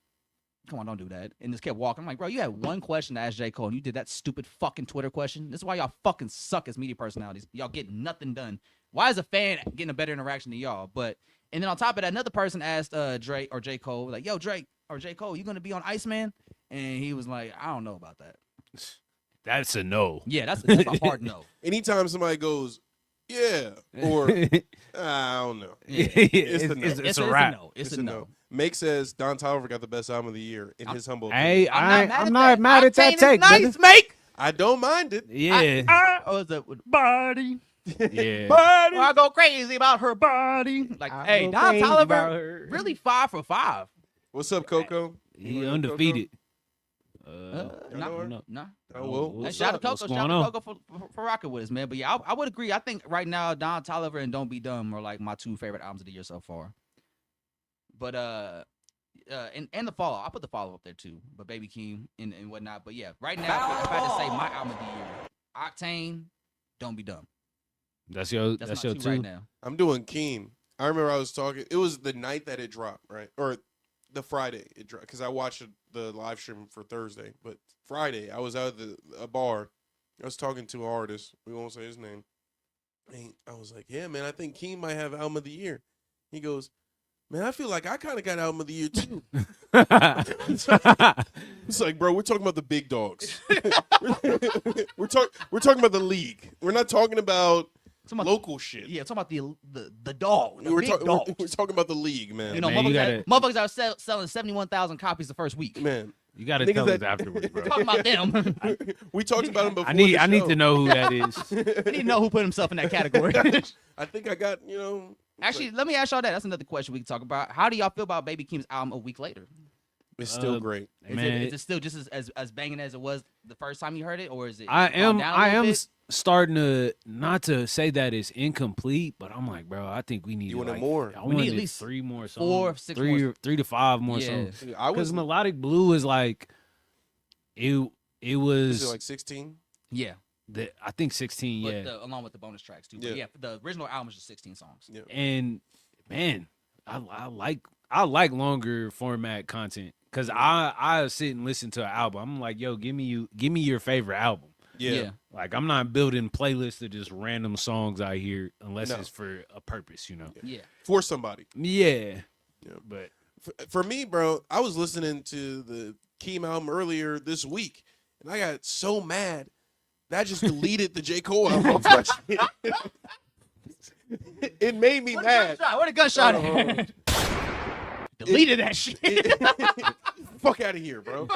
Speaker 2: come on, don't do that. And just kept walking. I'm like, bro, you had one question to ask J. Cole, and you did that stupid fucking Twitter question. This is why y'all fucking suck as media personalities. Y'all get nothing done. Why is a fan getting a better interaction than y'all? And then on top of that, another person asked Drake or J. Cole, like, yo, Drake or J. Cole, you gonna be on Iceman? And he was like, I don't know about that.
Speaker 3: That's a no.
Speaker 2: Yeah, that's a hard no.
Speaker 4: Anytime somebody goes, yeah, or I don't know.
Speaker 2: Yeah.
Speaker 3: It's a wrap.
Speaker 2: It's a no.
Speaker 4: Make says Don Toliver got the best album of the year in his humble
Speaker 3: Hey,
Speaker 4: opinion.
Speaker 3: I'm not mad at that take,
Speaker 2: nice,
Speaker 3: brother.
Speaker 2: mate.
Speaker 4: I don't mind it.
Speaker 3: Yeah.
Speaker 2: Oh, is that with body?
Speaker 3: Yeah.
Speaker 2: Body. I go crazy about her body. Like, hey, Don Toliver really 5 for 5.
Speaker 4: What's up, Coco?
Speaker 3: He undefeated.
Speaker 2: No.
Speaker 4: Oh, well,
Speaker 2: Hey, shout out to
Speaker 3: What's
Speaker 2: Coco.
Speaker 3: going
Speaker 2: Shout out
Speaker 3: on?
Speaker 2: to Coco for rocking with us, man. But yeah, I would agree. I think right now, Don Toliver and Don't Be Dumb are like my 2 favorite albums of the year so far. But and the follow, I put the follow up there too. But Baby Keem and whatnot. But yeah, right now, if I had to say my album of the year, Octane, Don't Be Dumb.
Speaker 3: That's your
Speaker 2: That's
Speaker 3: your
Speaker 2: my 2
Speaker 3: two.
Speaker 2: right now.
Speaker 4: I'm doing Keem. I remember I was talking. It was the night that it dropped, right? Or the Friday it dropped, because I watched the live stream for Thursday. But Friday, I was out at a bar. I was talking to an artist. We won't say his name. And I was like, yeah, man, I think Keem might have album of the year. He goes, man, I feel like I kind of got album of the year too. It's like, bro, we're talking about the big dogs. we're talking about the league. We're not talking about local shit.
Speaker 2: Yeah, talking about the dog. The
Speaker 4: We're
Speaker 2: big dogs.
Speaker 4: talking about the league, man.
Speaker 2: You know,
Speaker 3: Man,
Speaker 2: motherfuckers are selling 71,000 copies the first week.
Speaker 4: Man,
Speaker 3: You gotta
Speaker 4: Niggas
Speaker 3: tell
Speaker 4: that-
Speaker 3: us afterwards, bro.
Speaker 2: Talking about them.
Speaker 4: we talked about him before.
Speaker 3: I need
Speaker 4: the
Speaker 3: to know who that is.
Speaker 2: I need to know who put himself in that category.
Speaker 4: I think I got,
Speaker 2: Actually, let me ask y'all that. That's another question we can talk about. How do y'all feel about Baby Keem's album a week later?
Speaker 4: it's still great.
Speaker 2: Is it still just as banging as it was the first time you heard it, or is it?
Speaker 3: I
Speaker 2: gone down a little bit?
Speaker 3: starting to, not to say that it's incomplete, but I'm like, bro, I think we need
Speaker 4: You want
Speaker 3: like,
Speaker 4: more?
Speaker 3: I
Speaker 2: We need
Speaker 3: wanted
Speaker 2: at least
Speaker 3: 3 more songs.
Speaker 2: 4, 6 more.
Speaker 3: 3 to 5 more
Speaker 2: Yeah.
Speaker 3: songs.
Speaker 4: I
Speaker 3: Because
Speaker 4: was
Speaker 3: Melodic Blue is like, it
Speaker 4: is
Speaker 3: was
Speaker 4: it like 16?
Speaker 2: Yeah,
Speaker 3: I think 16,
Speaker 2: but
Speaker 3: yeah.
Speaker 2: along with the bonus tracks too. But
Speaker 4: Yeah.
Speaker 2: yeah, the original album is just 16 songs.
Speaker 4: Yeah.
Speaker 3: And man, I like longer format content because I sit and listen to an album. I'm like, yo, give me your favorite album.
Speaker 4: Yeah.
Speaker 3: Like, I'm not building playlists of just random songs out here unless
Speaker 4: No.
Speaker 3: it's for a purpose,
Speaker 2: Yeah.
Speaker 4: For somebody.
Speaker 3: Yeah.
Speaker 4: Yeah.
Speaker 3: But
Speaker 4: For me, bro, I was listening to the Keem album earlier this week, and I got so mad that I just deleted the J. Cole album off my shit. It made me mad.
Speaker 2: What a gunshot! at? Deleted that shit.
Speaker 4: Fuck out of here, bro.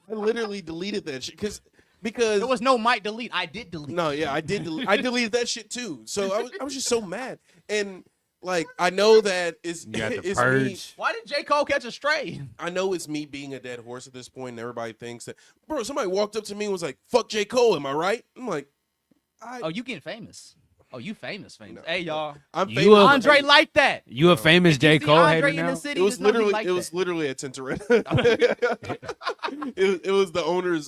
Speaker 4: I literally deleted that shit because
Speaker 2: There was no might delete. I did delete.
Speaker 4: no, yeah, I did. I deleted that shit too. So I was just so mad, and like I know that it's
Speaker 3: you got the
Speaker 4: it's me.
Speaker 3: purge.
Speaker 2: Why did J. Cole catch a stray?
Speaker 4: I know it's me being a dead horse at this point, and everybody thinks that, bro. Somebody walked up to me and was like, "Fuck J. Cole," am I right? I'm like,
Speaker 2: Oh, you getting famous? Oh, you famous.
Speaker 4: No.
Speaker 2: Hey, y'all.
Speaker 4: I'm
Speaker 3: You
Speaker 4: famous.
Speaker 3: a-
Speaker 2: Andre like that.
Speaker 3: You a famous J.
Speaker 2: See
Speaker 3: Cole
Speaker 2: Andre
Speaker 3: hater
Speaker 2: in
Speaker 3: now?
Speaker 2: the city.
Speaker 4: It was
Speaker 2: there's nobody
Speaker 4: literally
Speaker 2: like
Speaker 4: it was
Speaker 2: that.
Speaker 4: literally at Tintoret. it was the owner's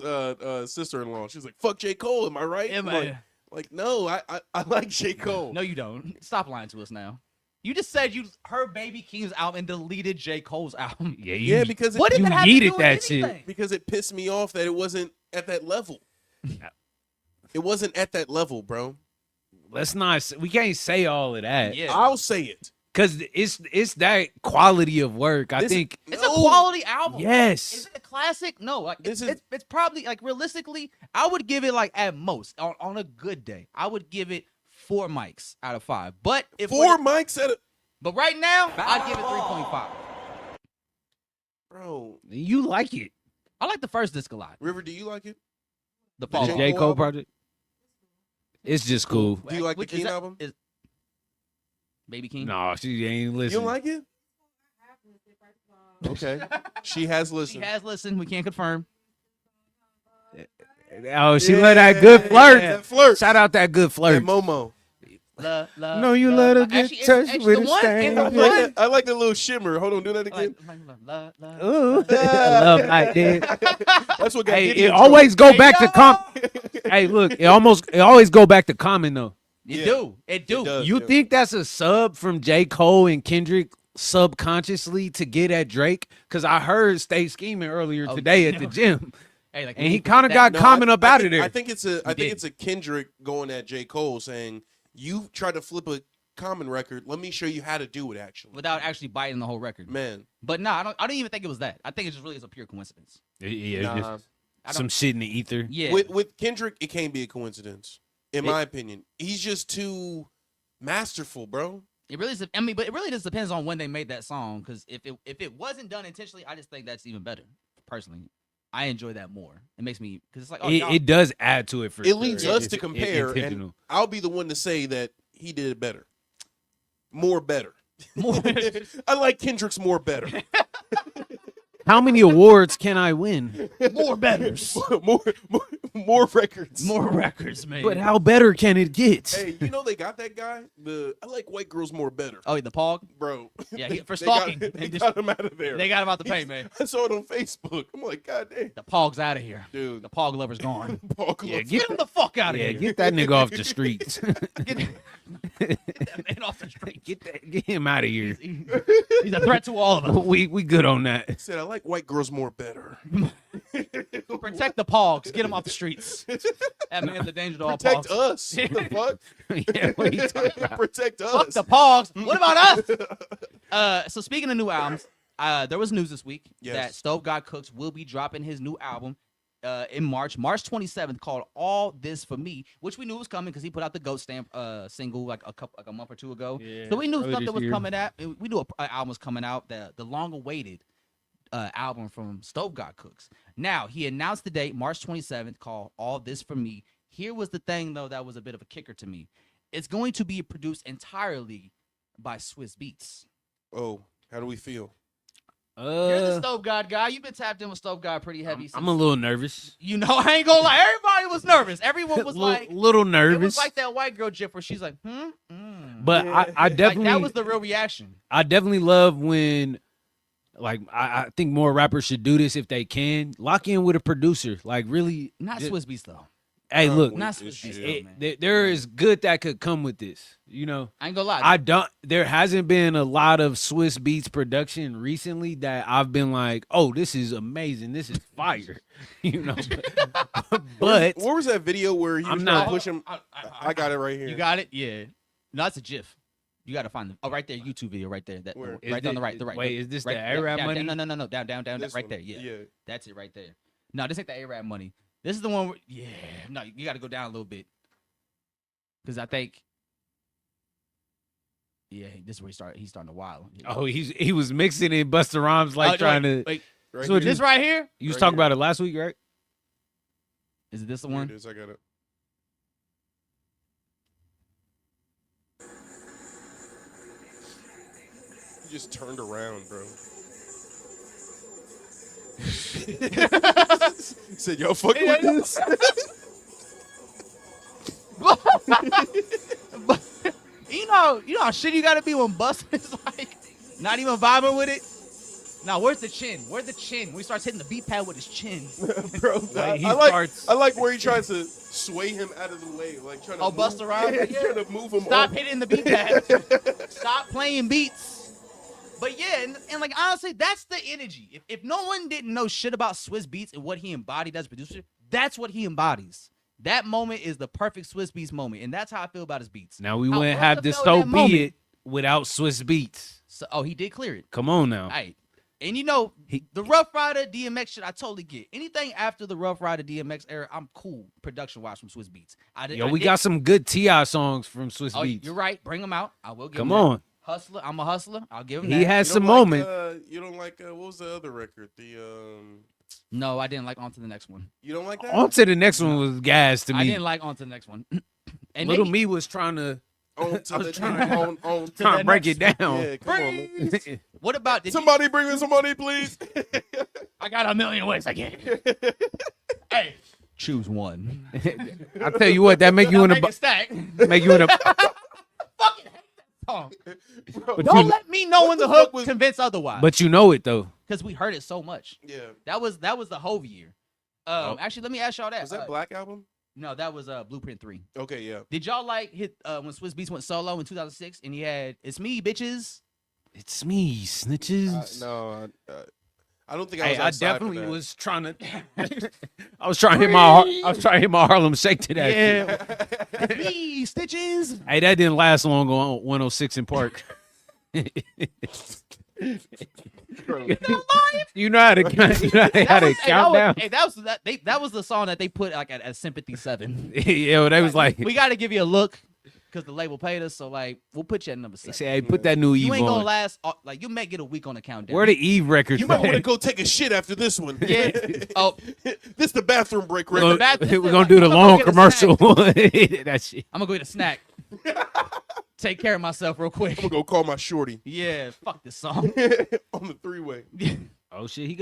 Speaker 4: sister-in-law. She was like, "Fuck J. Cole, am I right?"
Speaker 2: Am
Speaker 4: I'm
Speaker 2: I-
Speaker 4: like, no, I like J. Cole.
Speaker 2: No, you don't. Stop lying to us now. You just said you heard Baby Keem's album and deleted J. Cole's album.
Speaker 3: Yeah, you,
Speaker 4: Yeah, because
Speaker 2: What did
Speaker 3: you
Speaker 2: that have to
Speaker 3: needed
Speaker 2: do with
Speaker 3: that shit.
Speaker 2: anything?
Speaker 4: because it pissed me off that it wasn't at that level. It wasn't at that level, bro.
Speaker 3: let's not. We can't say all of that.
Speaker 2: Yeah.
Speaker 4: I'll say it.
Speaker 3: Because it's that quality of work. I
Speaker 4: This-
Speaker 3: think.
Speaker 2: It's a quality album.
Speaker 3: Yes.
Speaker 2: Is it a classic? No. Like
Speaker 4: This
Speaker 2: it's probably like realistically, I would give it like at most on a good day, I would give it 4 mics out of 5. But if
Speaker 4: 4 mics at a
Speaker 2: but right now, I'd give it 3.5.
Speaker 4: bro.
Speaker 3: You like it.
Speaker 2: I like the first disc a lot.
Speaker 4: River, do you like it?
Speaker 2: The
Speaker 4: The
Speaker 2: follow.
Speaker 4: J.
Speaker 3: J.
Speaker 4: Cole
Speaker 3: Cole
Speaker 4: album?
Speaker 3: project. It's just cool.
Speaker 4: Do you like the Keem album?
Speaker 2: Baby King?
Speaker 3: No, she ain't
Speaker 4: You
Speaker 3: listening.
Speaker 4: don't like it? Okay. She has
Speaker 2: She
Speaker 4: listened.
Speaker 2: has listened. We can't confirm.
Speaker 3: Oh, she let that good flirt.
Speaker 4: That flirt.
Speaker 3: Shout out that good
Speaker 4: That
Speaker 3: flirt.
Speaker 4: Momo.
Speaker 3: No, you let her get touched with
Speaker 2: the
Speaker 3: a
Speaker 2: one,
Speaker 3: stain.
Speaker 2: and the one.
Speaker 4: I like the little shimmer. Hold on, do that again.
Speaker 3: Ooh, I love like that.
Speaker 4: That's what got
Speaker 3: Hey,
Speaker 4: Diddy
Speaker 3: it
Speaker 4: in
Speaker 3: always go back to
Speaker 2: yo!
Speaker 3: Hey, look, it always go back to Common though.
Speaker 2: It
Speaker 4: Yeah.
Speaker 2: do. It do.
Speaker 4: It does.
Speaker 3: You
Speaker 4: yeah.
Speaker 3: think that's a sub from J. Cole and Kendrick subconsciously to get at Drake? Because I heard Stay Scheming earlier
Speaker 2: Oh,
Speaker 3: today at
Speaker 2: no.
Speaker 3: the gym,
Speaker 2: Hey, like
Speaker 3: and he kind of got
Speaker 4: No,
Speaker 3: Common
Speaker 4: I
Speaker 3: up out of
Speaker 4: think-
Speaker 3: there.
Speaker 4: I think it's a
Speaker 2: did.
Speaker 4: it's a Kendrick going at J. Cole saying, "You tried to flip a Common record. Let me show you how to do it." Actually,
Speaker 2: without actually biting the whole record.
Speaker 4: man,
Speaker 2: But no, I don't even think it was that. I think it just really is a pure coincidence.
Speaker 3: Yeah,
Speaker 4: nah.
Speaker 3: just
Speaker 2: I
Speaker 3: some
Speaker 2: don't-
Speaker 3: shit in the ether.
Speaker 2: Yeah.
Speaker 4: With Kendrick, it can't be a coincidence, in my opinion. He's just too masterful, bro.
Speaker 2: It really is. I mean, but it really just depends on when they made that song. Because if it wasn't done intentionally, I just think that's even better. Personally, I enjoy that more. It makes me because it's like
Speaker 3: It does add to it for
Speaker 4: It
Speaker 3: sure.
Speaker 4: leads
Speaker 3: It's-
Speaker 4: us to
Speaker 3: it's
Speaker 4: compare, and
Speaker 3: intentional.
Speaker 4: I'll be the one to say that he did it better, more better.
Speaker 2: more.
Speaker 4: I like Kendrick's more better.
Speaker 3: How many awards can I win?
Speaker 2: More betters.
Speaker 4: more records.
Speaker 2: More records, man.
Speaker 3: But how better can it get?
Speaker 4: Hey, you know they got that guy. I like white girls more better.
Speaker 2: Oh, the Pog?
Speaker 4: Bro.
Speaker 2: Yeah, for
Speaker 4: They got-
Speaker 2: stalking.
Speaker 4: They got him out of there.
Speaker 2: They got him out the pay, man.
Speaker 4: I saw it on Facebook. I'm like, God damn.
Speaker 2: The Pog's out of here.
Speaker 4: Dude.
Speaker 2: The Pog lover's gone.
Speaker 4: Pog
Speaker 3: Yeah,
Speaker 4: loves-
Speaker 2: Get him the fuck out of
Speaker 3: Yeah,
Speaker 2: here.
Speaker 3: get that nigga off the streets.
Speaker 2: Get that man off the street.
Speaker 3: Get him out of here.
Speaker 2: He's a threat to all of us.
Speaker 3: We good on that.
Speaker 4: said I like white girls more better.
Speaker 2: Protect the Pogs. Get him off the streets. That man's a danger to all
Speaker 4: Protect
Speaker 2: Pogs.
Speaker 4: us. What the fuck?
Speaker 3: Yeah, what are you talking about?
Speaker 4: Protect us.
Speaker 2: Fuck the Pogs. What about us? So speaking of new albums, there was news this week that Stove God Cooks will be dropping his new album in March 27th, called All This For Me, which we knew was coming because he put out the Goat Stamp single like a month or two ago.
Speaker 3: Yeah,
Speaker 2: so we knew
Speaker 3: early
Speaker 2: something
Speaker 3: this
Speaker 2: was
Speaker 3: year.
Speaker 2: coming out. We knew an album was coming out, the long-awaited album from Stove God Cooks. Now, he announced the date, March 27th, called All This For Me. Here was the thing, though, that was a bit of a kicker to me. It's going to be produced entirely by Swiss Beats.
Speaker 4: Oh, how do we feel?
Speaker 2: You're the Stove God guy. You've been tapped in with Stove God pretty heavy.
Speaker 3: I'm a little nervous.
Speaker 2: You know, I ain't gonna lie. Everybody was nervous. Everyone was
Speaker 3: little
Speaker 2: It
Speaker 3: nervous.
Speaker 2: was like that white girl gif where she's like,
Speaker 3: But I definitely
Speaker 2: that was the real reaction.
Speaker 3: I definitely love when, like, I think more rappers should do this if they can. Lock in with a producer, like really.
Speaker 2: Not Swiss Beats though.
Speaker 3: Hey, look,
Speaker 2: Not Swiss Beats, man.
Speaker 3: there is good that could come with this. You know,
Speaker 2: I ain't gonna lie.
Speaker 3: There hasn't been a lot of Swiss Beats production recently that I've been like, oh, this is amazing. This is fire. You know, but
Speaker 4: where was that video where he was
Speaker 3: I'm
Speaker 4: trying
Speaker 3: not
Speaker 4: to push him? I got it right here.
Speaker 2: You got it? Yeah. No, that's a GIF. You got to find them. Oh, right there, YouTube video, right there. That
Speaker 4: Where?
Speaker 2: right on the right. The right.
Speaker 3: Wait, is this
Speaker 2: right,
Speaker 3: the A-Rap
Speaker 2: down,
Speaker 3: money?
Speaker 2: No. Down.
Speaker 4: This
Speaker 2: Right
Speaker 4: one.
Speaker 2: there. Yeah.
Speaker 4: Yeah.
Speaker 2: That's it right there. No, this ain't the A-Rap money. This is the one where, yeah. No, you got to go down a little bit. Because I think, yeah, this is where he's starting to wild.
Speaker 3: oh, he was mixing in Busta Rhymes like trying to.
Speaker 2: Wait,
Speaker 4: Right
Speaker 3: So
Speaker 4: here.
Speaker 2: this right here?
Speaker 3: You was
Speaker 4: Right
Speaker 3: talking
Speaker 4: here.
Speaker 3: about it last week, right?
Speaker 2: Is it this the
Speaker 4: Here
Speaker 2: one?
Speaker 4: it is. I got it. He just turned around, bro. Said, "Yo, fuck with this."
Speaker 2: You know how shitty you gotta be when Busta is like not even vibing with it. Now where's the chin? Where's the chin? When he starts hitting the beat pad with his chin.
Speaker 4: Bro, I like where he tries to sway him out of the way, like trying to.
Speaker 2: Oh, Busta Rhymes?
Speaker 4: Yeah, trying to move him.
Speaker 2: Stop
Speaker 4: off.
Speaker 2: hitting the beat pad. Stop playing beats. But yeah, and like honestly, that's the energy. If no one didn't know shit about Swiss Beats and what he embodied as a producer, that's what he embodies. That moment is the perfect Swiss Beats moment, and that's how I feel about his beats.
Speaker 3: Now we
Speaker 2: How
Speaker 3: wouldn't
Speaker 2: Busta
Speaker 3: have this
Speaker 2: felt in
Speaker 3: so
Speaker 2: that moment.
Speaker 3: be it without Swiss Beats.
Speaker 2: So, he did clear it.
Speaker 3: Come on now.
Speaker 2: All right. And you know, the Rough Rider DMX shit, I totally get. Anything after the Rough Rider DMX era, I'm cool production-wise from Swiss Beats.
Speaker 3: We got some good T.I. songs from Swiss
Speaker 2: Oh,
Speaker 3: Beats.
Speaker 2: you're right. Bring them out. I will give
Speaker 3: Come
Speaker 2: him that.
Speaker 3: on.
Speaker 2: Hustler. I'm a hustler. I'll give him
Speaker 3: He
Speaker 2: that.
Speaker 3: has
Speaker 4: You
Speaker 3: some
Speaker 4: don't
Speaker 3: moment.
Speaker 4: You don't like what was the other record?
Speaker 2: No, I didn't like On to the Next one.
Speaker 4: You don't like that?
Speaker 3: On to the next one was gas to me.
Speaker 2: I didn't like On to the Next one. And
Speaker 3: Little
Speaker 2: maybe-
Speaker 3: me was trying to
Speaker 4: On to the
Speaker 3: trying
Speaker 4: on
Speaker 3: to break it down.
Speaker 4: Yeah, come on, man.
Speaker 2: What about
Speaker 4: Somebody bring me some money, please.
Speaker 2: I got a million ways I get. Hey, choose one.
Speaker 3: I tell you what, that make you in
Speaker 2: Make
Speaker 3: a
Speaker 2: a stack.
Speaker 3: make you in a.
Speaker 2: Fucking hate that song.
Speaker 3: But
Speaker 2: Don't
Speaker 3: you-
Speaker 2: let me know when the hook was convinced otherwise.
Speaker 3: But you know it though.
Speaker 2: Because we heard it so much.
Speaker 4: Yeah.
Speaker 2: That was the Hove year. Actually, let me ask y'all that.
Speaker 4: Was that Black Album?
Speaker 2: No, that was Blueprint 3.
Speaker 4: Okay, yeah.
Speaker 2: Did y'all like hit when Swiss Beats went solo in 2006 and he had "It's Me, Bitches"?
Speaker 3: It's me, snitches.
Speaker 4: No, I don't think I was.
Speaker 3: I
Speaker 4: outside for
Speaker 3: definitely
Speaker 4: that.
Speaker 3: was trying to. I was trying to hit my Harlem Shake to that.
Speaker 2: Yeah. It's me, Stitches.
Speaker 3: Hey, that didn't last long on 106 in Park. You know how to count down.
Speaker 2: Hey, that was the song that they put like at Sympathy 7.
Speaker 3: Yeah, well, they was like,
Speaker 2: we got to give you a look because the label paid us. So like, we'll put you at number 7.
Speaker 3: say, hey, put that new Eve
Speaker 2: You ain't gonna
Speaker 3: on.
Speaker 2: last. Like, you may get a week on the countdown.
Speaker 3: Where the Eve records?
Speaker 4: You might want to
Speaker 3: at?
Speaker 4: go take a shit after this one.
Speaker 2: Yeah. Oh,
Speaker 4: this the bathroom break
Speaker 3: We're
Speaker 4: record.
Speaker 3: gonna do the
Speaker 2: I'm gonna
Speaker 3: long
Speaker 2: get a
Speaker 3: commercial. That shit.
Speaker 2: I'm gonna go get a snack. Take care of myself real quick.
Speaker 4: I'm gonna go call my shorty
Speaker 2: Yeah, fuck this song.
Speaker 4: on the three-way.
Speaker 3: Oh shit, he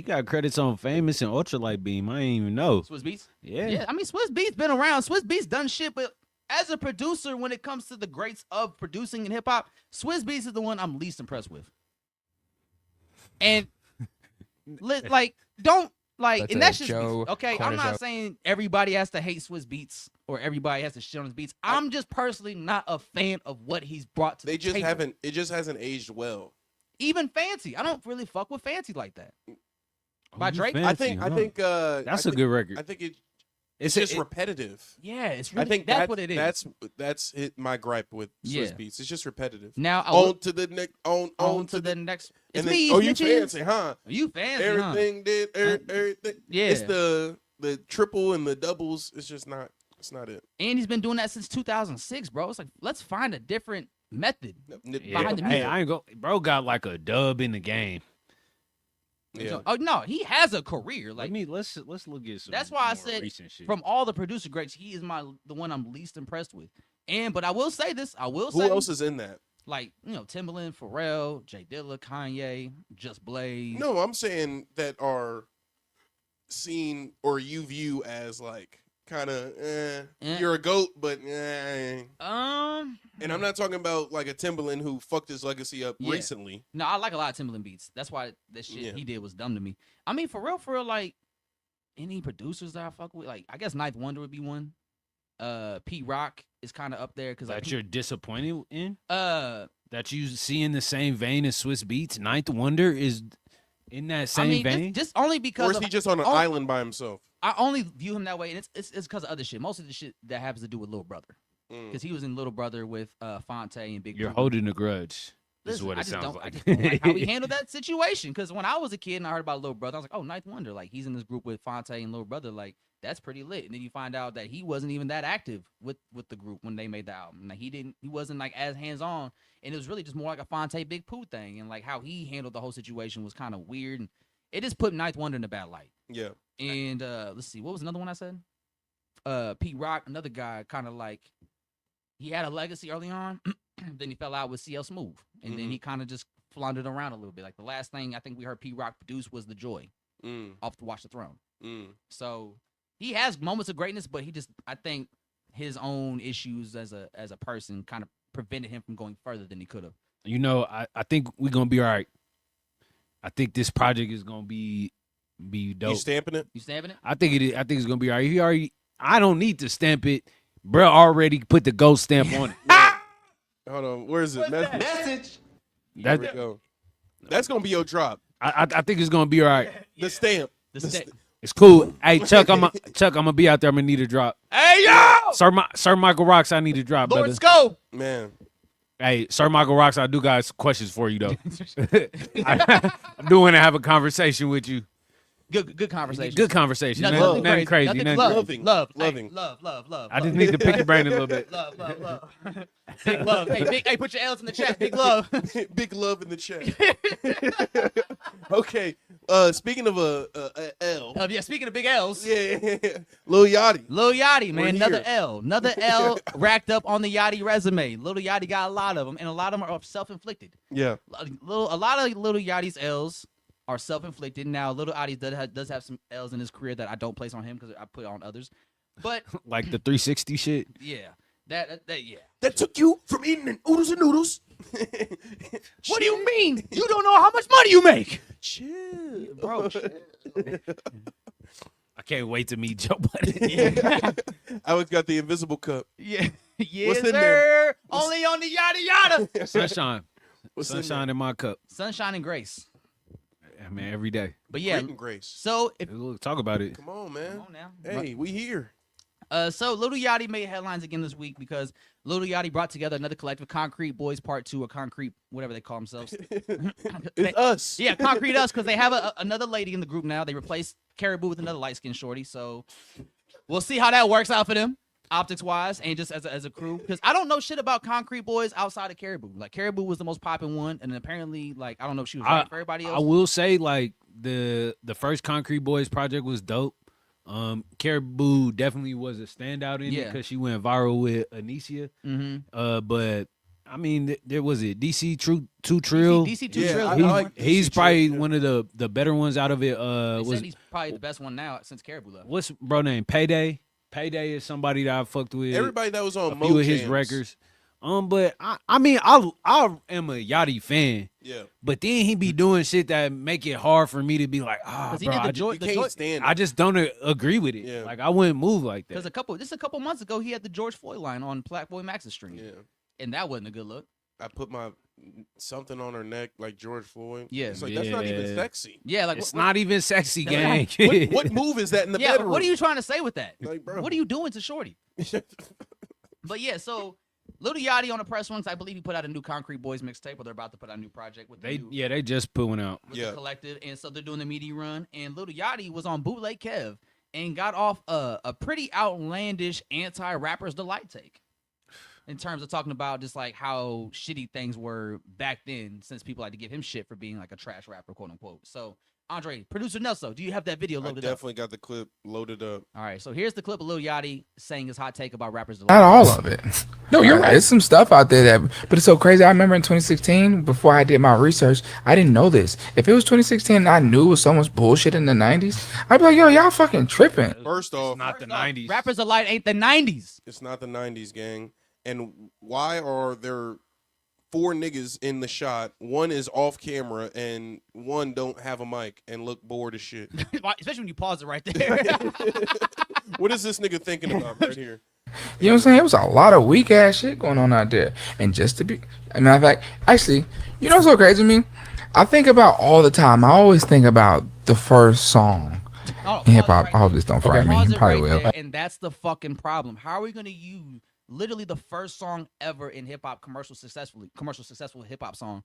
Speaker 3: got credits on Famous and Ultralight Beam. I ain't even know.
Speaker 2: Swiss Beats?
Speaker 3: Yeah.
Speaker 2: Yeah, I mean, Swiss Beats been around. Swiss Beats done shit, but as a producer, when it comes to the greats of producing in hip hop, Swiss Beats is the one I'm least impressed with. And don't
Speaker 5: That's
Speaker 2: and
Speaker 5: a
Speaker 2: that's just
Speaker 5: Joe
Speaker 2: okay.
Speaker 5: corner
Speaker 2: I'm not
Speaker 5: joke.
Speaker 2: saying everybody has to hate Swiss Beats or everybody has to shit on his beats. I'm just personally not a fan of what he's brought to
Speaker 4: They
Speaker 2: the
Speaker 4: just
Speaker 2: table.
Speaker 4: haven't. It just hasn't aged well.
Speaker 2: Even Fancy. I don't really fuck with Fancy like that. By
Speaker 3: you
Speaker 2: Drake?
Speaker 3: fancy,
Speaker 4: I think.
Speaker 3: huh?
Speaker 4: I think.
Speaker 3: That's a good record.
Speaker 4: I think it's
Speaker 3: It's
Speaker 4: just
Speaker 3: it-
Speaker 4: repetitive.
Speaker 2: Yeah, it's really
Speaker 4: I think
Speaker 2: that's what it is.
Speaker 4: That's my gripe with Swiss
Speaker 2: Yeah.
Speaker 4: Beats. It's just repetitive.
Speaker 2: Now I will-
Speaker 4: On to the next.
Speaker 2: on to the next. It's
Speaker 4: And then,
Speaker 2: me,
Speaker 4: you
Speaker 2: bitches.
Speaker 4: fancy, huh?
Speaker 2: You fancy, huh?
Speaker 4: Everything did. Everything.
Speaker 2: Yeah.
Speaker 4: It's the triple and the doubles. It's just not. It's not it.
Speaker 2: And he's been doing that since 2006, bro. It's like, let's find a different method behind the
Speaker 3: Hey,
Speaker 2: music.
Speaker 3: I ain't go. Bro got like a dub in the game.
Speaker 4: Yeah.
Speaker 2: Oh no, he has a career. Like
Speaker 3: let's look at some.
Speaker 2: that's why I
Speaker 3: more
Speaker 2: said
Speaker 3: recent shit.
Speaker 2: from all the producer greats, he is the one I'm least impressed with. But I will say this.
Speaker 4: Who
Speaker 2: say
Speaker 4: else is in that?
Speaker 2: like Timbaland, Pharrell, Jay Dilla, Kanye, Just Blaze.
Speaker 4: No, I'm saying that are seen or you view as like kind of you're a goat, but and I'm not talking about like a Timbaland who fucked his legacy up
Speaker 2: Yeah.
Speaker 4: recently.
Speaker 2: No, I like a lot of Timbaland beats. That's why that shit he did was dumb to me. I mean, for real, like any producers that I fuck with, like I guess Ninth Wonder would be one. Pete Rock is kind of up there because
Speaker 3: that you're disappointed in.
Speaker 2: Uh,
Speaker 3: that you see in the same vein as Swiss Beats. Ninth Wonder is in that same
Speaker 2: I mean,
Speaker 3: vein.
Speaker 2: just only because
Speaker 4: Or is he just on an island by himself?
Speaker 2: I only view him that way, and it's because of other shit. Most of the shit that happens to do with Little Brother,
Speaker 4: Mm.
Speaker 2: because he was in Little Brother with Fonte and Big.
Speaker 3: You're
Speaker 2: Pooh.
Speaker 3: holding a grudge. This is
Speaker 2: Listen,
Speaker 3: what
Speaker 2: I
Speaker 3: it
Speaker 2: just
Speaker 3: sounds
Speaker 2: don't,
Speaker 3: like.
Speaker 2: I just don't like how he handled that situation. Because when I was a kid and I heard about Little Brother, I was like, oh, Ninth Wonder, like he's in this group with Fonte and Little Brother, like that's pretty lit. And then you find out that he wasn't even that active with the group when they made the album. Like he wasn't like as hands on, and it was really just more like a Fonte Big Pooh thing. And like how he handled the whole situation was kind of weird, and it just put Ninth Wonder in a bad light.
Speaker 4: Yeah.
Speaker 2: And let's see, what was another one I said? Pete Rock, another guy, kind of like he had a legacy early on, then he fell out with CL Smooth, and then he kind of just floundered around a little bit. Like the last thing I think we heard Pete Rock produce was The Joy off the Watch the Throne. So he has moments of greatness, but I think his own issues as a person kind of prevented him from going further than he could have.
Speaker 3: I think we're gonna be all right. I think this project is gonna be dope.
Speaker 4: You stamping it?
Speaker 2: You stamping it?
Speaker 3: I think it is. I think it's gonna be all right. I don't need to stamp it. Bro already put the ghost stamp on it.
Speaker 4: Hold on. Where is it?
Speaker 1: Message.
Speaker 4: There we go. That's gonna be your drop.
Speaker 3: I think it's gonna be all right.
Speaker 4: The stamp.
Speaker 3: It's cool. Hey Chuck, I'm gonna be out there. I'm gonna need a drop.
Speaker 2: Hey yo,
Speaker 3: Sir Michael Rocks, I need a drop, brother.
Speaker 2: let's go.
Speaker 4: Man.
Speaker 3: Hey, Sir Michael Rocks, I do got some questions for you though. I do want to have a conversation with you.
Speaker 2: Good conversation.
Speaker 3: Good conversation.
Speaker 2: Nothing
Speaker 3: Nothing crazy.
Speaker 2: Nothing
Speaker 3: Nothing-
Speaker 2: love.
Speaker 4: Loving.
Speaker 2: Hey, love.
Speaker 3: I just need to pick your brain a little bit.
Speaker 2: Love. Big love. Hey, put your L's in the chat. Big love.
Speaker 4: Big love in the chat. Okay. Speaking of a L.
Speaker 2: Yeah, speaking of big L's.
Speaker 4: Yeah. Lil Yachty.
Speaker 2: Lil Yachty, man,
Speaker 4: We're
Speaker 2: another
Speaker 4: here.
Speaker 2: L. Another L racked up on the Yachty resume. Lil Yachty got a lot of them, and a lot of them are self-inflicted.
Speaker 4: Yeah.
Speaker 2: A lot of Lil Yachty's L's are self-inflicted. Now, Lil Yachty does have some L's in his career that I don't place on him because I put on others. But
Speaker 3: Like the 360 shit.
Speaker 2: yeah, that yeah.
Speaker 9: That took you from eating oodles and noodles.
Speaker 2: What do you mean? You don't know how much money you make,
Speaker 4: Chill.
Speaker 2: bro.
Speaker 3: I can't wait to meet Joe Budden.
Speaker 4: I always got the invisible cup.
Speaker 2: Yeah, yes,
Speaker 4: What's in
Speaker 2: sir.
Speaker 4: there?
Speaker 2: Only on the yada.
Speaker 3: Sunshine.
Speaker 4: What's
Speaker 3: Sunshine in my cup.
Speaker 2: Sunshine and grace.
Speaker 3: Yeah, man, every day.
Speaker 2: But yeah,
Speaker 4: Great and grace.
Speaker 2: so if
Speaker 3: Look, talk about it.
Speaker 4: Come on, man.
Speaker 2: come on now.
Speaker 4: Hey, we here.
Speaker 2: So Lil Yachty made headlines again this week because Lil Yachty brought together another collective, Concrete Boys Part 2, or Concrete, whatever they call themselves.
Speaker 4: It's us.
Speaker 2: Yeah, Concrete Us, because they have another lady in the group now. They replaced Caribou with another light-skinned shorty. So we'll see how that works out for them, optics-wise, and just as a crew. Because I don't know shit about Concrete Boys outside of Caribou. Like, Caribou was the most popping one, and apparently, like, I don't know if she was right for everybody else.
Speaker 3: I will say, like, the first Concrete Boys project was dope. Caribou definitely was a standout in it because she went viral with Anicia.
Speaker 2: Mm-hmm.
Speaker 3: But I mean, there was it DC Two Trill.
Speaker 2: DC Two
Speaker 4: Yeah,
Speaker 2: Trill.
Speaker 4: I
Speaker 3: He-
Speaker 4: like
Speaker 3: he's
Speaker 4: DC
Speaker 3: probably
Speaker 4: Trill,
Speaker 3: one of the better ones out of it.
Speaker 2: They
Speaker 3: Was
Speaker 2: said he's probably the best one now since Caribou left.
Speaker 3: what's bro name? Payday. Payday is somebody that I fucked with.
Speaker 4: Everybody that was on
Speaker 3: a few of his
Speaker 4: Jams.
Speaker 3: records. But I mean, I am a Yachty fan.
Speaker 4: Yeah,
Speaker 3: But then he be doing shit that make it hard for me to be like,
Speaker 2: Because he
Speaker 3: bro,
Speaker 2: did the
Speaker 3: I,
Speaker 2: Joy.
Speaker 4: you
Speaker 2: The
Speaker 4: can't
Speaker 2: Joy
Speaker 4: stand.
Speaker 3: I just don't agree with it.
Speaker 4: Yeah.
Speaker 3: Like I wouldn't move like
Speaker 2: because
Speaker 3: that.
Speaker 2: a couple months ago he had the George Floyd line on Black Boy Max's stream,
Speaker 4: Yeah,
Speaker 2: and that wasn't a good look.
Speaker 4: I put my something on her neck like George Floyd.
Speaker 2: Yeah.
Speaker 4: It's like that's not even
Speaker 3: Yeah.
Speaker 4: sexy.
Speaker 2: Yeah, like
Speaker 3: It's not even sexy,
Speaker 2: Yeah.
Speaker 3: gang.
Speaker 4: What move is that in the
Speaker 2: yeah.
Speaker 4: bedroom?
Speaker 2: What are you trying to say with that?
Speaker 4: Like, bro.
Speaker 2: What are you doing to Shorty? But yeah, so Lil Yachty on the press ones, I believe he put out a new Concrete Boys mixtape, or they're about to put out a new project with the new,
Speaker 3: they just put one out.
Speaker 2: with
Speaker 4: Yeah.
Speaker 2: the collective, and so they're doing the media run. And Lil Yachty was on Bootleg Kev and got off a pretty outlandish anti-rappers delight take in terms of talking about just like how shitty things were back then, since people like to give him shit for being like a trash rapper, quote unquote. So Andre, producer Nelson, do you have that video
Speaker 4: I
Speaker 2: loaded up?
Speaker 4: definitely got the clip loaded up.
Speaker 2: All right, so here's the clip of Lil Yachty saying his hot take about rappers
Speaker 8: Not
Speaker 2: delight.
Speaker 8: all of it. No, you're right. There's some stuff out there that, but it's so crazy. I remember in 2016, before I did my research, I didn't know this. If it was 2016 and I knew it was so much bullshit in the 90s, I'd be like, yo, y'all fucking tripping.
Speaker 4: First off,
Speaker 3: Not the 90s.
Speaker 2: Rappers delight ain't the 90s.
Speaker 4: it's not the 90s, gang. And why are there 4 niggas in the shot? One is off camera and one don't have a mic and look bored as shit.
Speaker 2: Especially when you pause it right there.
Speaker 4: What is this nigga thinking about right here?
Speaker 8: You know what I'm saying? It was a lot of weak ass shit going on out there. And just to be, matter of fact, actually, you know what's so crazy to me? I think about all the time. I always think about the first song
Speaker 2: Oh,
Speaker 8: in hip hop.
Speaker 2: pause it
Speaker 8: I hope this don't fry me.
Speaker 2: Pause
Speaker 8: You
Speaker 2: it
Speaker 8: probably
Speaker 2: right
Speaker 8: will.
Speaker 2: there, and that's the fucking problem. How are we gonna use literally the first song ever in hip hop, commercial successful hip hop song,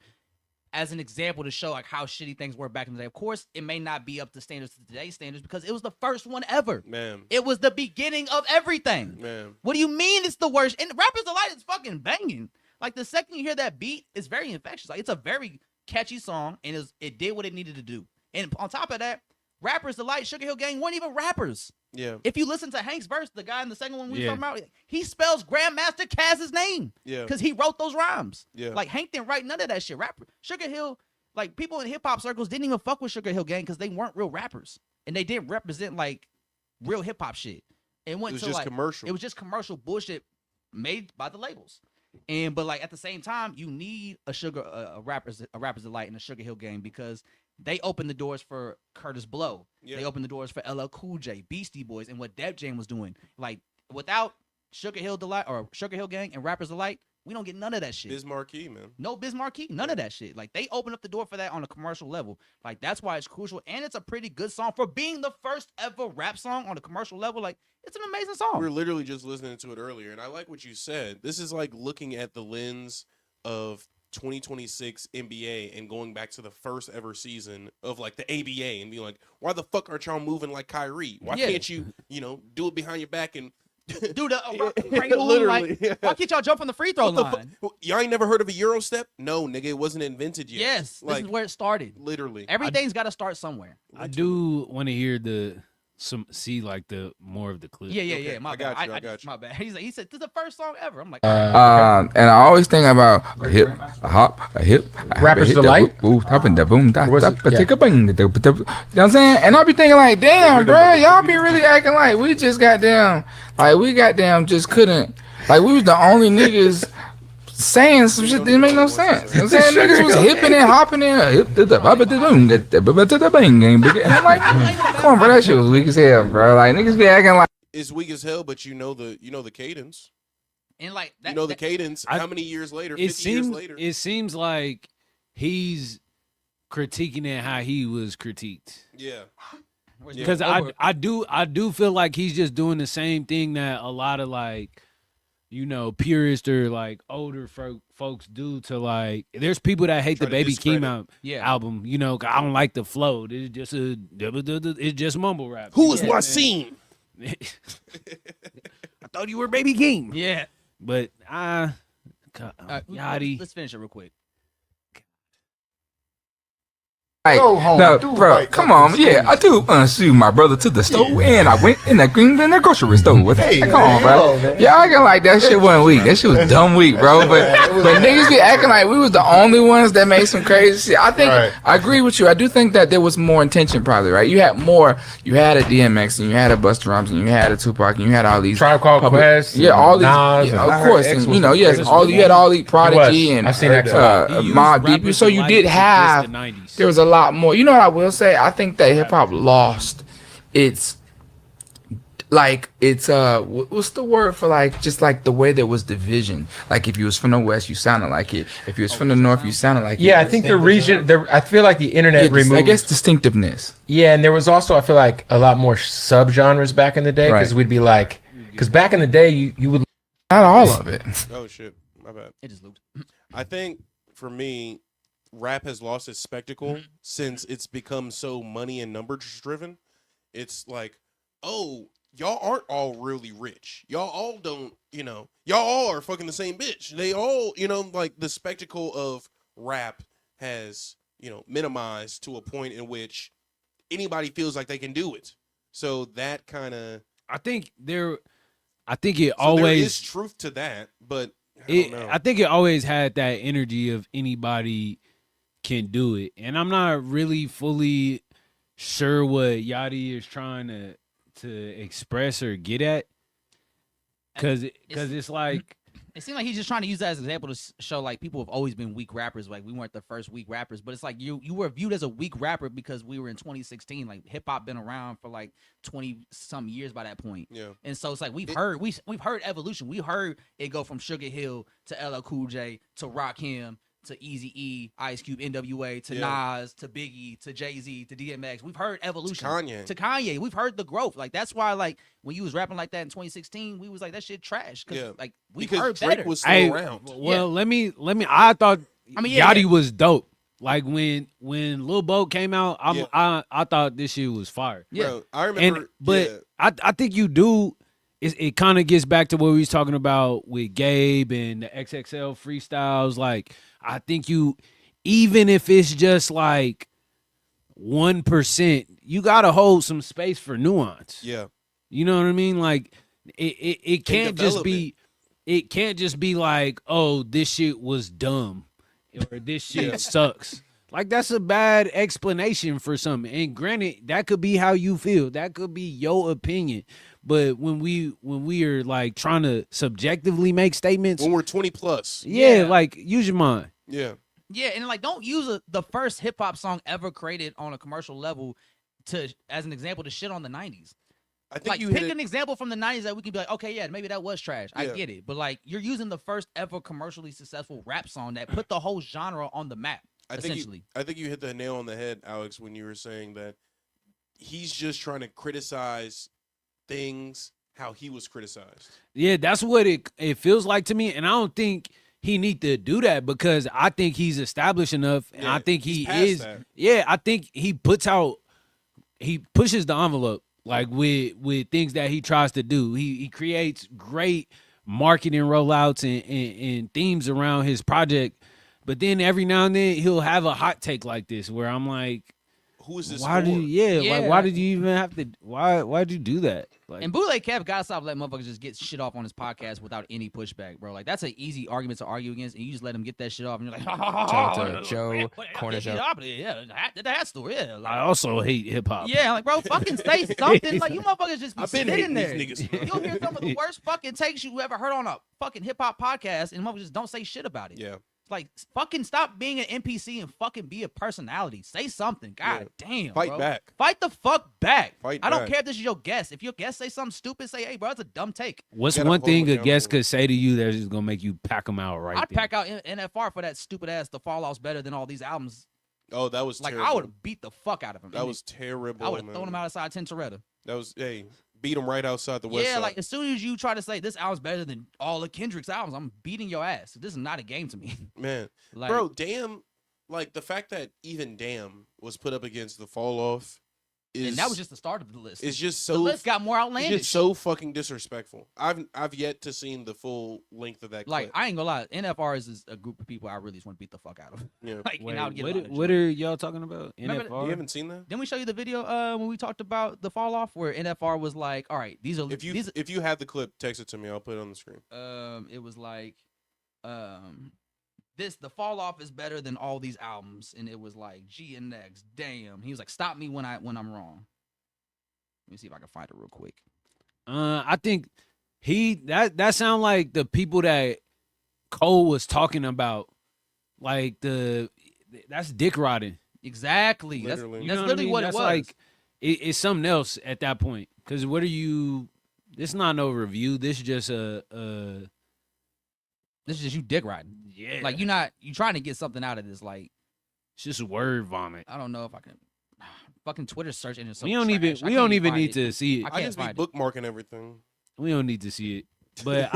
Speaker 2: as an example to show like how shitty things were back in the day? Of course, it may not be up to standards to today's standards because it was the first one ever.
Speaker 4: Man,
Speaker 2: It was the beginning of everything.
Speaker 4: man.
Speaker 2: What do you mean it's the worst? And Rappers Delight is fucking banging. Like the second you hear that beat, it's very infectious. Like it's a very catchy song, and it did what it needed to do. And on top of that, Rappers Delight, Sugar Hill Gang weren't even rappers.
Speaker 4: Yeah,
Speaker 2: If you listen to Hank's verse, the guy in the second one we
Speaker 3: Yeah.
Speaker 2: talking about, he spells Grandmaster Caz's name
Speaker 4: yeah,
Speaker 2: because he wrote those rhymes.
Speaker 4: yeah.
Speaker 2: Like Hank didn't write none of that shit. Sugar Hill, like people in hip hop circles didn't even fuck with Sugar Hill Gang because they weren't real rappers and they didn't represent like real hip hop shit. It went
Speaker 4: It was
Speaker 2: to
Speaker 4: just
Speaker 2: like
Speaker 4: commercial.
Speaker 2: it was just commercial bullshit made by the labels. But like at the same time, you need a rappers delight in the Sugar Hill Gang because they opened the doors for Curtis Blow.
Speaker 4: Yeah.
Speaker 2: They opened the doors for LL Cool J, Beastie Boys, and what Def Jam was doing. Like without Sugar Hill Delight or Sugar Hill Gang and Rappers Delight, we don't get none of that shit.
Speaker 4: Biz Marquee, man.
Speaker 2: No Biz Marquee, none of that shit. Like they opened up the door for that on a commercial level. Like that's why it's crucial, and it's a pretty good song for being the first ever rap song on a commercial level. Like it's an amazing song.
Speaker 4: We were literally just listening to it earlier, and I like what you said. This is like looking at the lens of 2026 NBA and going back to the first ever season of like the ABA and being like, why the fuck aren't y'all moving like Kyrie? Why
Speaker 2: Yeah.
Speaker 4: can't you, do it behind your back and
Speaker 2: Dude,
Speaker 4: literally,
Speaker 2: like,
Speaker 4: yeah.
Speaker 2: why can't y'all jump from the free throw
Speaker 4: What the
Speaker 2: line?
Speaker 4: fu- Y'all ain't never heard of a Euro step? No, nigga, it wasn't invented yet.
Speaker 2: Yes, this
Speaker 4: like
Speaker 2: is where it started.
Speaker 4: literally.
Speaker 2: Everything's got to start somewhere.
Speaker 3: I do want to hear see like the more of the clip.
Speaker 2: Yeah. My
Speaker 4: I
Speaker 2: bad.
Speaker 4: got you, I got you.
Speaker 2: My bad. He said this is the first song ever. I'm like,
Speaker 8: And I always think about a hip, a hop, a hip, a
Speaker 12: Rappers
Speaker 8: hit,
Speaker 12: Delight?
Speaker 8: the whoop, top and the boom, da,
Speaker 12: Was
Speaker 8: da,
Speaker 12: it?
Speaker 8: ba,
Speaker 12: Yeah.
Speaker 8: tick a bing, da, da, da. You know what I'm saying? And I'll be thinking like, damn, bro, y'all be really acting like we just just couldn't, like we was the only niggas saying some shit that didn't make no sense. You know what I'm saying? Niggas was hipping and hopping in, hip to the bop to the boom, to the bing, and I'm like, come on, bro, that shit was weak as hell, bro. Like niggas be acting like.
Speaker 4: It's weak as hell, but you know the cadence.
Speaker 2: and like that,
Speaker 4: You know the cadence. How many years later? 50 years later.
Speaker 3: It seems like he's critiquing it how he was critiqued.
Speaker 4: Yeah.
Speaker 3: Because I do feel like he's just doing the same thing that a lot of like, purists or like older folks do to like. There's people that hate
Speaker 4: Try
Speaker 3: the
Speaker 4: to
Speaker 3: Baby Keem
Speaker 2: Yeah.
Speaker 3: album. I don't like the flow. It's just mumble rap.
Speaker 4: Who is Wasim?
Speaker 3: I thought you were Baby Keem.
Speaker 2: Yeah.
Speaker 3: But
Speaker 2: Yachty.
Speaker 3: Yachty.
Speaker 2: Let's finish it real quick.
Speaker 8: Like,
Speaker 9: Go home.
Speaker 8: no,
Speaker 9: Do
Speaker 8: bro,
Speaker 9: right.
Speaker 8: come on. Yeah, I do shoot my brother to the store, and I went in the grocery store with it. Come on, bro. Y'all acting like that shit wasn't weak. That shit was dumb weak, bro. But niggas be acting like we was the only ones that made some crazy shit. I think I agree with you. I do think that there was more intention, probably, right? You had more. You had a DMX, and you had a Busta Rhymes, and you had a Tupac, and you had all these
Speaker 12: Tribe Called Quest.
Speaker 8: Yeah, all these.
Speaker 12: Nas,
Speaker 8: Yeah, of course, and you know, yes, all you had all these Prodigy and
Speaker 12: I've seen that
Speaker 8: Mobb Deep. So you did have. There was a lot more. You know what I will say? I think that hip hop lost its what's the word for like just like the way there was division. Like if you was from the West, you sounded like it. If you was from the North, you sounded like it.
Speaker 12: Yeah, I think the region. I feel like the internet removed.
Speaker 8: I guess distinctiveness.
Speaker 12: Yeah, and there was also I feel like a lot more subgenres back in the day because we'd be like, because back in the day you would
Speaker 8: not all of it.
Speaker 4: Oh shit, my bad.
Speaker 2: It just looped.
Speaker 4: I think for me, rap has lost its spectacle since it's become so money and numbers driven. It's like, oh, y'all aren't all really rich. Y'all all don't, y'all all are fucking the same bitch. They all, like the spectacle of rap has, minimized to a point in which anybody feels like they can do it. So that kind of,
Speaker 3: I think it
Speaker 4: so
Speaker 3: always
Speaker 4: there is truth to that, but I don't know.
Speaker 3: I think it always had that energy of anybody can do it, and I'm not really fully sure what Yachty is trying to express or get at, because it's like
Speaker 2: it seems like he's just trying to use that as an example to show like people have always been weak rappers. Like we weren't the first weak rappers, but it's like you were viewed as a weak rapper because we were in 2016. Like hip hop been around for like 20 some years by that point.
Speaker 4: Yeah.
Speaker 2: And so it's like we've heard evolution. We heard it go from Sugar Hill to LL Cool J to Rakim to Eazy-E, Ice Cube, NWA, to Nas, to Biggie, to Jay-Z, to DMX. We've heard evolution. To Kanye. We've heard the growth. Like, that's why, like, when you was rapping like that in 2016, we was like, that shit trash. Like, we've heard
Speaker 4: Drake
Speaker 2: better.
Speaker 4: was still around.
Speaker 3: Well, let me. I thought Yachty was dope. Like, when Lil Boat came out, I thought this shit was fire.
Speaker 2: Yeah.
Speaker 4: Bro, I remember.
Speaker 3: I think you do. It kind of gets back to what we was talking about with Gabe and the XXL freestyles. Like, I think even if it's just like 1%, you gotta hold some space for nuance.
Speaker 4: Yeah.
Speaker 3: You know what I mean? Like, it can't just be. It can't just be like, oh, this shit was dumb, or this shit sucks. Like, that's a bad explanation for something. And granted, that could be how you feel. That could be your opinion. But when we are like trying to subjectively make statements,
Speaker 4: when we're 20 plus,
Speaker 3: like use your mind.
Speaker 4: Yeah,
Speaker 2: and like don't use the first hip hop song ever created on a commercial level as an example to shit on the 90s.
Speaker 4: I think
Speaker 2: like
Speaker 4: you
Speaker 2: pick
Speaker 4: hit
Speaker 2: an example from the 90s that we can be like, okay, yeah, maybe that was trash. I get it, but like you're using the first ever commercially successful rap song that put the whole genre on the map.
Speaker 4: I think you hit the nail on the head, Alex, when you were saying that he's just trying to criticize things how he was criticized.
Speaker 3: Yeah, that's what it feels like to me, and I don't think he need to do that because I think he's established enough, and I think he is. That. Yeah, I think he pushes the envelope like with things that he tries to do. He creates great marketing rollouts and themes around his project, but then every now and then he'll have a hot take like this where I'm like,
Speaker 4: who is this?
Speaker 3: Why did like why did you even have to? Why'd you do that? Like,
Speaker 2: and Bootleg Kev gotta stop letting motherfuckers just get shit off on his podcast without any pushback, bro. Like that's an easy argument to argue against, and you just let him get that shit off, and you're like,
Speaker 5: Joe, corner Joe.
Speaker 2: Yeah, the hat store. Yeah, like,
Speaker 3: I also hate hip hop.
Speaker 2: Yeah, like bro, fucking say something. Like you motherfuckers just be sitting there.
Speaker 4: These niggas,
Speaker 2: you'll hear some of the worst fucking takes you ever heard on a fucking hip hop podcast, and motherfuckers just don't say shit about it.
Speaker 4: Yeah.
Speaker 2: Like, fucking stop being an NPC and fucking be a personality. Say something. God damn,
Speaker 4: Fight
Speaker 2: bro.
Speaker 4: back.
Speaker 2: Fight the fuck back.
Speaker 4: I
Speaker 2: don't care if this is your guest. If your guest say something stupid, say, hey, bro, that's a dumb take.
Speaker 3: What's one thing a guest could say to you that's just going to make you pack them out right
Speaker 2: I'd
Speaker 3: there?
Speaker 2: pack out NFR for that stupid ass The Fall Off's better than all these albums.
Speaker 4: Oh, that was
Speaker 2: like,
Speaker 4: terrible.
Speaker 2: I would have beat the fuck out of him.
Speaker 4: That was terrible,
Speaker 2: I would have thrown him outside Tintoretta.
Speaker 4: That was, beat him right outside the West
Speaker 2: Yeah,
Speaker 4: side.
Speaker 2: like, as soon as you try to say this album's better than all of Kendrick's albums, I'm beating your ass. This is not a game to me.
Speaker 4: Man.
Speaker 2: Like,
Speaker 4: bro, Damn, like, the fact that even Damn was put up against The Fall Off
Speaker 2: and that was just the start of the list.
Speaker 4: It's just
Speaker 2: the
Speaker 4: so
Speaker 2: list got more outlandish.
Speaker 4: It's just so fucking disrespectful. I've yet to seen the full length of that.
Speaker 2: Like
Speaker 4: clip.
Speaker 2: I ain't gonna lie, NFR is a group of people I really just want to beat the fuck out of.
Speaker 4: Yeah.
Speaker 2: Like,
Speaker 3: Wait,
Speaker 2: and I would get a lot of
Speaker 3: what
Speaker 2: joy.
Speaker 3: are y'all talking about?
Speaker 2: Remember
Speaker 3: NFR?
Speaker 4: You haven't seen that?
Speaker 2: Didn't we show you the video when we talked about the fall off where NFR was like, all right, these are
Speaker 4: If you have the clip, text it to me. I'll put it on the screen.
Speaker 2: it was like the fall off is better than all these albums, and it was like G and X. Damn, he was like, stop me when I'm wrong. Let me see if I can find it real quick.
Speaker 3: I think that sound like the people that Cole was talking about, like that's dick riding.
Speaker 2: Exactly.
Speaker 4: Literally.
Speaker 2: That's literally what it was.
Speaker 3: Like it's something else at that point. Because what are you? This not no review. This is just this
Speaker 2: is just you dick riding.
Speaker 3: Yeah.
Speaker 2: Like you trying to get something out of this. Like
Speaker 3: it's just word vomit.
Speaker 2: I don't know if I can. Fucking Twitter search engine. So
Speaker 3: We don't even need to see it.
Speaker 4: I just be bookmarking everything.
Speaker 3: We don't need to see it. But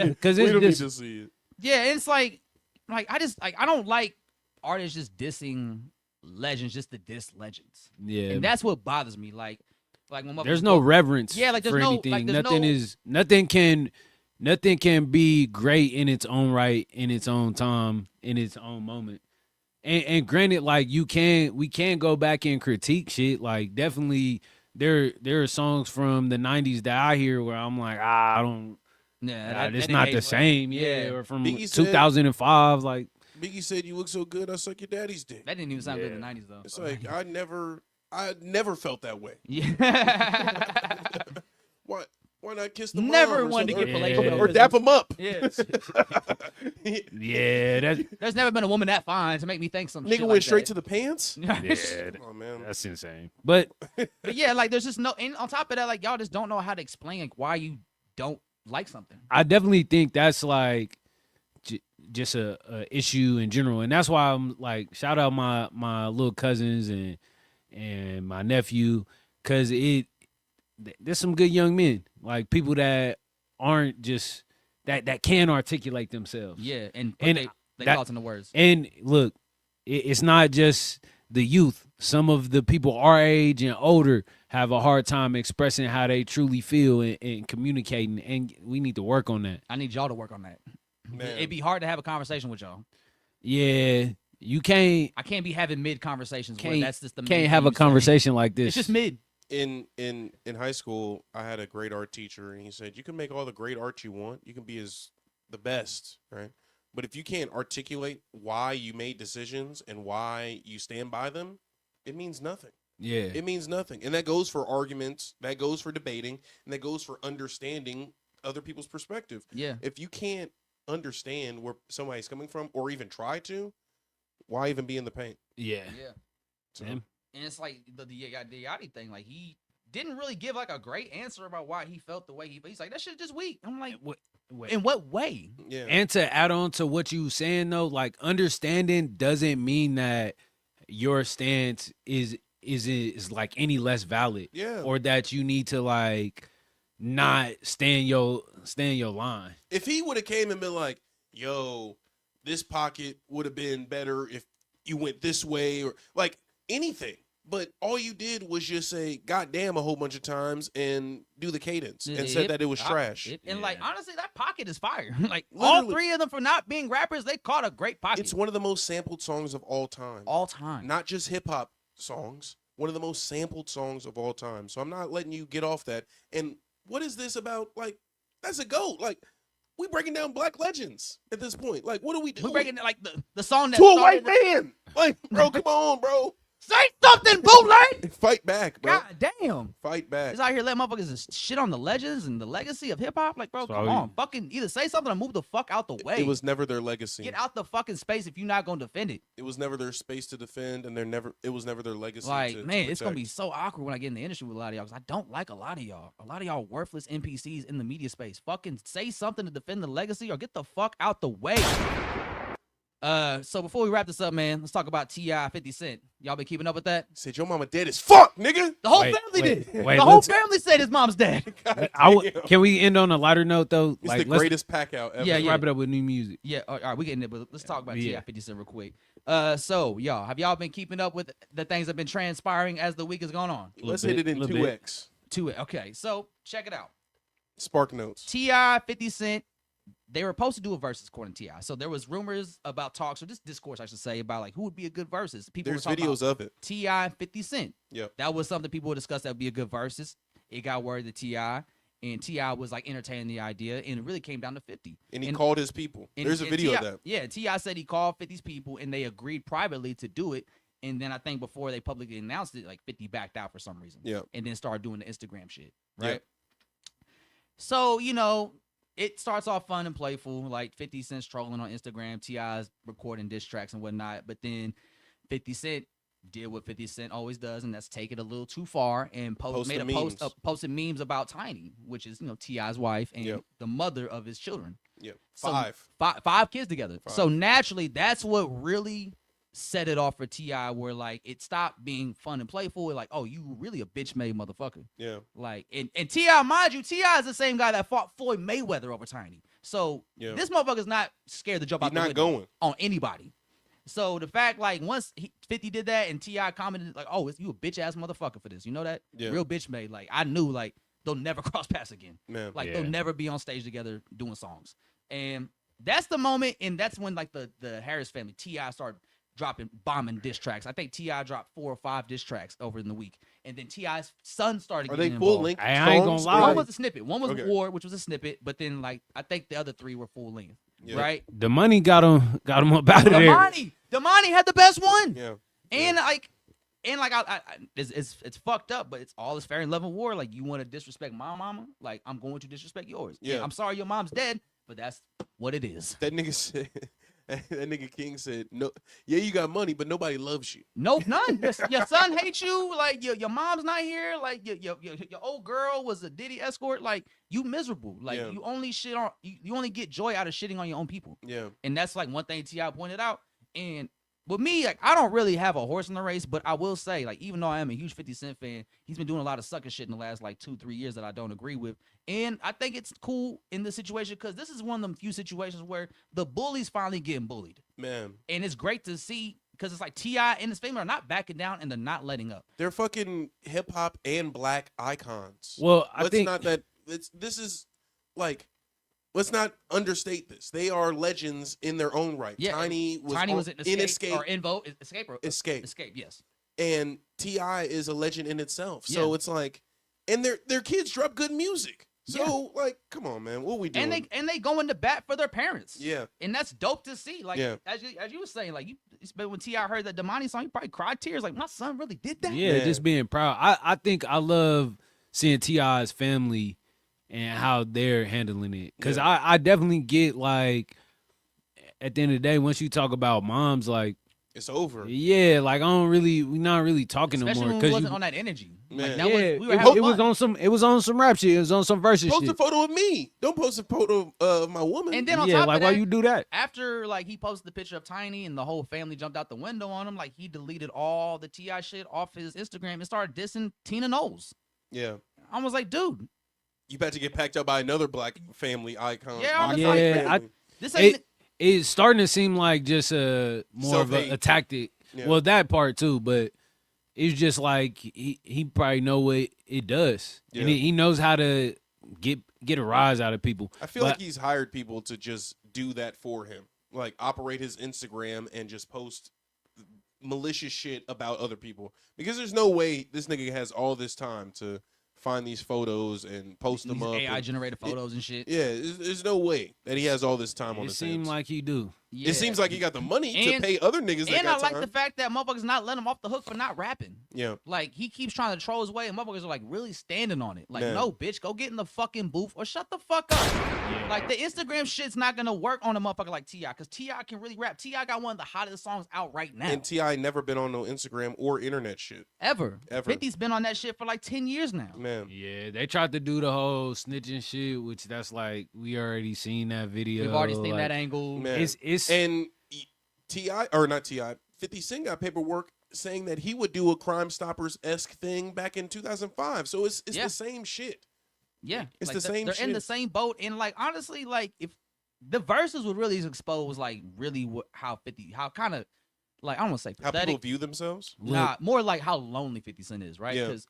Speaker 3: because
Speaker 4: we
Speaker 3: it's
Speaker 4: don't
Speaker 3: just
Speaker 4: need to see it.
Speaker 2: Yeah, it's like I don't like artists just dissing legends just to diss legends.
Speaker 3: Yeah,
Speaker 2: and that's what bothers me. Like when
Speaker 3: there's no reverence.
Speaker 2: Yeah, like there's
Speaker 3: for
Speaker 2: no
Speaker 3: anything.
Speaker 2: like,
Speaker 3: Nothing can be great in its own right, in its own time, in its own moment. And granted, like we can go back and critique shit. Like definitely, there are songs from the '90s that I hear where I'm like, I don't.
Speaker 2: Yeah,
Speaker 3: it's not the same. Yeah, or from
Speaker 4: Biggie said-
Speaker 3: 2005. Like
Speaker 4: Biggie said, "You look so good, I suck your daddy's dick."
Speaker 2: That didn't even sound good in the '90s though.
Speaker 4: It's like I never felt that way.
Speaker 2: Yeah.
Speaker 4: Why not kiss the
Speaker 2: Never
Speaker 4: mom or
Speaker 2: wanted to
Speaker 4: something?
Speaker 2: get fellatio
Speaker 4: or dap him up.
Speaker 2: Yeah.
Speaker 3: yeah,
Speaker 2: There's never been a woman that fine to make me think some
Speaker 4: Nigga
Speaker 2: shit
Speaker 4: went
Speaker 2: like
Speaker 4: straight
Speaker 2: that.
Speaker 4: to the pants.
Speaker 3: yeah,
Speaker 4: Oh man,
Speaker 3: that's insane. But
Speaker 2: yeah, like there's just no. And on top of that, like y'all just don't know how to explain like why you don't like something.
Speaker 3: I definitely think that's like just a issue in general, and that's why I'm like shout out my little cousins and my nephew, because there's some good young men, like people that aren't just that can articulate themselves.
Speaker 2: Yeah, and
Speaker 3: they
Speaker 2: thoughts into words.
Speaker 3: And look, it's not just the youth. Some of the people our age and older have a hard time expressing how they truly feel and communicating, and we need to work on that.
Speaker 2: I need y'all to work on that.
Speaker 4: Man.
Speaker 2: It'd be hard to have a conversation with y'all.
Speaker 3: Yeah, you can't.
Speaker 2: I can't be having mid conversations where that's just the main
Speaker 3: can't
Speaker 2: thing
Speaker 3: have a
Speaker 2: you say.
Speaker 3: conversation like this.
Speaker 2: It's just mid.
Speaker 4: In high school, I had a great art teacher, and he said, "You can make all the great art you want. You can be the best, right? But if you can't articulate why you made decisions and why you stand by them, it means nothing.
Speaker 3: Yeah,
Speaker 4: It means nothing. And that goes for arguments, that goes for debating, and that goes for understanding other people's perspective.
Speaker 2: Yeah.
Speaker 4: If you can't understand where somebody's coming from or even try to, why even be in the paint?
Speaker 3: yeah,
Speaker 2: Yeah.
Speaker 4: So,
Speaker 2: And it's like the Yachty thing. Like he didn't really give like a great answer about why he felt the way he. He's like that shit just weak. I'm like, in what way?
Speaker 4: yeah.
Speaker 3: And to add on to what you saying though, like understanding doesn't mean that your stance is like any less valid.
Speaker 4: Yeah.
Speaker 3: Or that you need to like not stand your line.
Speaker 4: If he would have came and been like, yo, this pocket would have been better if you went this way, or like anything. But all you did was just say goddamn a whole bunch of times and do the cadence and said that it was trash.
Speaker 2: And like honestly, that pocket is fire. Like
Speaker 4: Literally.
Speaker 2: all three of them for not being rappers, they caught a great pocket.
Speaker 4: It's one of the most sampled songs of all time.
Speaker 2: all time.
Speaker 4: Not just hip hop songs. One of the most sampled songs of all time. So I'm not letting you get off that. And what is this about? Like, that's a GOAT. Like, we breaking down black legends at this point. Like, what do we do?
Speaker 2: We're breaking like the song that
Speaker 4: to a
Speaker 2: started
Speaker 4: white man. Like, bro, come on, bro.
Speaker 2: Say something, bootleg.
Speaker 4: Fight back, bro.
Speaker 2: God damn.
Speaker 4: Fight back.
Speaker 2: He's out here letting motherfuckers just shit on the legends and the legacy of hip hop. Like, bro, come on. Fucking either say something or move the fuck out the way.
Speaker 4: It was never their legacy.
Speaker 2: Get out the fucking space if you're not gonna defend it.
Speaker 4: It was never their space to defend, and it was never their legacy.
Speaker 2: Like,
Speaker 4: to
Speaker 2: man, it's gonna be
Speaker 4: protect.
Speaker 2: so awkward when I get in the industry with a lot of y'all because I don't like a lot of y'all. A lot of y'all worthless NPCs in the media space. Fucking say something to defend the legacy or get the fuck out the way. So before we wrap this up, man, let's talk about T.I. 50 Cent. Y'all been keeping up with that?
Speaker 4: Said your mama dead as fuck, nigga.
Speaker 2: The whole family did. The whole family said his mom's dead.
Speaker 3: Can we end on a lighter note though?
Speaker 4: It's the greatest pack out ever.
Speaker 2: Yeah,
Speaker 3: wrap it up with new music.
Speaker 2: Yeah, all right, we getting it, but let's talk about T.I. 50 Cent real quick. So y'all, have y'all been keeping up with the things that have been transpiring as the week has gone on?
Speaker 4: Let's hit it in 2x.
Speaker 2: 2x. Okay, so check it out.
Speaker 4: Spark notes.
Speaker 2: T.I. 50 Cent. They were supposed to do a versus according to T.I. So there was rumors about talks, or this discourse, I should say, about like who would be a good versus.
Speaker 4: There's videos of it.
Speaker 2: T.I. and 50 Cent.
Speaker 4: Yep.
Speaker 2: That was something people would discuss that would be a good versus. It got word to T.I. and T.I. was like entertaining the idea, and it really came down to 50.
Speaker 4: And he called his people. There's a video of that.
Speaker 2: Yeah, T.I. said he called 50's people, and they agreed privately to do it. And then I think before they publicly announced it, like 50 backed out for some reason.
Speaker 4: Yeah.
Speaker 2: And then started doing the Instagram shit. Right.
Speaker 4: Yep.
Speaker 2: So, you know, it starts off fun and playful, like 50 Cent's trolling on Instagram, T.I.'s recording diss tracks and whatnot. But then 50 Cent did what 50 Cent always does, and that's take it a little too far and posted memes about Tiny, which is, you know, T.I.'s wife and the mother of his children.
Speaker 4: Yep.
Speaker 2: So, five kids together. So naturally, that's what really set it off for T.I., where like it stopped being fun and playful. Like, oh, you really a bitch made motherfucker.
Speaker 4: Yeah.
Speaker 2: Like, and T.I., mind you, T.I. is the same guy that fought Floyd Mayweather over Tiny. So this motherfucker's not scared to jump out the window on anybody. So the fact, like, once 50 did that and T.I. commented like, oh, you a bitch ass motherfucker for this. You know that?
Speaker 4: Yeah.
Speaker 2: Real bitch made. Like, I knew like they'll never cross paths again.
Speaker 4: Man.
Speaker 2: Like they'll never be on stage together doing songs. And that's the moment, and that's when like the Harris family, T.I. started bombing diss tracks. I think T.I. dropped 4 or 5 diss tracks over in the week, and then T.I.'s son started.
Speaker 4: Are
Speaker 2: getting
Speaker 4: they full
Speaker 2: involved.
Speaker 4: length?
Speaker 3: I ain't gonna lie.
Speaker 2: One was a snippet. One was
Speaker 4: Okay.
Speaker 2: War, which was a snippet, but then like I think the other 3 were full length.
Speaker 4: Yeah.
Speaker 2: Right?
Speaker 3: The money got him up out of there.
Speaker 2: Damani had the best one.
Speaker 4: Yeah.
Speaker 2: And like it's fucked up, but it's all is fair in love and war. Like, you want to disrespect my mama, like I'm going to disrespect yours.
Speaker 4: Yeah.
Speaker 2: I'm sorry your mom's dead, but that's what it is.
Speaker 4: That nigga said. That nigga King said, "No, yeah, you got money, but nobody loves you.
Speaker 2: Nope, none. Your son hates you. Like your mom's not here. Like your old girl was a Diddy escort. Like, you miserable. Like you only shit on you only get joy out of shitting on your own people.
Speaker 4: Yeah,
Speaker 2: and that's like one thing T.I. pointed out. And with me, like, I don't really have a horse in the race, but I will say, like, even though I am a huge 50 Cent fan, he's been doing a lot of sucker shit in the last like 2-3 years that I don't agree with. And I think it's cool in this situation because this is one of them few situations where the bully's finally getting bullied.
Speaker 4: Man.
Speaker 2: And it's great to see because it's like T.I. and his family are not backing down and they're not letting up.
Speaker 4: They're fucking hip hop and black icons.
Speaker 3: Well,
Speaker 4: this is like, let's not understate this. They are legends in their own right.
Speaker 2: Yeah,
Speaker 4: Tiny was in
Speaker 2: Escape. Escape, yes.
Speaker 4: And T.I. is a legend in itself. So it's like, and their kids drop good music. So like, come on, man, what we doing?
Speaker 2: And they go into bat for their parents.
Speaker 4: Yeah,
Speaker 2: and that's dope to see. Like, as you were saying, like when T.I. heard that Damani song, you probably cried tears. Like, my son really did that.
Speaker 3: Yeah, just being proud. I think I love seeing T.I.'s family and how they're handling it. Because I definitely get, like, at the end of the day, once you talk about moms, like,
Speaker 4: it's over.
Speaker 3: Yeah, like, we're not really talking
Speaker 2: Especially
Speaker 3: no more.
Speaker 2: when we wasn't on that energy.
Speaker 3: Man.
Speaker 2: Like,
Speaker 3: it was on some rap shit. It was on some versus
Speaker 4: post
Speaker 3: shit.
Speaker 4: a photo of me. Don't post a photo of my woman.
Speaker 2: And then on top of that,
Speaker 3: why you do that?
Speaker 2: After like he posted the picture of Tiny and the whole family jumped out the window on him, like he deleted all the T.I. shit off his Instagram and started dissing Tina Knowles.
Speaker 4: Yeah.
Speaker 2: I was like, dude,
Speaker 4: you about to get packed up by another black family icon.
Speaker 3: It's starting to seem like just more of a tactic. Yeah. Well, that part too, but it's just like he probably know what it does, and he knows how to get a rise out of people.
Speaker 4: I feel like he's hired people to just do that for him, like operate his Instagram and just post malicious shit about other people, because there's no way this nigga has all this time to find these photos and post them up.
Speaker 2: AI generated photos and shit.
Speaker 4: Yeah, there's no way that he has all this time on his hands.
Speaker 3: It seems like he do.
Speaker 4: Yeah. It seems like he got the money to pay other niggas that got time.
Speaker 2: And I like the fact that motherfuckers not letting him off the hook for not rapping.
Speaker 4: Yeah.
Speaker 2: Like, he keeps trying to troll his way, and motherfuckers are, like, really standing on it. Like,
Speaker 4: Man.
Speaker 2: no, bitch, go get in the fucking booth or shut the fuck up. Yeah. Like, the Instagram shit's not going to work on a motherfucker like T.I., because T.I. can really rap. T.I. got one of the hottest songs out right now.
Speaker 4: And T.I. never been on no Instagram or internet shit.
Speaker 2: Ever. 50's been on that shit for, like, 10 years now.
Speaker 4: Man.
Speaker 3: Yeah, they tried to do the whole snitching shit, which that's like, we already seen that video.
Speaker 2: We've already seen that angle.
Speaker 4: Man.
Speaker 3: It's
Speaker 4: and T.I. or not T.I. 50 Cent got paperwork saying that he would do a Crime Stoppers-esque thing back in 2005. So it's the same shit.
Speaker 2: Yeah,
Speaker 4: It's
Speaker 2: like,
Speaker 4: the same
Speaker 2: They're
Speaker 4: shit.
Speaker 2: in the same boat, and like honestly, like if the verses would really expose like really how kind of like I don't want to say
Speaker 4: How
Speaker 2: pathetic.
Speaker 4: people view themselves?
Speaker 2: Nah, more like how lonely 50 Cent is, right?
Speaker 4: Yeah.
Speaker 2: Because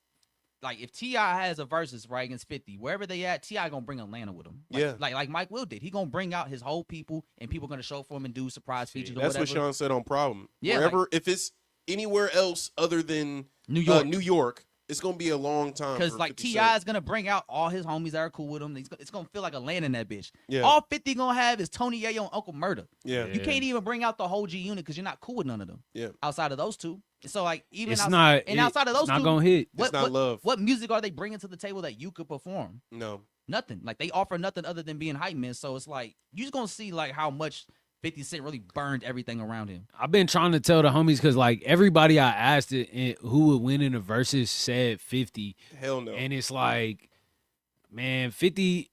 Speaker 2: like if T.I. has a versus right against 50, wherever they at, T.I. gonna bring Atlanta with him. Like,
Speaker 4: Yeah.
Speaker 2: like Mike Will did. He gonna bring out his whole people, and people gonna show for him and do surprise features. Or
Speaker 4: That's
Speaker 2: whatever.
Speaker 4: what Sean said on Problem.
Speaker 2: Yeah,
Speaker 4: Wherever, if it's anywhere else other than
Speaker 2: New York.
Speaker 4: New York, it's gonna be a long time.
Speaker 2: Because
Speaker 4: for
Speaker 2: like
Speaker 4: 50
Speaker 2: T.I.
Speaker 4: Cent.
Speaker 2: is gonna bring out all his homies that are cool with him. It's gonna feel like a land in that bitch.
Speaker 4: Yeah.
Speaker 2: All 50 gonna have is Tony Yayo and Uncle Murder.
Speaker 4: Yeah.
Speaker 2: You can't even bring out the whole G unit because you're not cool with none of them.
Speaker 4: Yeah.
Speaker 2: Outside of those two. So like even
Speaker 3: It's
Speaker 2: outside,
Speaker 3: not.
Speaker 2: and outside of those
Speaker 3: it's not
Speaker 2: two,
Speaker 3: gonna hit.
Speaker 4: It's not love.
Speaker 2: What music are they bringing to the table that you could perform?
Speaker 4: No.
Speaker 2: Nothing. Like they offer nothing other than being hype men. So it's like you're just gonna see like how much 50 Cent really burned everything around him.
Speaker 3: I've been trying to tell the homies because like everybody I asked who would win in the verses said 50.
Speaker 4: Hell no.
Speaker 3: And it's like, man, 50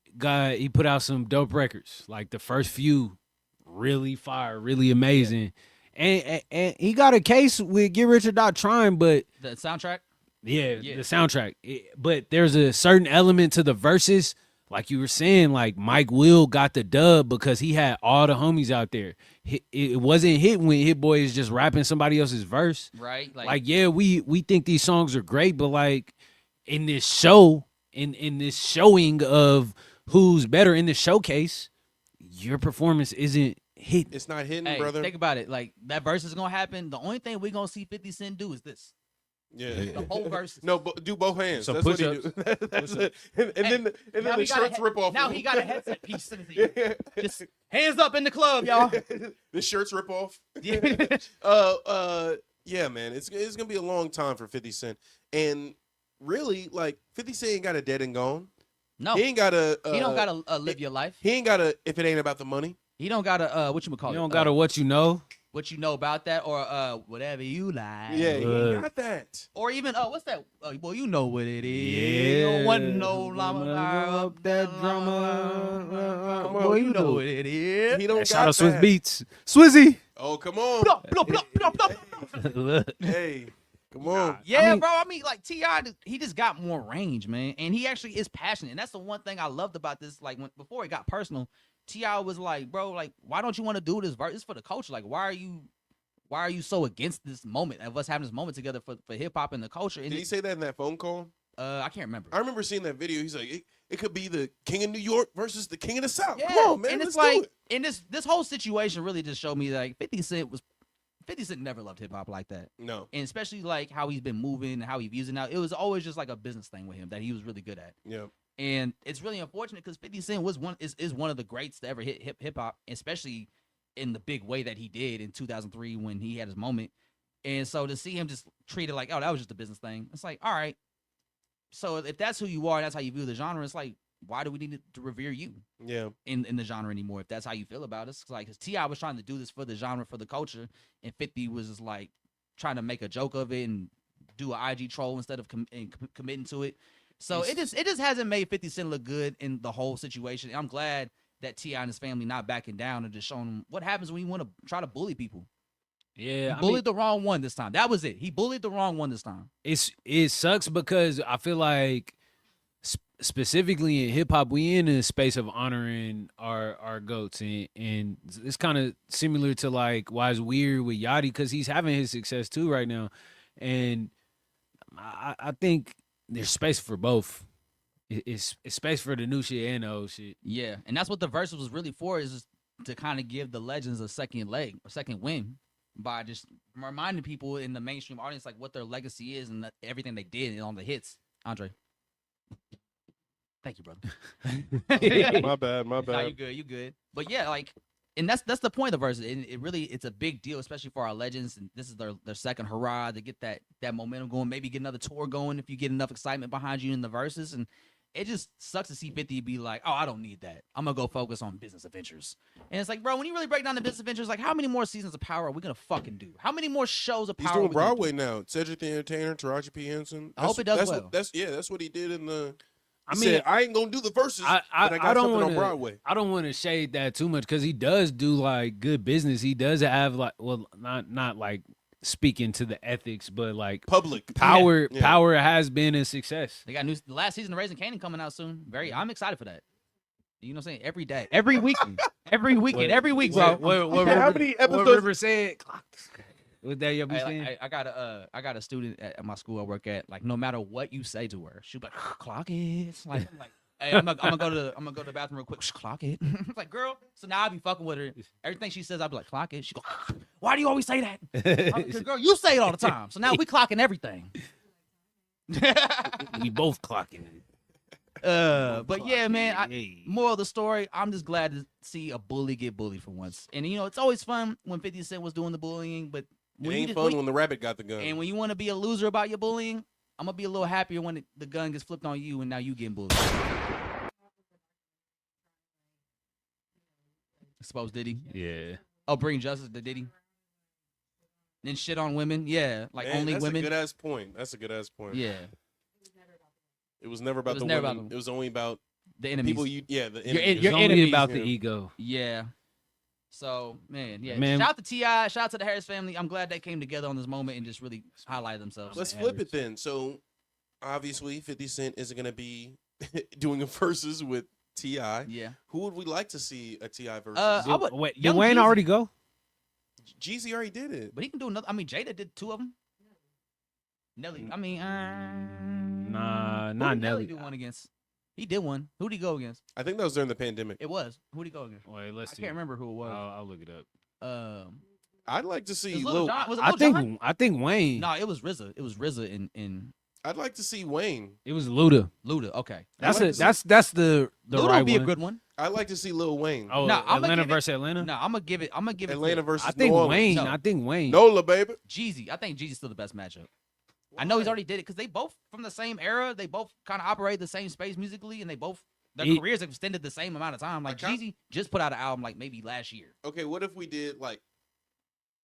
Speaker 3: he put out some dope records. Like the first few, really fire, really amazing. And he got a case with Get Rich or Die Trying, but
Speaker 2: The soundtrack.
Speaker 3: yeah, the soundtrack. But there's a certain element to the verses, like you were saying, like Mike Will got the dub because he had all the homies out there. It wasn't hit when Hit Boy is just rapping somebody else's verse.
Speaker 2: Right.
Speaker 3: Like yeah, we think these songs are great, but like in this show, in this showing of who's better in the showcase, your performance isn't hit.
Speaker 4: It's not hitting,
Speaker 2: Hey,
Speaker 4: brother.
Speaker 2: think about it. Like that verse is gonna happen. The only thing we're gonna see 50 Cent do is this.
Speaker 4: Yeah.
Speaker 2: The whole verse.
Speaker 4: No, do both hands.
Speaker 3: Some
Speaker 4: That's what he
Speaker 3: push-ups.
Speaker 4: do. That's it. And then
Speaker 2: Now
Speaker 4: the
Speaker 2: he got a
Speaker 4: shirts rip off.
Speaker 2: Now he got a headset piece. Just hands up in the club, y'all.
Speaker 4: The shirts rip off.
Speaker 2: Yeah.
Speaker 4: Yeah, man. It's gonna be a long time for 50 Cent. And really, like 50 Cent ain't got a dead and gone.
Speaker 2: No,
Speaker 4: He ain't gotta
Speaker 2: he don't gotta live your life.
Speaker 4: He ain't gotta if it ain't about the money.
Speaker 2: He don't gotta what you call it.
Speaker 3: You don't gotta what you know.
Speaker 2: What you know about that, or whatever you like.
Speaker 4: Yeah, he ain't got that.
Speaker 2: Or even what's that? Well, you know what it is.
Speaker 3: Yeah.
Speaker 2: You don't want no llama up that drama. Boy, you know what it is.
Speaker 4: He don't
Speaker 3: Shout
Speaker 4: got
Speaker 3: out Swiss
Speaker 4: that.
Speaker 3: Beats. Swizzy.
Speaker 4: Oh, come on. Hey, come on.
Speaker 2: Yeah, bro. I mean, like T.I., he just got more range, man, and he actually is passionate. And that's the one thing I loved about this. Like before it got personal, T.I. was like, bro, like, why don't you want to do this verse? It's for the culture. Like, why are you so against this moment of us having this moment together for hip hop and the culture? And
Speaker 4: Did he say that in that phone call?
Speaker 2: I can't remember.
Speaker 4: I remember seeing that video. He's like, it could be the king of New York versus the king of the South.
Speaker 2: Yeah,
Speaker 4: Come on, man.
Speaker 2: and
Speaker 4: Let's
Speaker 2: it's like,
Speaker 4: do it.
Speaker 2: and this whole situation really just showed me like 50 Cent never loved hip hop like that.
Speaker 4: No.
Speaker 2: And especially like how he's been moving and how he's using now. It was always just like a business thing with him that he was really good at.
Speaker 4: Yeah.
Speaker 2: And it's really unfortunate because 50 Cent was is one of the greats to ever hit hip hop, especially in the big way that he did in 2003 when he had his moment. And so to see him just treat it like, oh, that was just a business thing. It's like, all right. So if that's who you are, that's how you view the genre. It's like, why do we need to revere you?
Speaker 4: Yeah.
Speaker 2: In the genre anymore? If that's how you feel about it, it's like, because T.I. was trying to do this for the genre, for the culture, and 50 was just like trying to make a joke of it and do an IG troll instead of committing to it. So it just hasn't made 50 Cent look good in the whole situation. I'm glad that T.I. and his family not backing down and just showing him what happens when you want to try to bully people.
Speaker 3: Yeah,
Speaker 2: He bullied the wrong one this time. That was it. He bullied the wrong one this time.
Speaker 3: It sucks because I feel like specifically in hip hop, we in a space of honoring our goats, and it's kind of similar to like why it's weird with Yachty because he's having his success too right now, and I think there's space for both. It's space for the new shit and the old shit.
Speaker 2: Yeah, and that's what the verse was really for, is just to kind of give the legends a second leg, a second win, by just reminding people in the mainstream audience like what their legacy is and everything they did on the hits. Andre, thank you, brother.
Speaker 4: My bad.
Speaker 2: Nah, you good. But yeah, like, and that's the point of the verse. And it's a big deal, especially for our legends. And this is their second hurrah to get that momentum going. Maybe get another tour going if you get enough excitement behind you in the verses. And it just sucks to see 50 be like, oh, I don't need that. I'm gonna go focus on business adventures. And it's like, bro, when you really break down the business adventures, like, how many more seasons of Power are we gonna fucking do? How many more shows of Power?
Speaker 4: He's
Speaker 2: are
Speaker 4: doing
Speaker 2: we gonna
Speaker 4: Broadway now. Cedric the Entertainer, Taraji P. Henson.
Speaker 2: I hope it does
Speaker 4: that's
Speaker 2: well.
Speaker 4: That's what he did in the He said, I ain't gonna do the verses, but I got something on Broadway.
Speaker 3: I don't want to shade that too much because he does do like good business. He does have like, well, not like speaking to the ethics, but like
Speaker 4: public
Speaker 3: power. Yeah. Power has been a success.
Speaker 2: They got the last season of Raising Kanan coming out soon. I'm excited for that. You know what I'm saying? Every day, every weekend, every weekend, every week, bro.
Speaker 3: How many episodes? What River said? Was that your saying?
Speaker 2: I got a student at my school I work at. Like, no matter what you say to her, she'll be like, "Clock it." Like, hey, I'm gonna go to the bathroom real quick. Clock it. Like, girl. So now I be fucking with her. Everything she says, I be like, "Clock it." She go, "Why do you always say that?" Like, girl, you say it all the time. So now we clocking everything.
Speaker 3: We both clocking it.
Speaker 2: But yeah, man. Moral of the story: I'm just glad to see a bully get bullied for once. And you know, it's always fun when 50 Cent was doing the bullying, but
Speaker 4: it ain't fun when the rabbit got the gun.
Speaker 2: And when you want to be a loser about your bullying, I'm gonna be a little happier when the gun gets flipped on you and now you getting bullied. Suppose Diddy.
Speaker 3: Yeah.
Speaker 2: Oh, bring justice to Diddy. Then shit on women. Yeah, like only
Speaker 4: that's
Speaker 2: women.
Speaker 4: That's a good ass point. That's a good ass point.
Speaker 2: Yeah.
Speaker 4: It was never about the women. It was only about
Speaker 2: the enemies.
Speaker 4: People the enemies.
Speaker 3: Your enemies. About the ego.
Speaker 2: Yeah. So, man. Shout out to T.I., shout out to the Harris family. I'm glad they came together on this moment and just really highlighted themselves.
Speaker 4: Let's flip it then. So, obviously, 50 Cent isn't going to be doing a versus with T.I.
Speaker 2: Yeah.
Speaker 4: Who would we like to see a T.I. versus?
Speaker 3: Did Wayne already go?
Speaker 4: Jeezy already did it.
Speaker 2: But he can do another. I mean, Jada did 2 of them. Nelly. I mean,
Speaker 3: nah, not Nelly.
Speaker 2: Do one against? He did one. Who'd he go against?
Speaker 4: I think that was during the pandemic.
Speaker 2: It was. Who'd he go against?
Speaker 3: Wait, let's see.
Speaker 2: I can't remember who it was.
Speaker 3: I'll look it up.
Speaker 4: I'd like to see
Speaker 2: Lil.
Speaker 3: I think Wayne.
Speaker 2: No, it was RZA. It was RZA in.
Speaker 4: I'd like to see Wayne.
Speaker 3: It was Luda.
Speaker 2: Okay.
Speaker 3: That's the
Speaker 2: Luda
Speaker 3: right
Speaker 2: would be
Speaker 3: one.
Speaker 2: a good one.
Speaker 4: I'd like to see Lil Wayne.
Speaker 3: Oh, no, Atlanta versus Atlanta.
Speaker 2: No, I'm gonna give it.
Speaker 4: Atlanta versus.
Speaker 3: I think
Speaker 4: New
Speaker 3: Wayne.
Speaker 4: Orleans.
Speaker 3: I think Wayne.
Speaker 4: Nola, baby.
Speaker 2: Jeezy. I think Jeezy's still the best matchup. Why? I know he's already did it because they both from the same era. They both kind of operate the same space musically, and they both their careers have extended the same amount of time. Like Jeezy just put out an album like maybe last year.
Speaker 4: Okay, what if we did like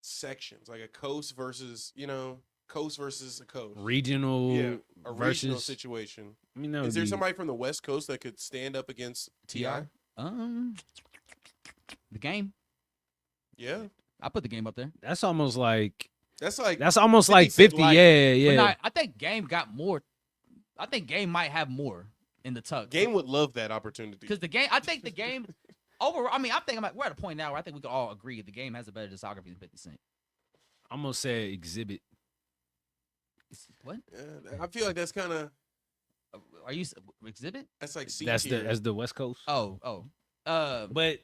Speaker 4: sections, like a coast versus coast versus a coast,
Speaker 3: regional,
Speaker 4: a regional situation.
Speaker 3: I mean,
Speaker 4: is there somebody from the West Coast that could stand up against T.I.?
Speaker 2: The Game.
Speaker 4: Yeah,
Speaker 2: I put the Game up there.
Speaker 3: That's almost like.
Speaker 4: That's
Speaker 3: almost like 50. Yeah.
Speaker 2: But I think Game got more. I think Game might have more in the tuck.
Speaker 4: Game would love that opportunity
Speaker 2: because I think the Game. Overall, I mean, we're at a point now where I think we can all agree the Game has a better discography than 50 Cent.
Speaker 3: I'm gonna say Exhibit.
Speaker 2: What?
Speaker 4: I feel like that's kind of.
Speaker 2: Are you Exhibit?
Speaker 4: That's like C
Speaker 3: that's the West Coast.
Speaker 2: Oh.
Speaker 3: But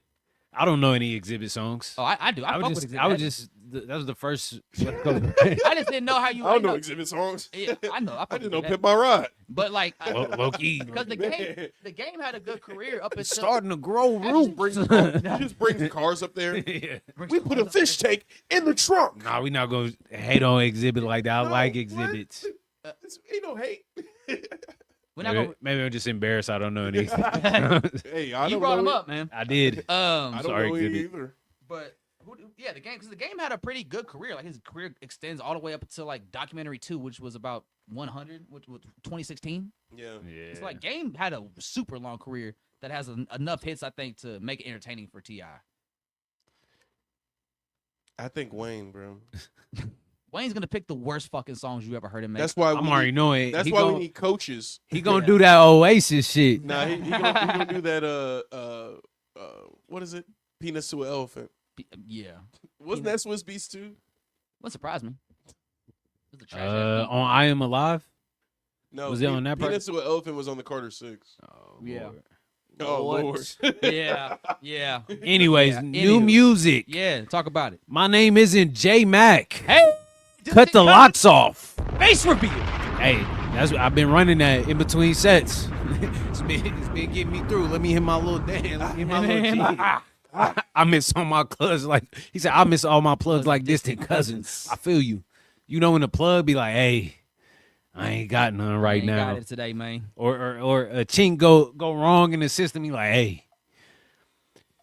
Speaker 3: I don't know any Exhibit songs.
Speaker 2: Oh, I do.
Speaker 3: I would just. That was the first. West Coast.
Speaker 2: I just didn't know how you.
Speaker 4: I don't know Exhibit songs.
Speaker 2: Yeah, I know.
Speaker 4: I didn't know Pimp My Ride.
Speaker 2: But like,
Speaker 3: low key,
Speaker 2: because the game had a good career up until
Speaker 3: starting to grow root.
Speaker 4: Just brings cars up there. Yeah. We put a fish tank in the trunk.
Speaker 3: Nah, we not gonna hate on Exhibit like that. I like Exhibits.
Speaker 4: Ain't no hate.
Speaker 3: Maybe I'm just embarrassed. I don't know any.
Speaker 4: Hey, I
Speaker 2: you brought him up, man.
Speaker 3: I did.
Speaker 4: I don't
Speaker 3: sorry,
Speaker 4: know
Speaker 3: Exhibit.
Speaker 4: either.
Speaker 2: But the game, because the game had a pretty good career. Like his career extends all the way up until like Documentary 2, which was about 100, which was 2016.
Speaker 4: Yeah.
Speaker 2: It's like Game had a super long career that has enough hits, I think, to make it entertaining for T.I.
Speaker 4: I think Wayne, bro.
Speaker 2: Wayne's gonna pick the worst fucking songs you ever heard him make.
Speaker 4: That's why
Speaker 3: I'm already knowing.
Speaker 4: That's why we need coaches.
Speaker 3: He gonna do that Oasis shit.
Speaker 4: Nah, he gonna do that. What is it? Penis to an elephant.
Speaker 2: Yeah.
Speaker 4: Wasn't that Swiss Beats too?
Speaker 2: Wouldn't surprise me.
Speaker 3: On I Am Alive.
Speaker 4: No,
Speaker 3: was it on that part?
Speaker 4: Penis to an elephant was on the Carter 6.
Speaker 3: Oh
Speaker 2: yeah.
Speaker 3: Lord.
Speaker 4: Oh Lord.
Speaker 2: Yeah.
Speaker 3: Anyways, new music.
Speaker 2: Yeah, talk about it.
Speaker 3: My name isn't J Mac.
Speaker 2: Hey,
Speaker 3: cut the locks off.
Speaker 2: Bass reveal.
Speaker 3: Hey, I've been running that in between sets. it's been getting me through. Let me hit my little dance. Let me hit my little G. I miss all my plugs like he said. I miss all my plugs like distant cousins. I feel you. You know when the plug be like, hey, I ain't got none right now.
Speaker 2: Got it today, man.
Speaker 3: Or a chink go wrong in the system. He like, hey,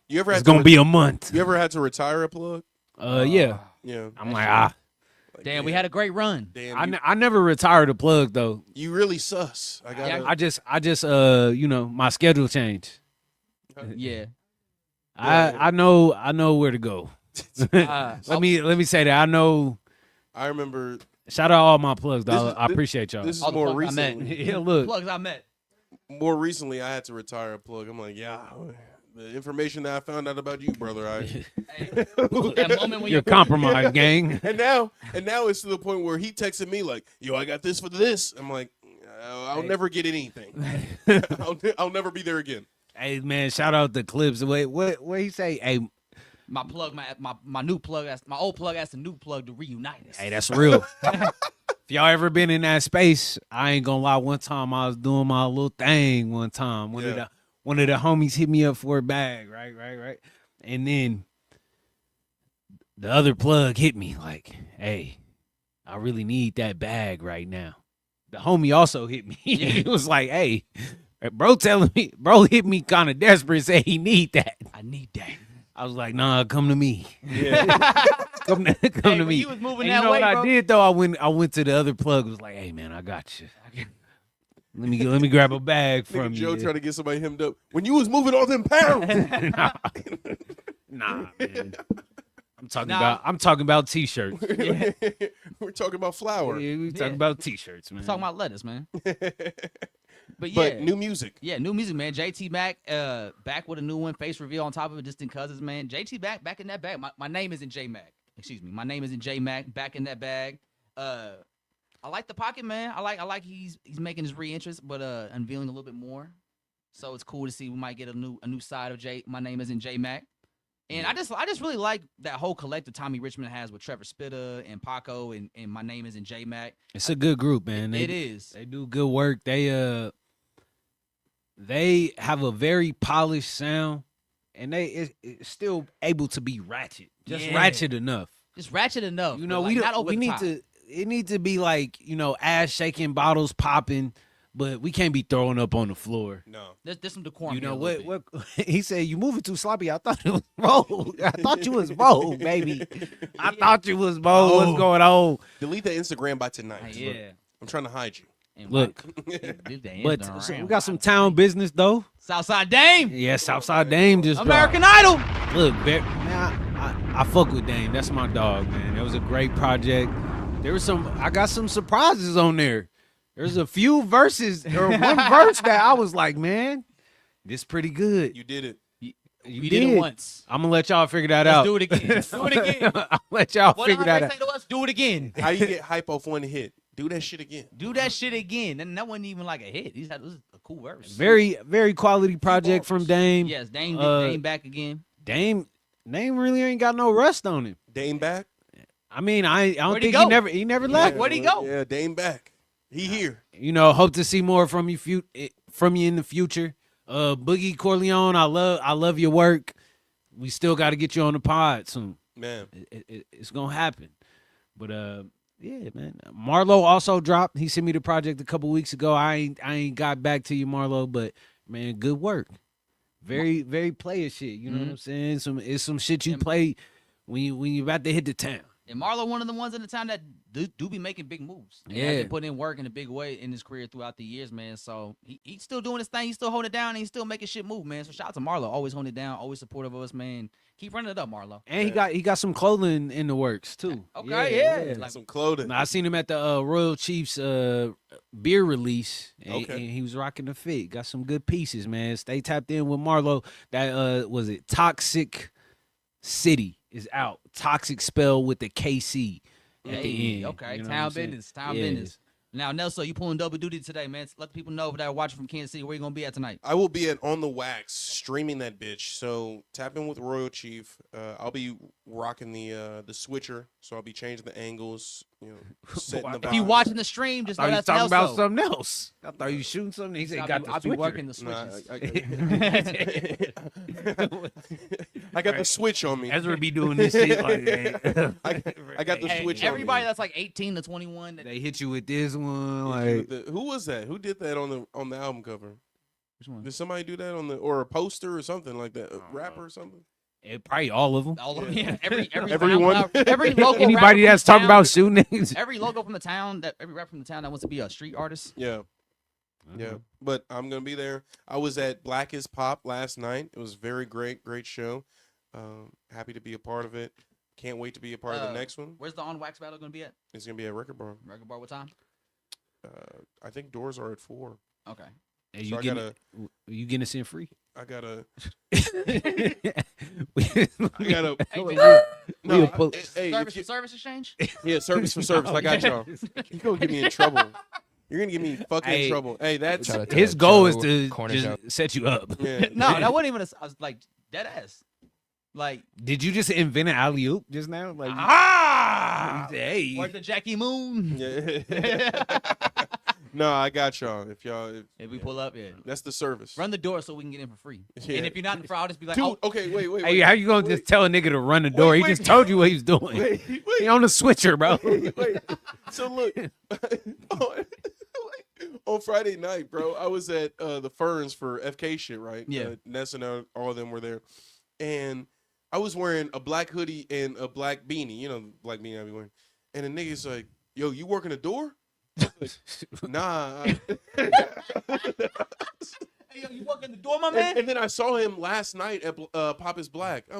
Speaker 4: you ever
Speaker 3: it's gonna be a month.
Speaker 4: You ever had to retire a plug?
Speaker 3: Yeah.
Speaker 4: Yeah.
Speaker 3: I'm like,
Speaker 4: Like,
Speaker 2: Damn, we had a great run.
Speaker 4: Damn,
Speaker 3: I never retired a plug though.
Speaker 4: you really sus.
Speaker 3: I just my schedule changed.
Speaker 2: Yeah.
Speaker 3: I know where to go. Let me say that. I know.
Speaker 4: I remember.
Speaker 3: Shout out all my plugs, dog. I appreciate y'all.
Speaker 4: This is
Speaker 2: All the
Speaker 4: more
Speaker 2: plugs I met.
Speaker 4: recently.
Speaker 3: Yeah, look.
Speaker 2: Plugs I met.
Speaker 4: More recently, I had to retire a plug. I'm like, yeah, the information that I found out about you, brother,
Speaker 2: That moment when
Speaker 3: You're compromised, gang.
Speaker 4: and now it's to the point where he texted me like, yo, I got this for this. I'm like, I'll never get anything. I'll never be there again.
Speaker 3: Hey man, shout out the clips. Wait, what he say? Hey,
Speaker 2: my plug, my new plug, my old plug asked the new plug to reunite us.
Speaker 3: hey, that's real. If y'all ever been in that space, I ain't gonna lie. One time I was doing my little thing. One time, one of the homies hit me up for a bag, right, and then the other plug hit me like, "Hey, I really need that bag right now." The homie also hit me. He was like, "Hey, bro, hit me kind of desperate. Say he need that.
Speaker 2: I need that."
Speaker 3: I was like, "Nah, come to me."
Speaker 2: Yeah.
Speaker 3: come to me.
Speaker 2: You was moving
Speaker 3: And
Speaker 2: that
Speaker 3: you know
Speaker 2: way,
Speaker 3: what
Speaker 2: bro?
Speaker 3: I did though? I went to the other plug. Was like, "Hey man, I got you. Let me grab a bag from
Speaker 4: Nigga
Speaker 3: you."
Speaker 4: Joe trying to get somebody hemmed up when you was moving all them pounds.
Speaker 3: Nah, man. I'm talking about t-shirts.
Speaker 2: Yeah.
Speaker 4: We're talking about flour.
Speaker 3: Yeah, we talking about t-shirts, man.
Speaker 2: Talking about lettuce, man. But yeah,
Speaker 4: But new music.
Speaker 2: Yeah, new music, man. JT Mac, back with a new one. Face reveal on top of it. Distant Cousins, man. JT back in that bag. My name isn't J Mac. Excuse me. My name isn't J Mac. Back in that bag. I like the pocket, man. I like he's making his re-entrance, but unveiling a little bit more. So it's cool to see we might get a new side of J. My name isn't J Mac. And I just really like that whole collective Tommy Richmond has with Trevor Spitta and Paco and My Name Isn't J Mac.
Speaker 3: It's a good group, man.
Speaker 2: It is.
Speaker 3: They do good work. They have a very polished sound, and it's still able to be ratchet, just ratchet enough.
Speaker 2: Just ratchet enough.
Speaker 3: You know,
Speaker 2: like, not over
Speaker 3: we
Speaker 2: the
Speaker 3: need
Speaker 2: top.
Speaker 3: to. It needs to be like, ass shaking, bottles popping, but we can't be throwing up on the floor.
Speaker 4: No.
Speaker 2: There's some decorum.
Speaker 3: You know
Speaker 2: here a
Speaker 3: what?
Speaker 2: little bit.
Speaker 3: What he said? You moving too sloppy. I thought it was rogue. I thought you was rogue, baby. I thought you was rogue. What's going on?
Speaker 4: Delete the Instagram by tonight.
Speaker 2: Yeah.
Speaker 4: I'm trying to hide you.
Speaker 2: And
Speaker 3: Look,
Speaker 2: but
Speaker 3: so we got some town business though.
Speaker 2: Southside Dame.
Speaker 3: Yeah, Southside Dame just
Speaker 2: American
Speaker 3: dropped.
Speaker 2: Idol.
Speaker 3: Look, man, I fuck with Dame. That's my dog, man. That was a great project. I got some surprises on there. There's a few verses or one verse that I was like, man, this pretty good.
Speaker 4: You did it.
Speaker 2: You did it once.
Speaker 3: I'm gonna let y'all figure that
Speaker 2: Let's
Speaker 3: out.
Speaker 2: do it again. Do it again.
Speaker 3: I'll let y'all
Speaker 2: What
Speaker 3: figure that
Speaker 2: Andre
Speaker 3: out.
Speaker 2: say to us? Do it again.
Speaker 4: How you get hype off one hit? Do that shit again.
Speaker 2: Do that shit again. And that wasn't even like a hit. This was a cool verse.
Speaker 3: Very, very quality project from Dame.
Speaker 2: Yes, Dame back again.
Speaker 3: Dame really ain't got no rust on him.
Speaker 4: Dame back?
Speaker 3: I mean, I don't
Speaker 2: Where'd he
Speaker 3: think
Speaker 2: go?
Speaker 3: he never left.
Speaker 2: Where'd he go?
Speaker 4: Yeah, Dame back. He here.
Speaker 3: Hope to see more from you in the future. Boogie Corleone, I love your work. We still got to get you on the pod soon.
Speaker 4: Man.
Speaker 3: It's gonna happen. But yeah, man. Marlo also dropped. He sent me the project a couple weeks ago. I ain't got back to you, Marlo, but man, good work. Very, very player shit. You know what I'm saying? It's some shit you play when you about to hit the town.
Speaker 2: And Marlo, one of the ones in the town that do be making big moves. And
Speaker 3: Yeah.
Speaker 2: has been putting in work in a big way in his career throughout the years, man. So he's still doing his thing. He's still holding it down, and he's still making shit move, man. So shout out to Marlo, always holding it down, always supportive of us, man. Keep running it up, Marlo.
Speaker 3: And he got some clothing in the works too.
Speaker 2: Okay, yeah.
Speaker 4: Like some clothing.
Speaker 3: I seen him at the Royal Chiefs beer release, and he was rocking the fit. Got some good pieces, man. Stay tapped in with Marlo. That was it. Toxic City is out. Toxic spelled with the KC at the end.
Speaker 2: Okay,
Speaker 3: You know what
Speaker 2: town
Speaker 3: I'm saying?
Speaker 2: business, town
Speaker 3: Yeah.
Speaker 2: business. Now, Nelson, you pulling double duty today, man. Let the people know that are watching from Kansas City where you gonna be at tonight.
Speaker 4: I will be at On the Wax streaming that bitch. So tap in with Royal Chief. I'll be rocking the switcher. So I'll be changing the angles. Setting the
Speaker 2: If you
Speaker 4: vibes.
Speaker 2: watching the stream, just know
Speaker 3: I thought you
Speaker 2: that's
Speaker 3: talking about
Speaker 2: Nelson.
Speaker 3: something else. I thought you shooting something. He said,
Speaker 2: I'll
Speaker 3: "Got
Speaker 2: be-
Speaker 3: the
Speaker 2: I'll be
Speaker 3: switcher."
Speaker 2: working the
Speaker 4: Nah,
Speaker 2: switches.
Speaker 4: I got the switch on me.
Speaker 3: Ezra be doing this shit like that.
Speaker 4: I got the
Speaker 2: Hey,
Speaker 4: switch on me.
Speaker 2: everybody that's like 18 to 21.
Speaker 3: They hit you with this one.
Speaker 4: Hit
Speaker 3: Like,
Speaker 4: who was that? Who did that on the album cover?
Speaker 2: Which one?
Speaker 4: Did somebody do that or a poster or something like that? A rapper or something?
Speaker 3: Probably all of them.
Speaker 2: All of them. Yeah. Every
Speaker 4: Everyone.
Speaker 2: SoundCloud, every local
Speaker 3: Anybody
Speaker 2: rapper
Speaker 3: that's
Speaker 2: from
Speaker 3: talking
Speaker 2: town,
Speaker 3: about shooting niggas.
Speaker 2: every logo from the town, every rapper from the town that wants to be a street artist.
Speaker 4: Yeah. Yeah. But I'm going to be there. I was at Black is Pop last night. It was very great show. Happy to be a part of it. Can't wait to be a part of the next one.
Speaker 2: Where's the On Wax battle going to be at?
Speaker 4: It's going to be at Record Bar.
Speaker 2: Record Bar, what time?
Speaker 4: I think doors are at 4.
Speaker 2: Okay.
Speaker 3: Hey,
Speaker 4: So
Speaker 3: you getting us in free?
Speaker 4: I gotta.
Speaker 2: Service exchange?
Speaker 4: Yeah, service for service. I got y'all. You gonna get me in trouble. You're gonna get me fucking in trouble. Hey, that's
Speaker 3: his goal is to just set you up.
Speaker 4: Yeah.
Speaker 2: No, that wasn't even. I was like dead ass. Like,
Speaker 3: did you just invent an alley oop just now? Like, hey,
Speaker 2: or the Jackie Moon?
Speaker 4: Yeah. No, I got y'all. If
Speaker 2: we pull up,
Speaker 4: that's the service.
Speaker 2: Run the door so we can get in for free.
Speaker 4: Yeah.
Speaker 2: And if you're not in the front, I'll just be like,
Speaker 4: Dude,
Speaker 2: oh,
Speaker 4: okay, wait.
Speaker 3: Hey, how you gonna just tell a nigga to run the door? He just told you what he's doing.
Speaker 4: Wait.
Speaker 3: He on the switcher, bro.
Speaker 4: Wait. So look, on Friday night, bro, I was at the Ferns for FK shit, right?
Speaker 2: Yeah.
Speaker 4: Ness and all of them were there, and I was wearing a black hoodie and a black beanie. You know, the black beanie I be wearing. And the nigga's like, "Yo, you working the door?" Like, nah.
Speaker 2: Hey, yo, you walking the door, my man?
Speaker 4: And then I saw him last night at Pop is Black. I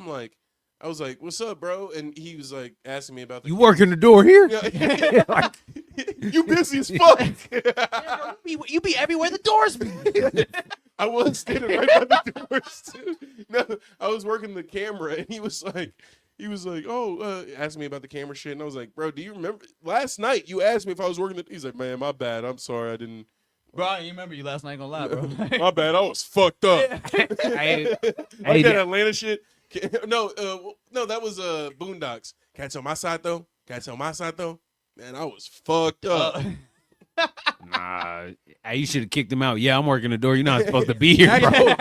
Speaker 4: was like, "What's up, bro?" And he was like asking me about the.
Speaker 3: You working the door here?
Speaker 4: Yeah. You busy as fuck.
Speaker 2: You be everywhere the doors be.
Speaker 4: I was standing right by the doors too. No, I was working the camera, and he was like, "Oh," asked me about the camera shit, and I was like, "Bro, do you remember last night? You asked me if I was working." He's like, "Man, my bad. I'm sorry, I didn't."
Speaker 2: Bro, I didn't remember you last night. Gonna lie, bro.
Speaker 4: My bad. I was fucked up.
Speaker 3: Hey,
Speaker 4: Like that Atlanta shit. No, that was Boondocks. Cats on my side though. Man, I was fucked up.
Speaker 3: Nah, you should have kicked him out. Yeah, I'm working the door. You're not supposed to be here, bro. You're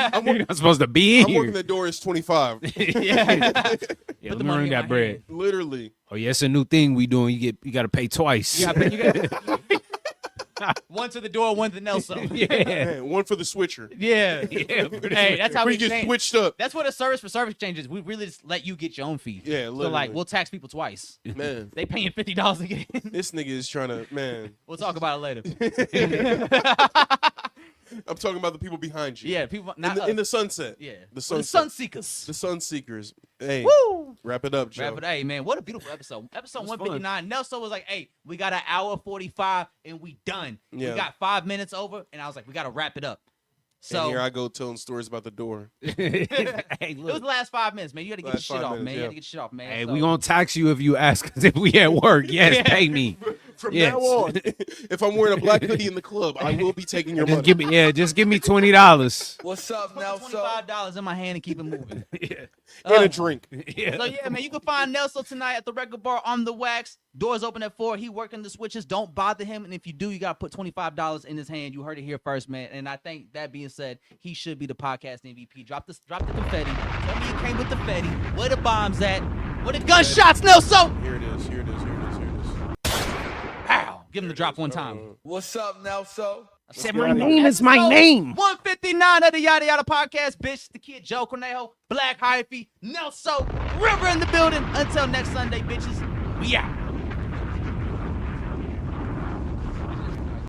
Speaker 3: not supposed to be in
Speaker 4: I'm
Speaker 3: here.
Speaker 4: working the door is 25.
Speaker 3: Yeah, let me ring that bread.
Speaker 4: Literally.
Speaker 3: Oh yeah, it's a new thing we doing. You got to pay twice.
Speaker 2: You gotta one to the door, one to Nelson.
Speaker 3: Yeah,
Speaker 4: Man, one for the switcher.
Speaker 2: Yeah. Hey, that's how
Speaker 4: we
Speaker 2: we
Speaker 4: get
Speaker 2: change.
Speaker 4: switched up.
Speaker 2: That's what a service for service changes. We really just let you get your own fee.
Speaker 4: Yeah,
Speaker 2: So
Speaker 4: literally.
Speaker 2: like, we'll tax people twice.
Speaker 4: Man,
Speaker 2: They paying $50 a game.
Speaker 4: this nigga is trying to, man.
Speaker 2: We'll talk about it later.
Speaker 4: I'm talking about the people behind you.
Speaker 2: Yeah, people not
Speaker 4: in the sunset.
Speaker 2: Yeah,
Speaker 4: The
Speaker 2: Sun
Speaker 4: sunset.
Speaker 2: Seekers.
Speaker 4: The sun seekers. Hey,
Speaker 2: Woo!
Speaker 4: wrap it up, Joe.
Speaker 2: Wrap it. Hey man, what a beautiful episode. Episode
Speaker 3: was
Speaker 2: 159. Nelson was like, "Hey, we got an hour 45 and we done.
Speaker 4: Yeah.
Speaker 2: We got 5 minutes over." And I was like, "We got to wrap it up."
Speaker 4: And
Speaker 2: So
Speaker 4: here I go telling stories about the door.
Speaker 3: Hey,
Speaker 2: it was
Speaker 3: look.
Speaker 2: the last 5 minutes, man. You got to get your
Speaker 4: Last
Speaker 2: shit
Speaker 4: 5
Speaker 2: off,
Speaker 4: minutes,
Speaker 2: man. You
Speaker 4: yeah.
Speaker 2: got to get your shit off, man.
Speaker 3: Hey,
Speaker 2: So-
Speaker 3: we gonna tax you if you ask us if we at work. Yes, pay me.
Speaker 4: From
Speaker 3: Yes.
Speaker 4: now on, if I'm wearing a black hoodie in the club, I will be taking your
Speaker 3: Just
Speaker 4: money.
Speaker 3: give me $20.
Speaker 8: What's up,
Speaker 2: Put
Speaker 8: Nelson?
Speaker 2: $25 in my hand and keep it moving.
Speaker 4: And a drink.
Speaker 3: Yeah.
Speaker 2: So yeah, man, you can find Nelson tonight at the Record Bar on the Wax. Doors open at 4. He working the switches. Don't bother him. And if you do, you gotta put $25 in his hand. You heard it here first, man. And I think that being said, he should be the podcast MVP. Drop the confetti. Tell me you came with the confetti. Where the bombs at? Where the gunshots, Nelson?
Speaker 4: Here it is.
Speaker 2: Pow! Give him the drop one time.
Speaker 8: What's up, Nelson?
Speaker 2: I said
Speaker 3: My name is my name.
Speaker 2: 159 of the Yada Yada podcast, bitch. The kid Joe Cornejo, Black Hyphy, Nelson, River in the building. Until next Sunday, bitches. We out.